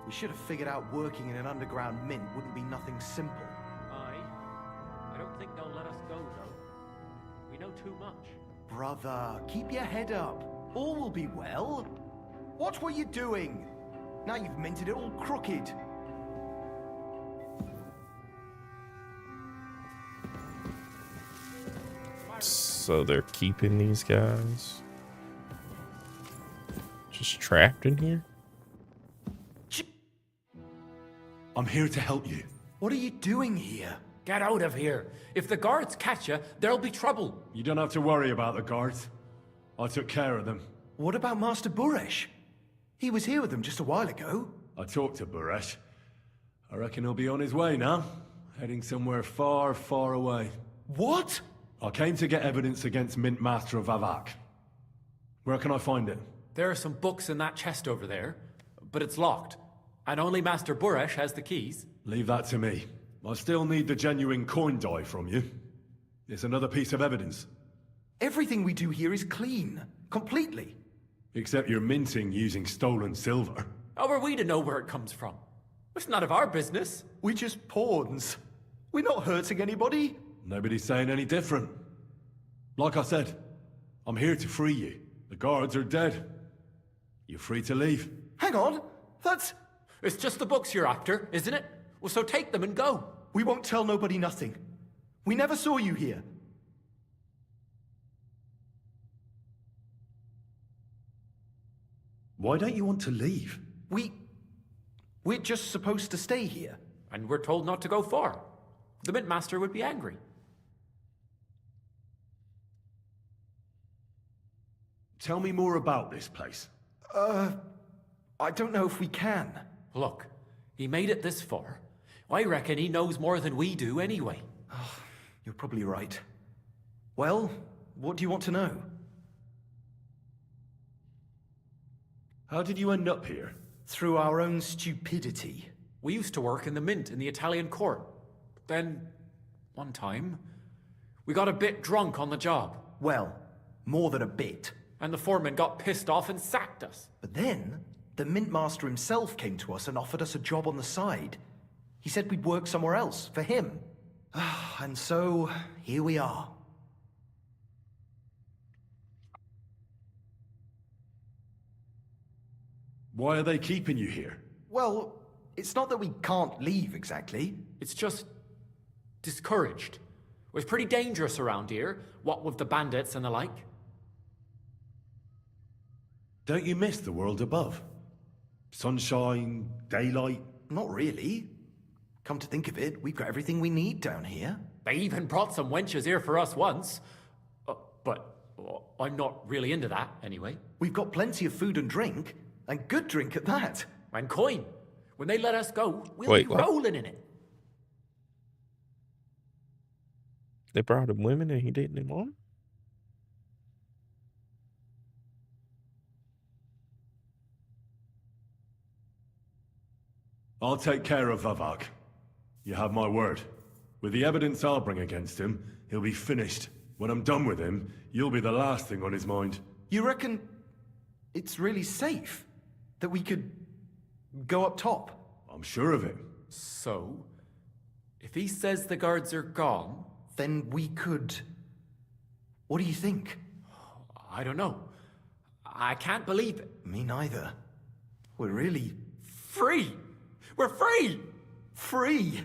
We should have figured out working in an underground mint wouldn't be nothing simple. Aye. I don't think they'll let us go, though. We know too much. Brother, keep your head up. All will be well. Watch what you're doing. Now you've minted it all crooked. So they're keeping these guys just trapped in here? I'm here to help you. What are you doing here? Get out of here. If the guards catch you, there'll be trouble. You don't have to worry about the guards. I took care of them. What about Master Buresh? He was here with them just a while ago. I talked to Buresh. I reckon he'll be on his way now, heading somewhere far, far away. What? I came to get evidence against Mint Master of Avak. Where can I find it? There are some books in that chest over there, but it's locked. And only Master Buresh has the keys. Leave that to me. I still need the genuine coin die from you. It's another piece of evidence. Everything we do here is clean. Completely. Except you're minting using stolen silver. How are we to know where it comes from? It's none of our business. We're just pawns. We're not hurting anybody. Nobody's saying any different. Like I said, I'm here to free you. The guards are dead. You're free to leave. Hang on. That's... It's just the books you're after, isn't it? Well, so take them and go. We won't tell nobody nothing. We never saw you here. Why don't you want to leave? We're just supposed to stay here. And we're told not to go far. The Mint Master would be angry. Tell me more about this place. I don't know if we can. Look, he made it this far. I reckon he knows more than we do anyway. You're probably right. Well, what do you want to know? How did you end up here? Through our own stupidity. We used to work in the mint in the Italian court. Then, one time, we got a bit drunk on the job. Well, more than a bit. And the foreman got pissed off and sacked us. But then, the mint master himself came to us and offered us a job on the side. He said we'd work somewhere else, for him. And so, here we are. Why are they keeping you here? Well, it's not that we can't leave exactly. It's just discouraged. It was pretty dangerous around here, what with the bandits and the like. Don't you miss the world above? Sunshine, daylight? Not really. Come to think of it, we've got everything we need down here. They even brought some wenches here for us once. But I'm not really into that, anyway. We've got plenty of food and drink, and good drink at that. And coin. When they let us go, we'll Wait, be what? rolling in it. They brought him women and he didn't want them? I'll take care of Vavak. You have my word. With the evidence I'll bring against him, he'll be finished. When I'm done with him, you'll be the last thing on his mind. You reckon it's really safe that we could go up top? I'm sure of it. So, if he says the guards are gone... Then we could... What do you think? I don't know. I can't believe it. Me neither. We're really... Free! We're free! Free!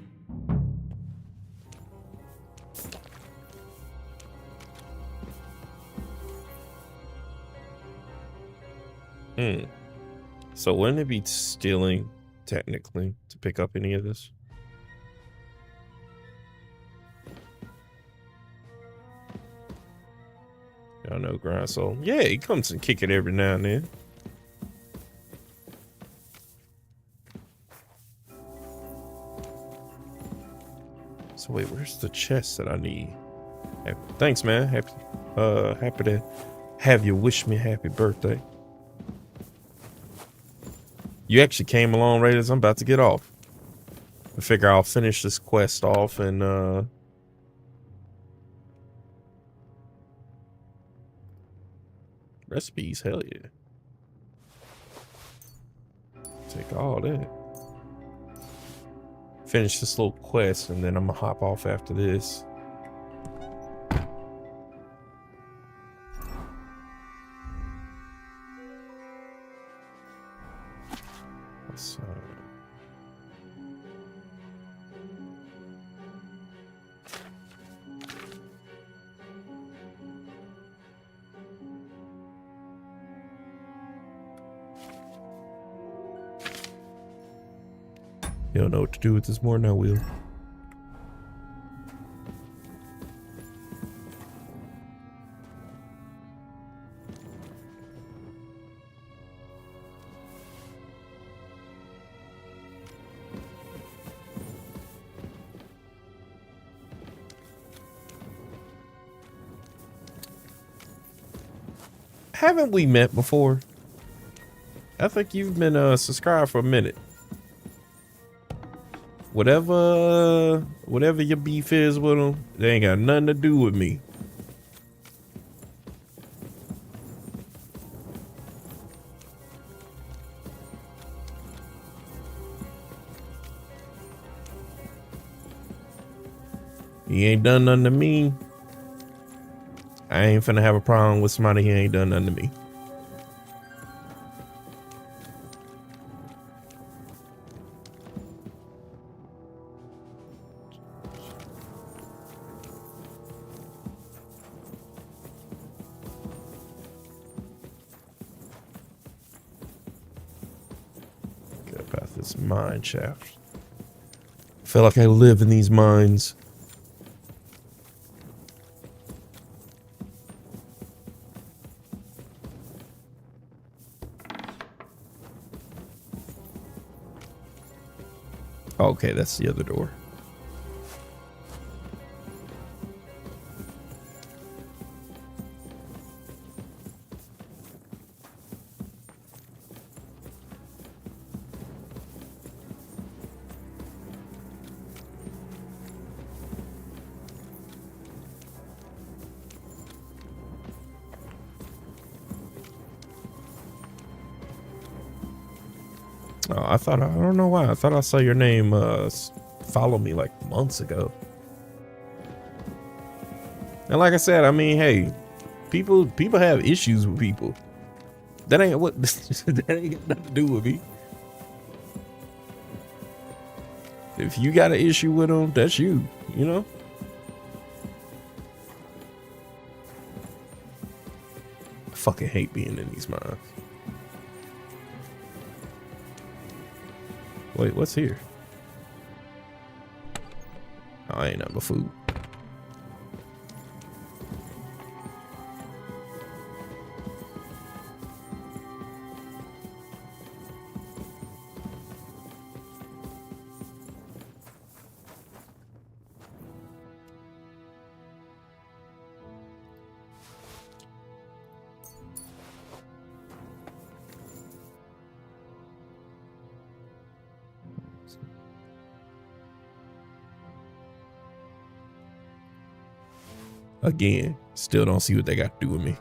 So wouldn't it be stealing, technically, to pick up any of this? Y'all know Grind Soul. Yeah, he comes and kick it every now and then. So wait, where's the chest that I need? Thanks, man. Happy to have you wish me happy birthday. You actually came along right as I'm about to get off. I figure I'll finish this quest off and recipes, hell yeah. Take all that. Finish this little quest and then I'm gonna hop off after this. So you don't know what to do with this more now, Will. Haven't we met before? I think you've been subscribed for a minute. Whatever your beef is with them, they ain't got nothing to do with me. He ain't done nothing to me. I ain't finna have a problem with somebody who ain't done nothing to me. Get up out this mine shaft. I feel like I live in these mines. Okay, that's the other door. Oh, I don't know why. I thought I saw your name follow me like months ago. And like I said, I mean, hey, people have issues with people. That ain't what that ain't got nothing to do with me. If you got an issue with them, that's you, you know? I fucking hate being in these mines. Wait, what's here? Oh, ain't nothing but food. Again, still don't see what they got to do with me.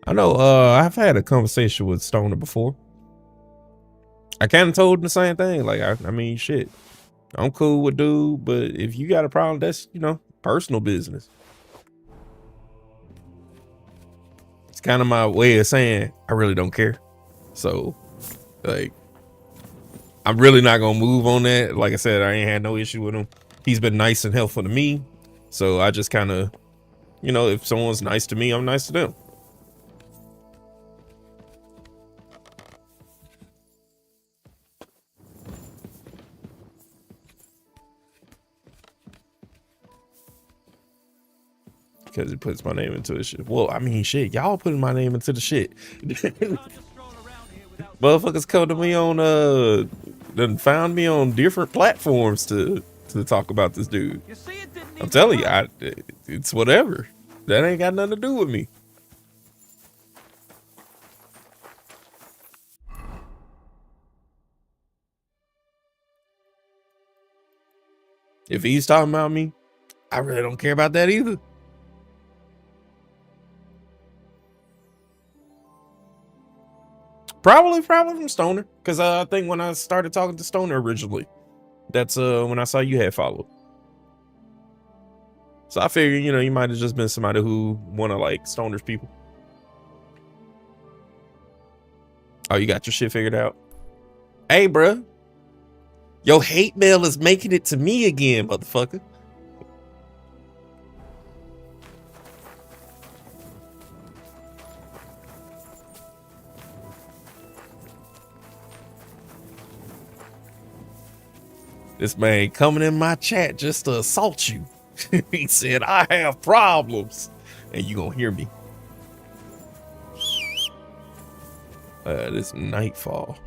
I know I've had a conversation with Stoner before. I kind of told him the same thing. Like, I mean, shit, I'm cool with dude, but if you got a problem, that's, you know, personal business. It's kind of my way of saying I really don't care. So, like, I'm really not gonna move on that. Like I said, I ain't had no issue with him. He's been nice and helpful to me. So I just kind of, you know, if someone's nice to me, I'm nice to them. Because it puts my name into the shit. Well, I mean, shit, y'all putting my name into the shit. Motherfuckers come to me on done found me on different platforms to talk about this dude. I'm telling you, it's whatever. That ain't got nothing to do with me. If he's talking about me, I really don't care about that either. Probably from Stoner, because I think when I started talking to Stoner originally, that's when I saw you had followed. So I figured, you know, you might have just been somebody who wanna like Stoner's people. Oh, you got your shit figured out? Hey, bruh. Your hate mail is making it to me again, motherfucker. This man coming in my chat just to assault you. He said, I have problems. And you gonna hear me. This nightfall.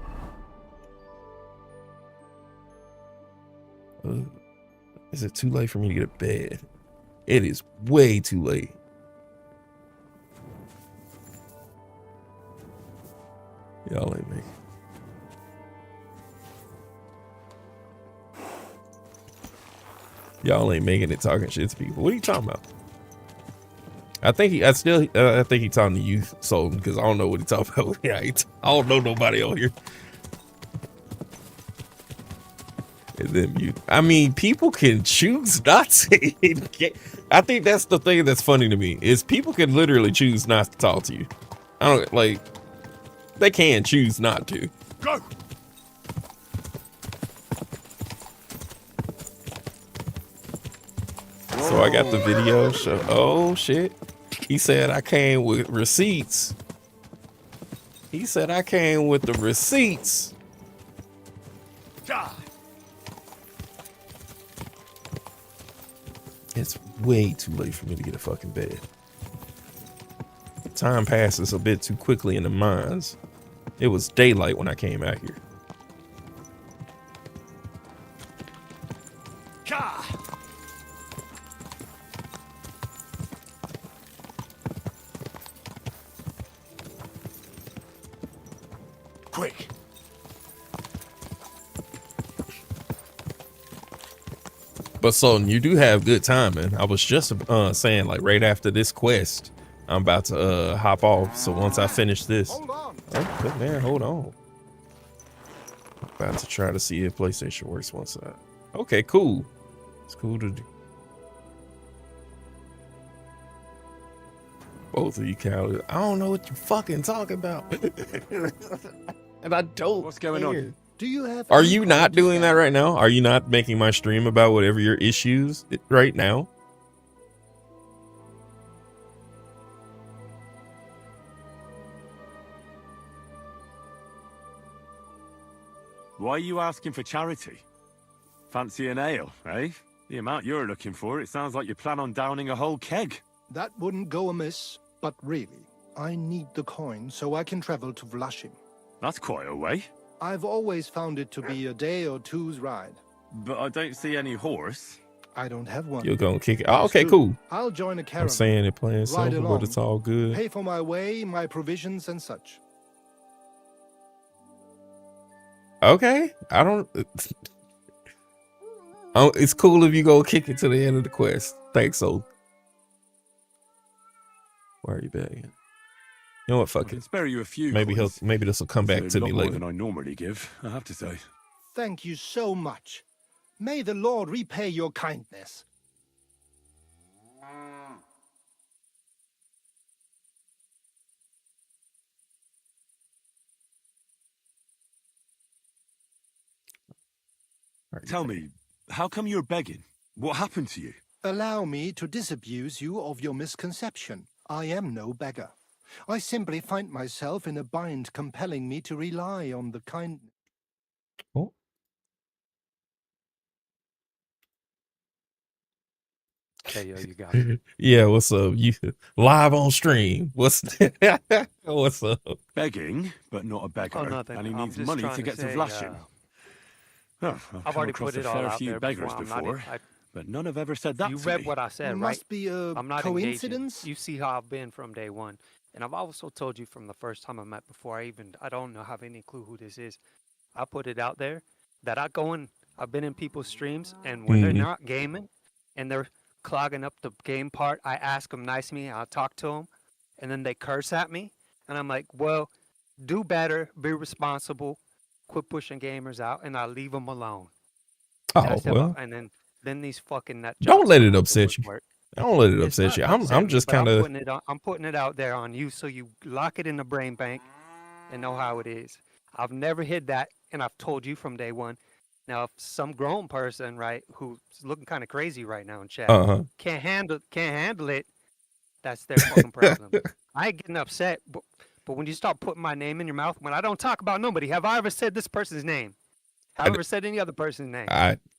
Is it too late for me to get to bed? It is way too late. Y'all ain't me. Y'all ain't making it talking shit to people. What are you talking about? I think he talking to you, Sultan, because I don't know what he talking about. Yeah, I don't know nobody on here. And then mute. I mean, people can choose not to. I think that's the thing that's funny to me is people can literally choose not to talk to you. I don't like. They can choose not to. Go. So I got the video show. Oh shit. He said I came with receipts. He said I came with the receipts. It's way too late for me to get a fucking bed. Time passes a bit too quickly in the mines. It was daylight when I came out here. Quick. But so you do have good timing. I was just saying like right after this quest, I'm about to hop off. So once I finish this, oh man, hold on. About to try to see if PlayStation works once I. Okay, cool. It's cool to do. Both of you cowards. I don't know what you're fucking talking about. And I don't. What's going on? Do you have? Are you not doing that right now? Are you not making my stream about whatever your issues right now? Why are you asking for charity? Fancy an ale, eh? The amount you're looking for, it sounds like you plan on downing a whole keg. That wouldn't go amiss, but really, I need the coin so I can travel to Vlashim. That's quite a way. I've always found it to be a day or two's ride. But I don't see any horse. I don't have one. You're gonna kick it. Oh, okay, cool. I'll join a caravan. I'm saying it playing Ride simple, along, but it's all good. pay for my way, my provisions, and such. Okay, I don't. Oh, it's cool if you go kick it to the end of the quest. Thanks, so. Why are you begging? You know what? Fuck it. Spare you a few. Maybe this will come back to me later. Than I normally give, I have to say. Thank you so much. May the Lord repay your kindness. Tell me, how come you're begging? What happened to you? Allow me to disabuse you of your misconception. I am no beggar. I simply find myself in a bind compelling me to rely on the kindness. Oh. Hey, yo, you got it. Yeah, what's up? You live on stream. What's what's up? Begging, but not a beggar. Oh, nothing. And he I'm needs just money trying to get to say, Vlashim. I've already put it all a out few there beggars before. before, but none have ever said that You to read me. what I said, right? Must be a I'm not coincidence. engaging. You see how I've been from day one. And I've also told you from the first time I met before I don't have any clue who this is. I put it out there that I've been in people's streams, and when they're not gaming and they're clogging up the game part, I ask them nicely, I'll talk to them, and then they curse at me. And I'm like, well, do better, be responsible, quit pushing gamers out, and I leave them alone. Oh, well. And then these fucking nut Don't jobs let come it out upset the you. woodwork. Don't let it It's upset not you. upsetting I'm me, just but kind of. I'm putting it out there on you so you lock it in the brain bank and know how it is. I've never hid that, and I've told you from day one. Now, if some grown person, right, who's looking kind of crazy right now in chat, can't handle it, that's their fucking problem. I ain't getting upset, but when you start putting my name in your mouth, when I don't talk about nobody, have I ever said this person's name? Have I ever said any other person's name?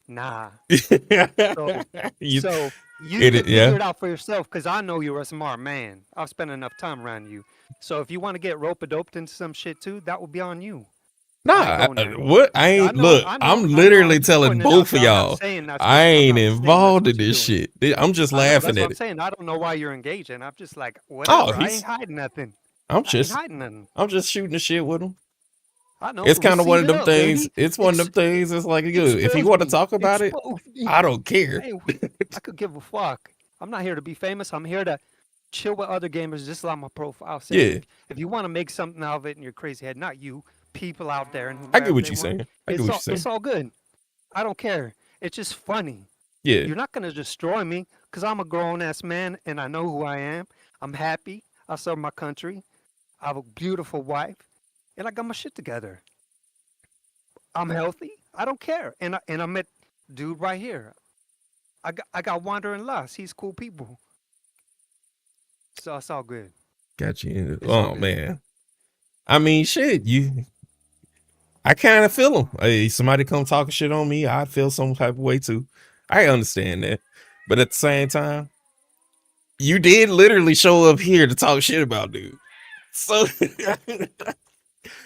Nah. So you can figure it out for yourself, because I know you're a smart man. I've spent enough time around you. So if you want to get rope-a-doped into some shit too, that would be on you. Nah, what? I ain't look. I'm literally telling both of y'all. I ain't involved in this shit. I'm just laughing that's what at I'm it. saying. I don't know why you're engaging. I'm just like, whatever. I ain't hiding nothing. I'm I ain't hiding nothing. just shooting the shit with him. I know. It's kind of one of them things. Baby. It's one of them things. It's like, good. If you want to talk about it, I don't care. Hey, I could give a fuck. I'm not here to be famous. I'm here to chill with other gamers, just like my profile says. Yeah. If you want to make something out of it in your crazy head, not you, people out there. And I get what you're saying. I get what you're saying. It's all good. I don't care. It's just funny. Yeah. You're not gonna destroy me, because I'm a grown ass man and I know who I am. I'm happy. I serve my country. I have a beautiful wife, and I got my shit together. I'm healthy. I don't care. And I met dude right here. I got Wandering Lust. He's cool people. So it's all good. Got you. Oh man. I mean, shit. I kind of feel them. Hey, somebody come talking shit on me, I'd feel some type of way too. I understand that, but at the same time, you did literally show up here to talk shit about dude. So,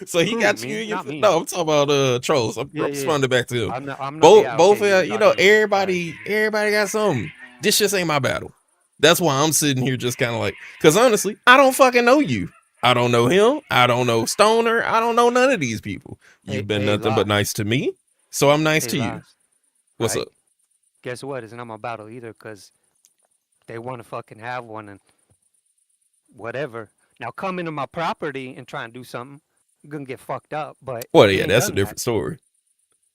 so he got you. No, I'm talking about trolls. I'm responding back to him. I'm not both you know, everybody got something. This just ain't my battle. That's why I'm sitting here just kind of like, because honestly, I don't fucking know you. I don't know him. I don't know Stoner. I don't know none of these people. You've been nothing but nice to me, so I'm nice to you. What's up? Guess what? It's not my battle either, because they want to fucking have one and whatever. Now come into my property and try and do something, you're gonna get fucked up. But well, yeah, that's a different story.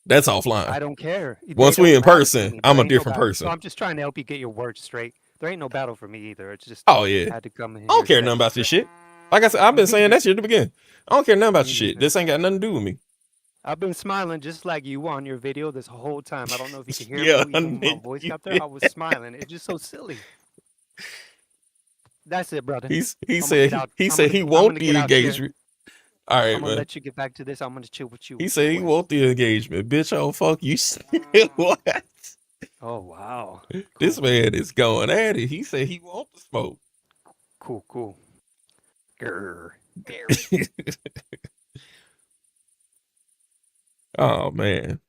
That's offline. I don't care. Once we in person, I'm a different person. So I'm just trying to help you get your words straight. There ain't no battle for me either. It's just I had to come in here. I don't care nothing about this shit. Like I said, I've been saying that shit at the beginning. I don't care nothing about your shit. This ain't got nothing to do with me. I've been smiling just like you on your video this whole time. I don't know if you can hear me when my voice got there. I was smiling. It's just so silly. That's it, brother. He said he want the engagement. All right, I'm gonna man. let you get back to this. I'm gonna chill with you. He said he want the engagement. Bitch, oh fuck you. What? Oh wow. This man is going at it. He said he want the smoke. Cool. Grr. Oh man.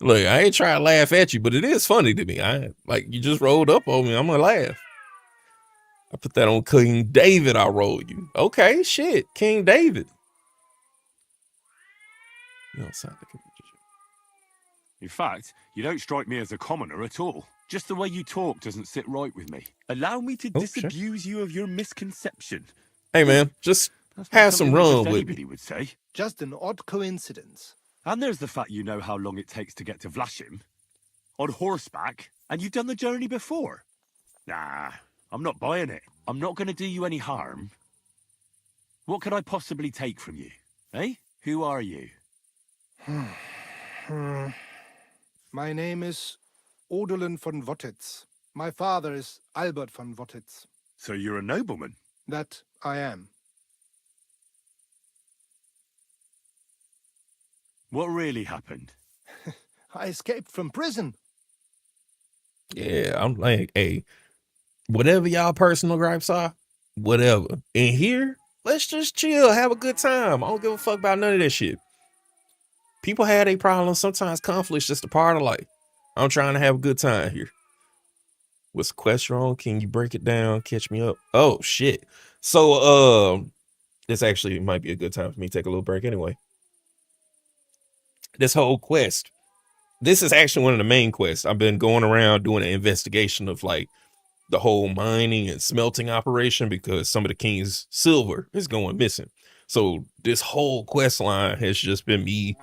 Look, I ain't trying to laugh at you, but it is funny to me. I like you just rolled up on me. I'm gonna laugh. I put that on King David. I roll you. Okay, shit. King David. You don't sound like a In fact, you don't strike me as a commoner at all. Just the way you talk doesn't sit right with me. Allow me to disabuse you of your misconception. Hey man, just That's not have some something that rum just with anybody me. would say. Just an odd coincidence. And there's the fact you know how long it takes to get to Vlashim. On horseback, and you've done the journey before. Nah, I'm not buying it. I'm not going to do you any harm. What could I possibly take from you? Eh? Who are you? My name is Odolin von Wottitz. My father is Albert von Wottitz. So you're a nobleman? That I am. What really happened? I escaped from prison. Yeah, I'm like, hey, whatever y'all personal gripes are, whatever. In here, let's just chill, have a good time. I don't give a fuck about none of that shit. People have their problems. Sometimes conflict's just a part of life. I'm trying to have a good time here. What's the question wrong? Can you break it down? Catch me up. Oh shit. So this actually might be a good time for me to take a little break anyway. This whole quest. This is actually one of the main quests. I've been going around doing an investigation of like the whole mining and smelting operation because some of the king's silver is going missing. So this whole quest line has just been me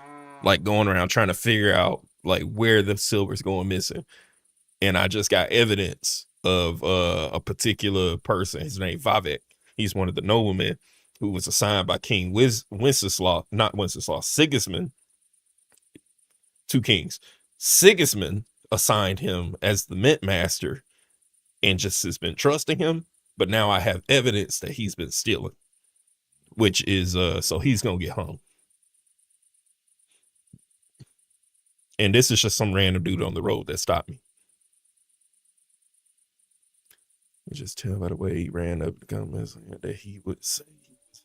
like going around trying to figure out like where the silver's going missing. And I just got evidence of a particular person. His name Vivek. He's one of the noblemen who was assigned by King Sigismund. Two kings. Sigismund assigned him as the mint master and just has been trusting him. But now I have evidence that he's been stealing, which is so he's gonna get hung. And this is just some random dude on the road that stopped me. You just tell by the way he ran up the comments that he would say he was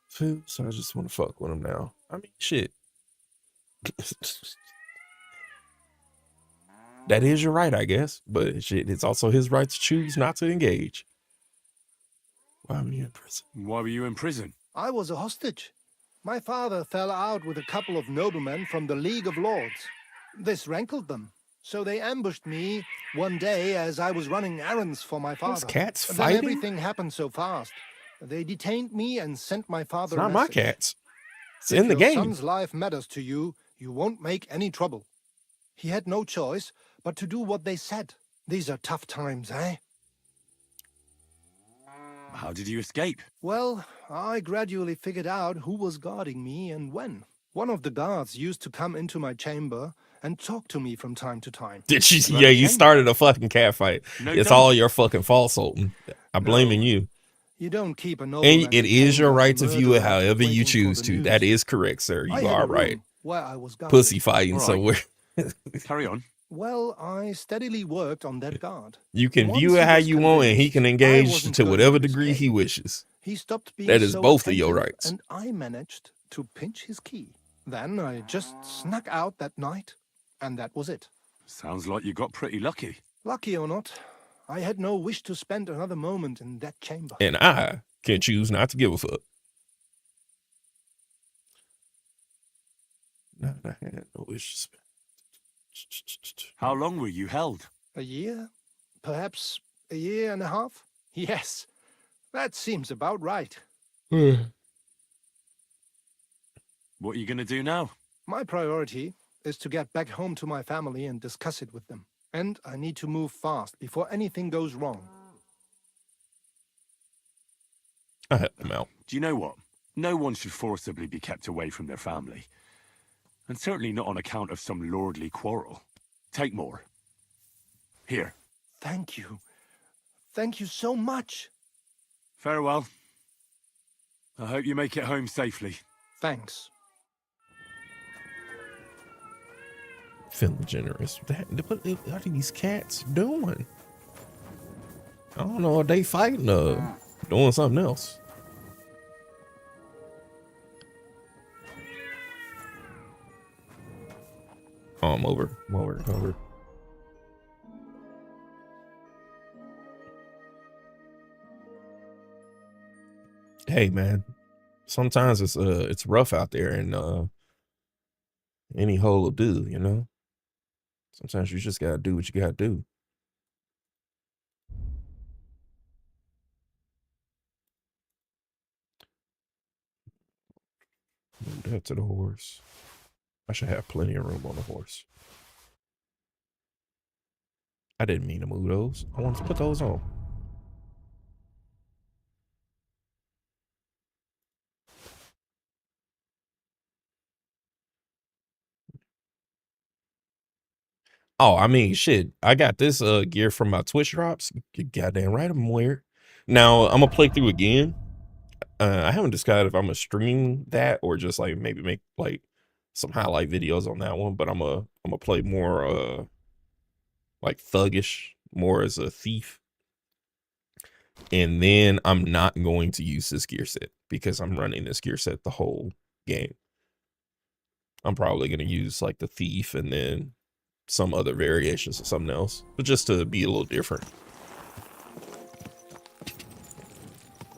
food. So I just want to fuck with him now. I mean, shit. That is your right, I guess. But shit, it's also his right to choose not to engage. Why were you in prison? Why were you in prison? I was a hostage. My father fell out with a couple of noblemen from the League of Lords. This rankled them, so they ambushed me one day as I was running errands for my father. Those cats Then fighting? everything happened so fast. They detained me and sent my father It's a not my message. cats. It's If in the your game. son's life matters to you, you won't make any trouble. He had no choice but to do what they said. These are tough times, eh? How did you escape? Well, I gradually figured out who was guarding me and when. One of the guards used to come into my chamber and talk to me from time to time. Did you? Yeah, you started a fucking cat fight. It's all your fucking fault, Sultan. I'm blaming you. You don't keep a And nobleman it is your detained right by to view it murderers however you waiting for choose the to. news. That is correct, sir. I You had a are right. room where I was guarded. Pussy fighting All right. somewhere. Carry on. Well, I steadily worked on that guard. You can Once view he it how was you want, and he can engage wasn't to going whatever to degree he escape. wishes. He stopped being That is so both of your attentive, rights. and I managed to pinch his key. Then I just snuck out that night, and that was it. Sounds like you got pretty lucky. Lucky or not, I had no wish to spend another moment in that chamber. And I can choose not to give a fuck. No, I had no wish to spend. How long were you held? A year? Perhaps a year and a half? Yes, that seems about right. What are you going to do now? My priority is to get back home to my family and discuss it with them. And I need to move fast before anything goes wrong. I help them out. Do you know what? No one should forcibly be kept away from their family. And certainly not on account of some lordly quarrel. Take more. Here. Thank you. Thank you so much. Farewell. I hope you make it home safely. Thanks. Feeling generous. What are these cats doing? I don't know. Are they fighting or doing something else? I'm over. I'm over. Hey man, sometimes it's rough out there, and any hole will do, you know? Sometimes you just gotta do what you gotta do. Move that to the horse. I should have plenty of room on the horse. I didn't mean to move those. I wanted to put those on. Oh, I mean, shit. I got this gear from my Twitch drops. You goddamn right, I'm aware. Now I'm gonna play through again. I haven't decided if I'm gonna stream that or just like maybe make like some highlight videos on that one. But I'm gonna play more like thuggish, more as a thief. And then I'm not going to use this gear set because I'm running this gear set the whole game. I'm probably gonna use like the thief and then some other variations of something else, but just to be a little different.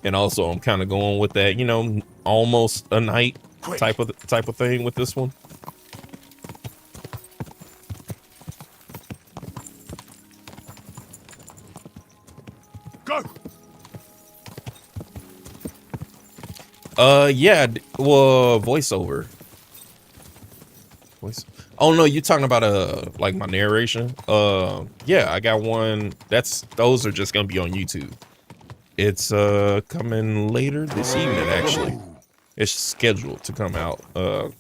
And also I'm kind of going with that, you know, almost a night type of thing with this one. Go. Yeah, well, voiceover. Oh no, you talking about like my narration? Yeah, I got one. Those are just gonna be on YouTube. It's coming later this evening actually. It's scheduled to come out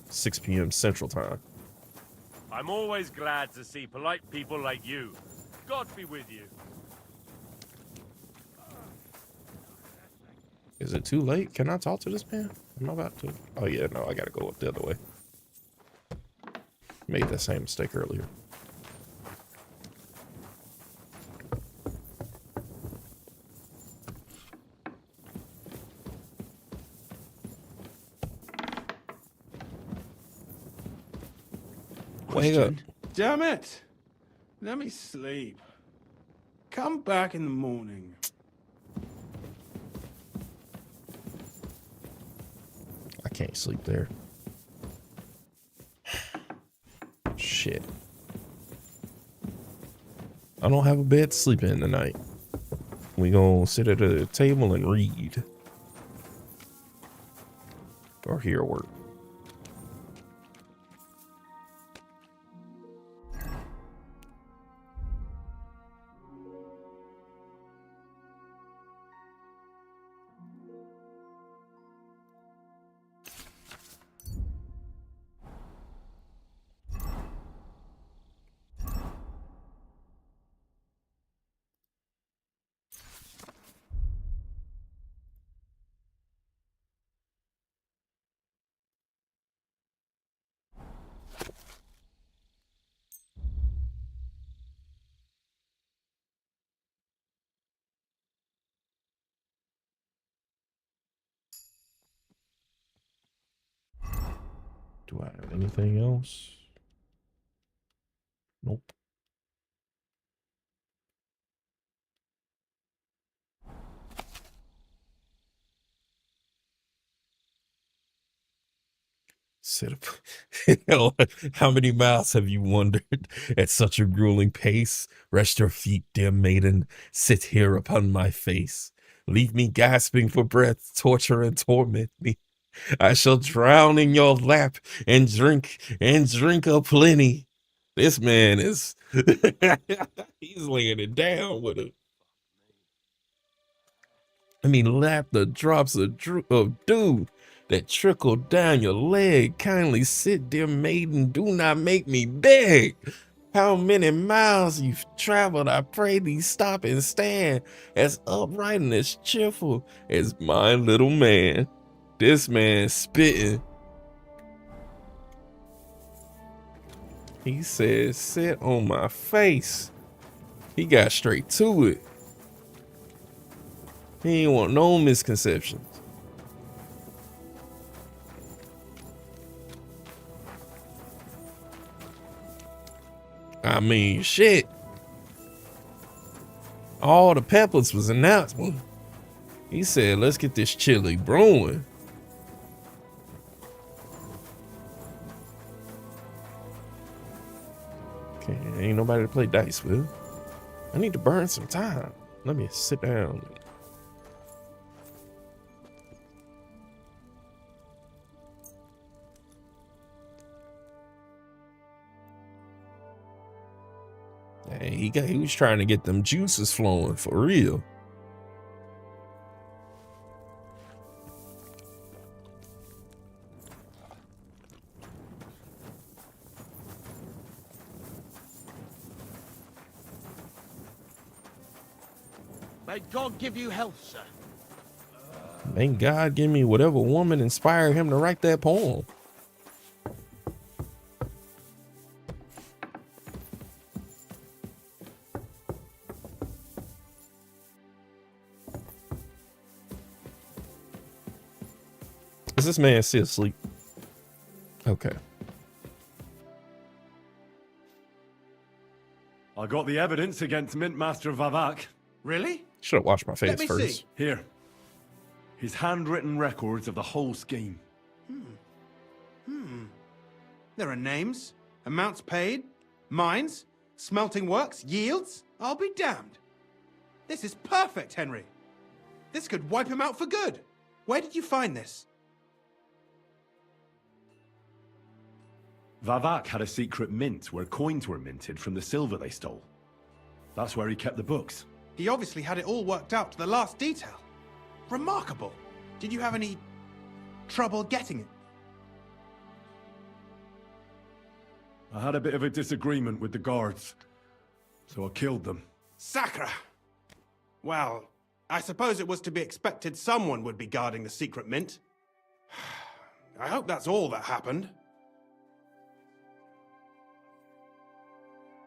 6 p.m. Central Time. I'm always glad to see polite people like you. God be with you. Is it too late? Can I talk to this man? Am I about to? Oh yeah, no, I gotta go up the other way. Made that same mistake earlier. Wake up. Damn it! Let me sleep. Come back in the morning. I can't sleep there. Shit. I don't have a bed to sleep in tonight. We gonna sit at a table and read. Or hear work. Do I have anything else? Nope. Sit up. How many miles have you wandered at such a grueling pace? Rest your feet, dear maiden. Sit here upon my face. Leave me gasping for breath, torture and torment me. I shall drown in your lap and drink a plenty. This man is he's laying it down with a lap the drops of dew that trickle down your leg. Kindly sit, dear maiden, do not make me beg. How many miles you've traveled, I pray thee stop and stand, as upright and as cheerful as my little man. This man spitting. He said, sit on my face. He got straight to it. He ain't want no misconceptions. I mean, shit. All the peppers was announced. He said, let's get this chili brewing. Okay, ain't nobody to play dice with. I need to burn some time. Let me sit down. Hey, he was trying to get them juices flowing for real. May God give you health, sir. May God give me whatever woman inspired him to write that poem. Is this man still asleep? Okay. I got the evidence against Mint Master Vavak. Really? Should have washed my face Let me first. see. Here. His handwritten records of the whole scheme. There are names, amounts paid, mines, smelting works, yields. I'll be damned. This is perfect, Henry. This could wipe him out for good. Where did you find this? Vavak had a secret mint where coins were minted from the silver they stole. That's where he kept the books. He obviously had it all worked out to the last detail. Remarkable. Did you have any trouble getting it? I had a bit of a disagreement with the guards, so I killed them. Sacre! Well, I suppose it was to be expected someone would be guarding the secret mint. I hope that's all that happened.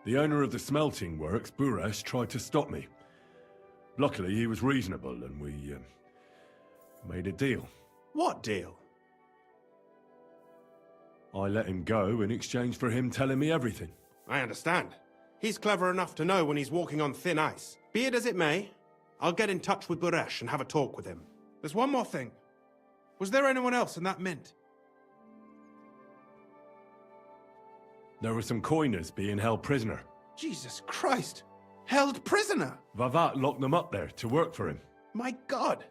The owner of the smelting works, Buresh, tried to stop me. Luckily, he was reasonable and we made a deal. What deal? I let him go in exchange for him telling me everything. I understand. He's clever enough to know when he's walking on thin ice. Be it as it may, I'll get in touch with Buresh and have a talk with him. There's one more thing. Was there anyone else in that mint? There were some coiners being held prisoner. Jesus Christ! Held prisoner? Vavak locked them up there to work for him. My God!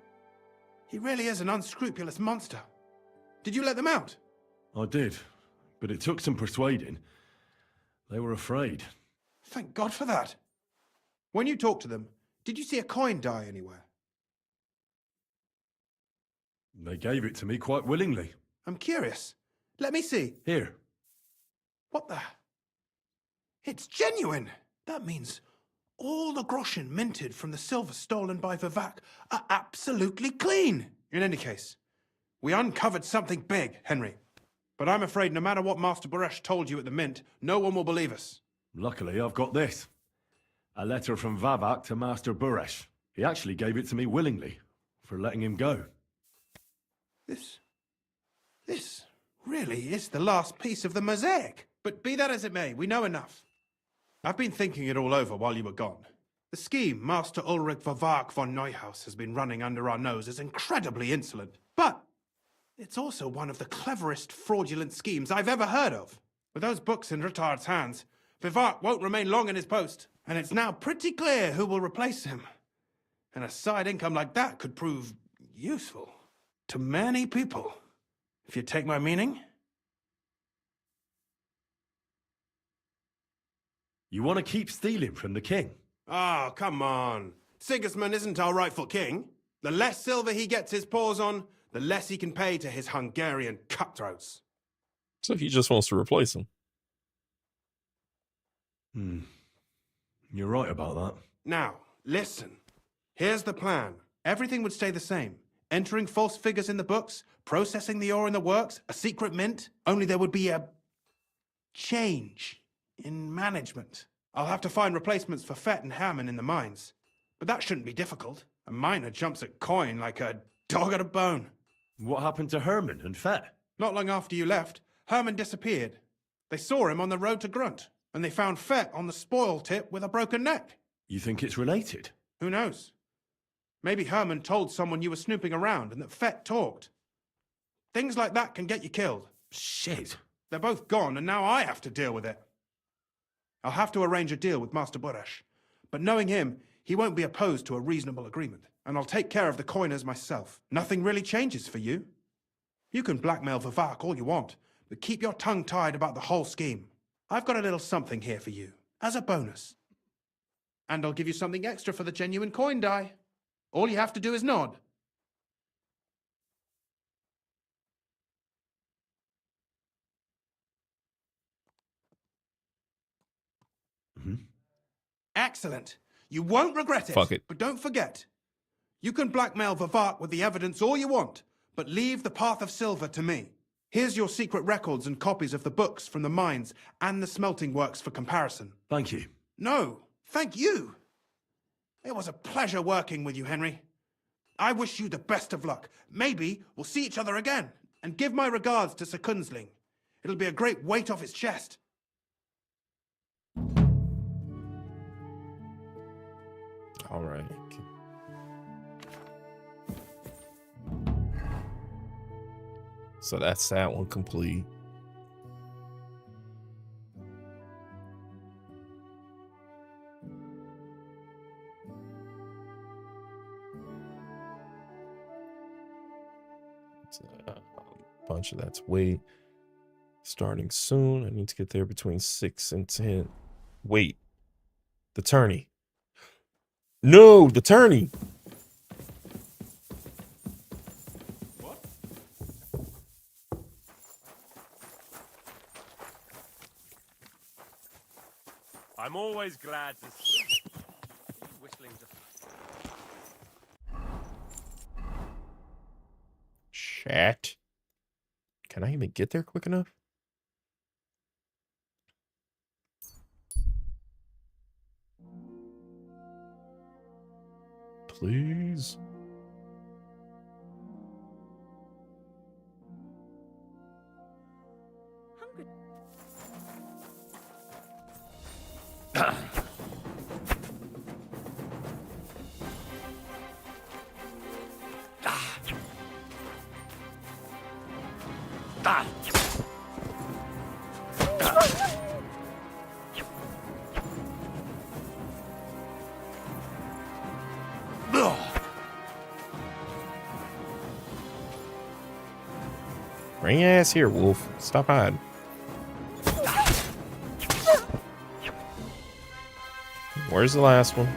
He really is an unscrupulous monster. Did you let them out? I did, but it took some persuading. They were afraid. Thank God for that. When you talked to them, did you see a coin die anywhere? They gave it to me quite willingly. I'm curious. Let me see. Here. What the? It's genuine! That means all the groschen minted from the silver stolen by Vivak are absolutely clean! In any case, we uncovered something big, Henry. But I'm afraid no matter what Master Buresh told you at the mint, no one will believe us. Luckily, I've got this. A letter from Vavak to Master Buresh. He actually gave it to me willingly, for letting him go. This really is the last piece of the mosaic. But be that as it may, we know enough. I've been thinking it all over while you were gone. The scheme Master Ulrich Vavak von Neuhaus has been running under our nose is incredibly insolent. But it's also one of the cleverest fraudulent schemes I've ever heard of. With those books in Rittard's hands, Vivak won't remain long in his post, and it's now pretty clear who will replace him. And a side income like that could prove useful to many people, if you take my meaning. You want to keep stealing from the king? Oh, come on. Sigismund isn't our rightful king. The less silver he gets his paws on, the less he can pay to his Hungarian cutthroats. So he just wants to replace him. You're right about that. Now, listen. Here's the plan. Everything would stay the same. Entering false figures in the books, processing the ore in the works, a secret mint. Only there would be a change in management. I'll have to find replacements for Fett and Hammond in the mines. But that shouldn't be difficult. A miner jumps at coin like a dog at a bone. What happened to Herman and Fett? Not long after you left, Herman disappeared. They saw him on the road to Grunt. And they found Fett on the spoil tip with a broken neck. You think it's related? Who knows? Maybe Herman told someone you were snooping around and that Fett talked. Things like that can get you killed. Shit. They're both gone, and now I have to deal with it. I'll have to arrange a deal with Master Burresh. But knowing him, he won't be opposed to a reasonable agreement. And I'll take care of the coiners myself. Nothing really changes for you. You can blackmail Vivek all you want, but keep your tongue tied about the whole scheme. I've got a little something here for you, as a bonus. And I'll give you something extra for the genuine coin die. All you have to do is nod. Excellent. You won't regret it. Fuck it. But don't forget, you can blackmail Vivek with the evidence all you want, but leave the Path of Silver to me. Here's your secret records and copies of the books from the mines and the smelting works for comparison. Thank you. No, thank you. It was a pleasure working with you, Henry. I wish you the best of luck. Maybe we'll see each other again. And give my regards to Sir Kunzling. It'll be a great weight off his chest. All right. So that's that one complete. A bunch of that's wait. Starting soon. I need to get there between 6 and 10. Wait. The tourney. No, the tourney. What? I'm always glad to see you. Whistling to... Chat. Can I even get there quick enough? Please. Bring your ass here, wolf. Stop hiding. Where's the last one?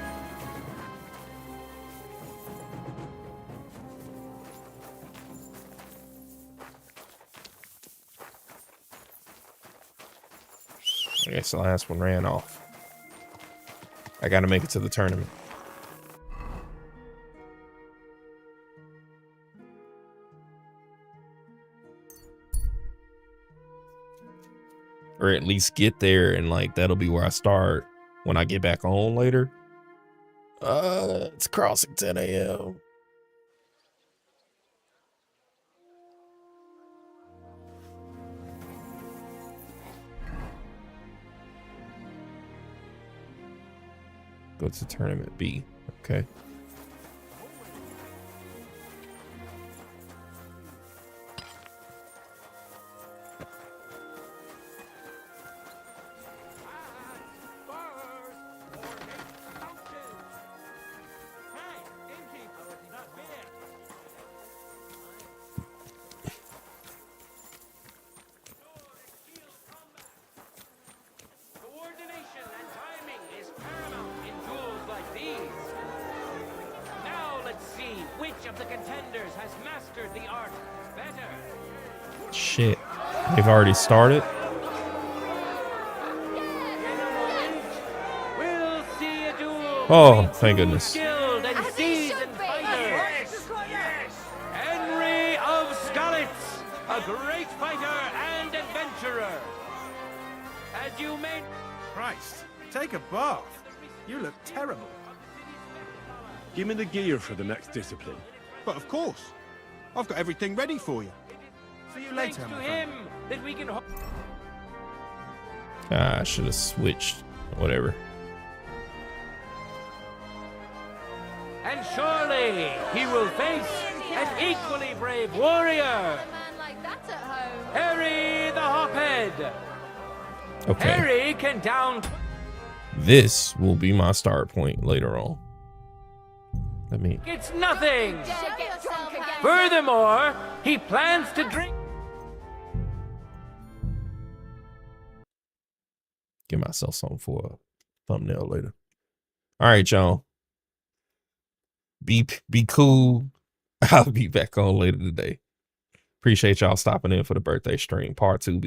I guess the last one ran off. I gotta make it to the tournament. Or at least get there, and like that'll be where I start when I get back on later. It's crossing 10 a.m. Go to tournament B. Okay. Shit. They've already started. Oh, thank goodness. Skilled and seasoned fighters. Henry of Skalitz, a great fighter and adventurer. As you may... Christ, take a bath. You look terrible. Give me the gear for the next discipline. But of course. I've got everything ready for you. See you later, Thanks to my him friend. that we can... I should have switched. Whatever. And surely he will face an equally brave warrior. Harry the Hophead. Okay. Harry can down. This will be my start point later on. Let me. It's nothing. Furthermore, he plans to drink. Give myself something for a thumbnail later. All right, y'all. Be cool. I'll be back on later today. Appreciate y'all stopping in for the birthday stream. Part 2.